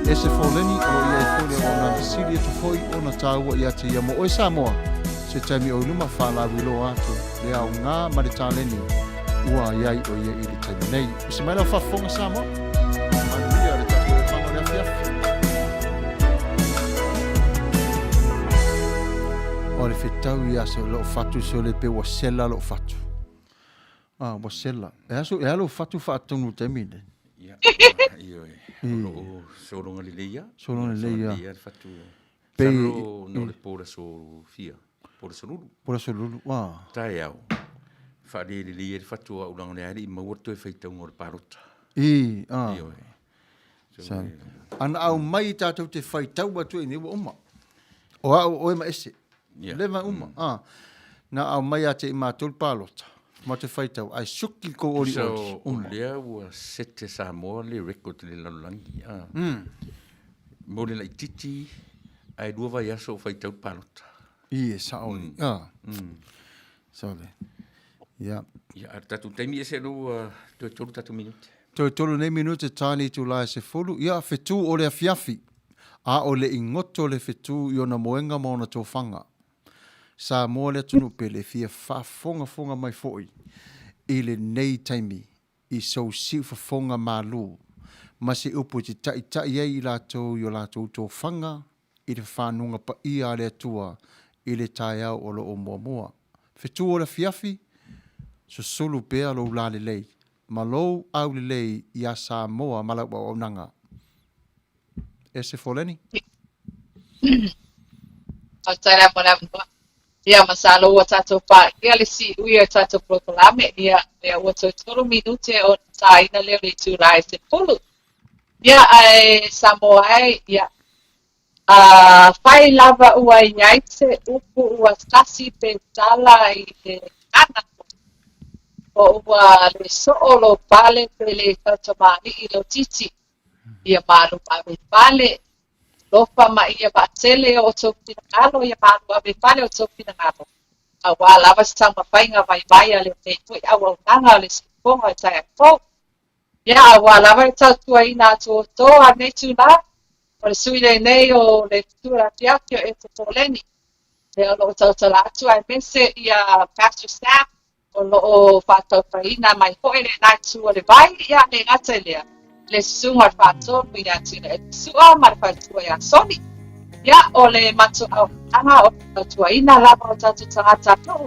E se Foleni o ia e fōle o nanga siri atu foi o na tāua i ate ia mo oi Samoa. Se taimi o luma whalawi lo atu le au ngā maritaleni ua iai o ia i le taimi nei. O se mai lau whafonga Samoa? Manuia le tatu e whango le Afiafi. O le whetau i ase o loo whatu se o le pe wa sela loo whatu. Wasela. E alo fatu whaatonu te mine. Ia, o soronga le leia. Soronga le leia. Ia, fatu. Saro no le pora so fia. Pora so lulu. Pora so lulu, wā. Tai au. Whaare le leia le fatu a uranga le ari, mauato e whaitau ngor parota. Ana au mai tātou te whaitau atu e niwa uma. O au oe ma ese. Lewa uma. Na au mai a te i mātul parota. Ma te whaitau, ai suki ko ori ori. O lea ua sete Samoa le record le lalangi. Mo le lai titi, ai rua vai aso whaitau palota. Ie, saoni. Saole. Ia. Ia, tatu taimi e se no toi tolu tatu minute. Toi tolu nei minute tāni tu lai se fulu. Ia, Fetu o le Afiafi. A o le ingoto le Fetu i ona moenga mo na tō whanga. Sa moa le tunu pele fia whafonga mai foi i le nei taimi i sau siu whafonga malu. Ma se upu te tai ei i lātou i o lātou tō whanga i le whanunga pa i a le atua i le tai au o lo o mua. Fetu o le Afiafi, so sulu pea lo la le lei. Ma lo au le lei i a Samoa malawa o nanga. E se Foleni? Au taira mona mtua. Ia masalo ua tātou pā. Ia le si uia tātou prokolame. Ia ua tōtoro minute o tāina leo le tūrai se pulu. Ia ai Samoa ai. Ia whai lava ua iai se upu ua stasi pe tala i te ana. O ua le soolo pale pe le tautamani i lo titi. Ia maru pawe pale. Lofa ma ia batele o tōpina ngalo, ia maru ave pale o tōpina ngalo. A wā lava sama whainga vai ale nei tui awa unanga le sikonga e tai a kō. Ia a wā lava e tautua ina tō a nei tū nā. O le suile nei o le tura tiakio e te Foleni. Le o loo tautala atu ai mese ia pastor staff. O loo whātau whaina mai hoe le nai tū o le vai, ia le ngata lea. Le sunga whātau ia tūna e sua mar whātua ia soni. Ia o le matu au anga o whātua ina lava o tātou tangata tō.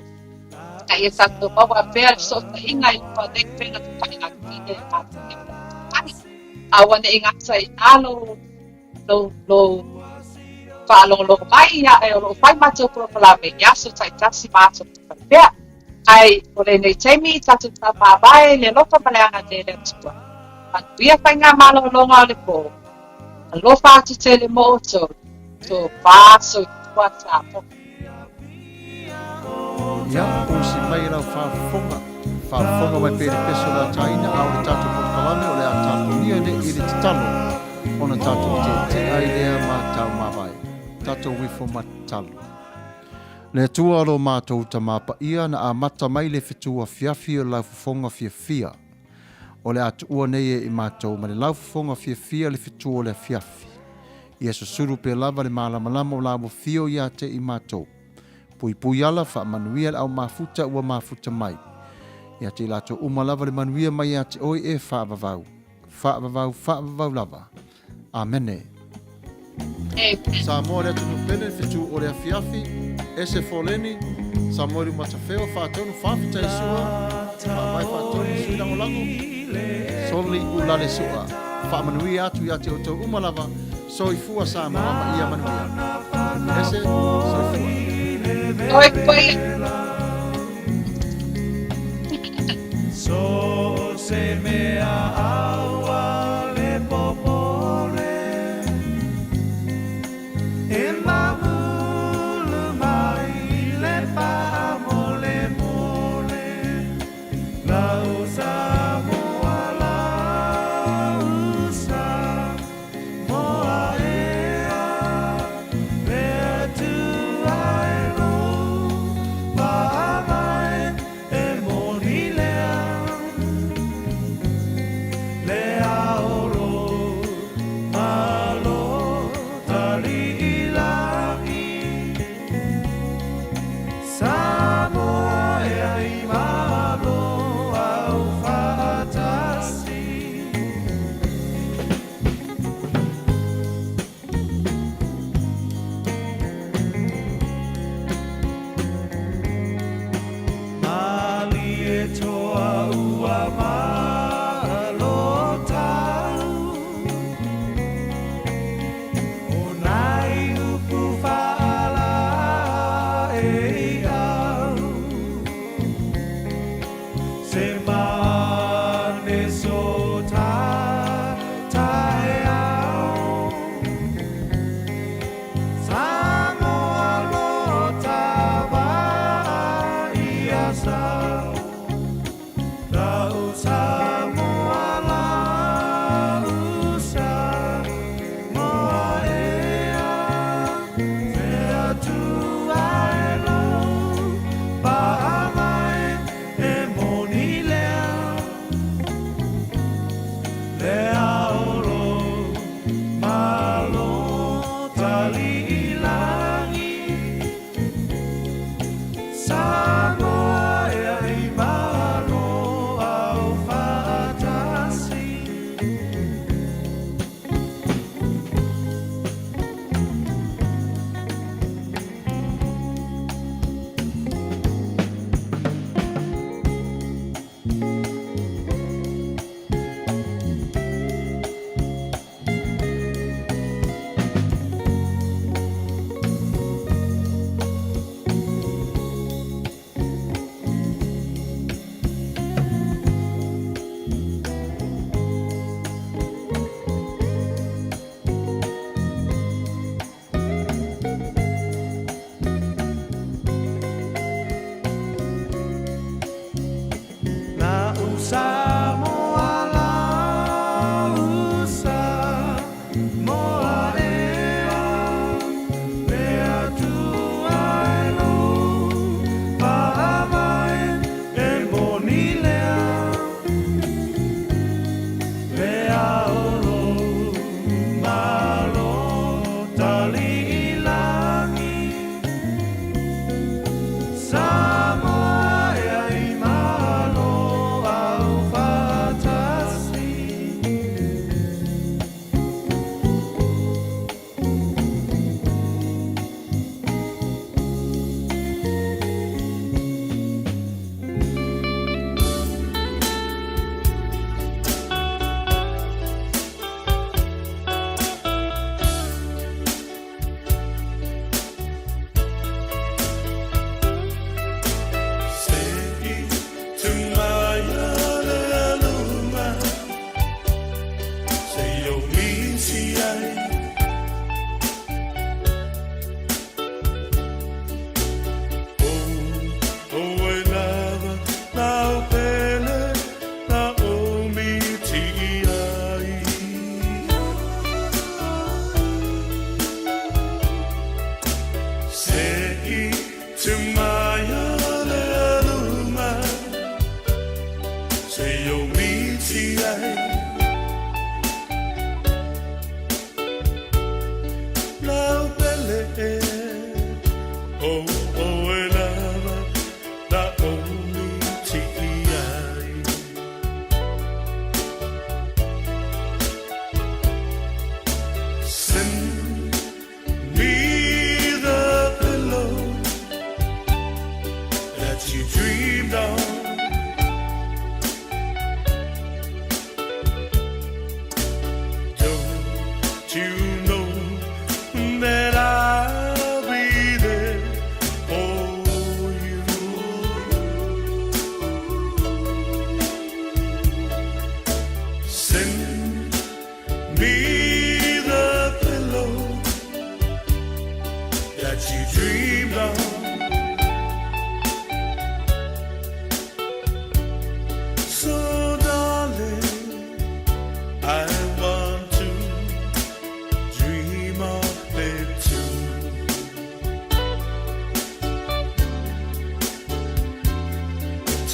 Ka ia tātou maua pēr sota inga i whanei pēna tukainga ki e mātou e whanei. A wane ingata i alo lo whaalolo mai ia e o lo whai mātou propalame ia so tai tasi mātou pēr. Ai o le nei teimi tātou tā māwae le lopa maleanga te le tua. Ia whainga malolonga o le pō. A lofa atu te le moto. Tō pāso i tua tāpo. Ia, o si mai rau whaafonga. Whaafonga mai pere peso la taina au le tātou potkalame o le a tātou nia ne i le titalo. O na tātou te ai lea mā tau mawai. Tātou wifo matalo. Le tua alo mātou ta māpa ia na a mata mai le Fetu Afiafi o la whafonga fia. o le atu ua nei e I mātou ma le laufonga fia le Fetu o le Afiafi. Ia susuru pe lava le malamalama o labo fio ia te I mātou. Pui ala fa Manuia le au mafuta ua mafuta mai. Ia te lato umalava le Manuia mai ia te oi e whaavavau. Whaavavau lava. Amene. Samoa le atu nupene Fetu o le Afiafi. Ese Foleni. Samuelu Matafeo whaatonu whawhita I sua. Whaamai whaatonu sui lango lango. Soli ulale sua. Whaamanuia atu ia te o tau umalava. Soifua Samoa ma ia Manuia. Ese soifua. So se me aua le popole e mamulu mai le pa mole mole la usa moala usa moa ea le tu Samoa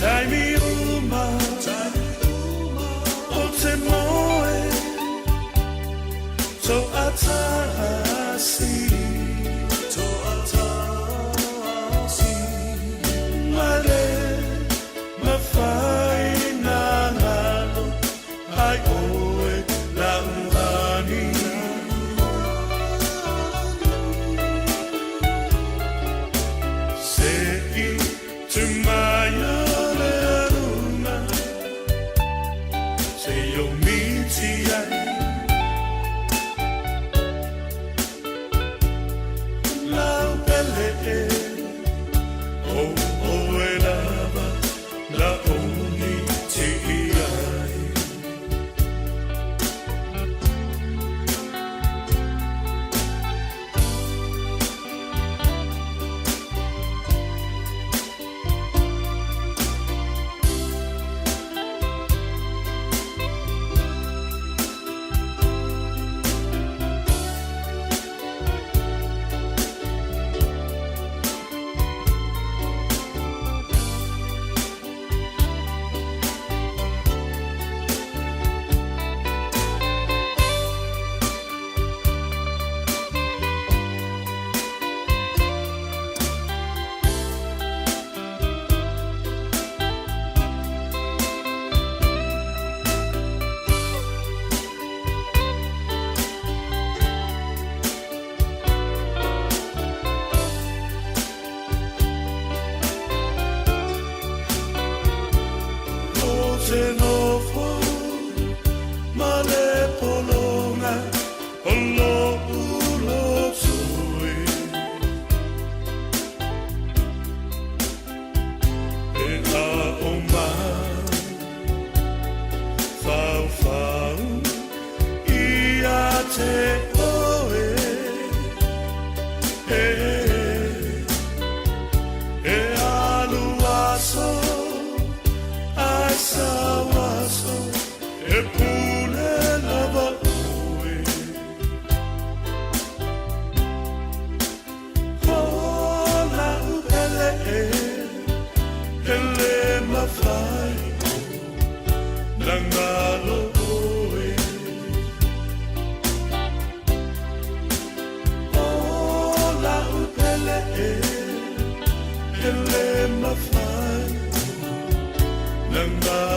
Taimi uma, o te moe, to atasi, male, mawhai na ngalo, ai oe la uhani. Sei tu maya le luna, sei yo miti ai, lau pele e, o e lava, la oni ti ai. Te nofo, male polonga, olo ulo sui. E a oma, fau fau, ia te oe. E aluaso, sawaso e pule lava ue hola upele ele mafai langalo ue hola upele ele mafai langalo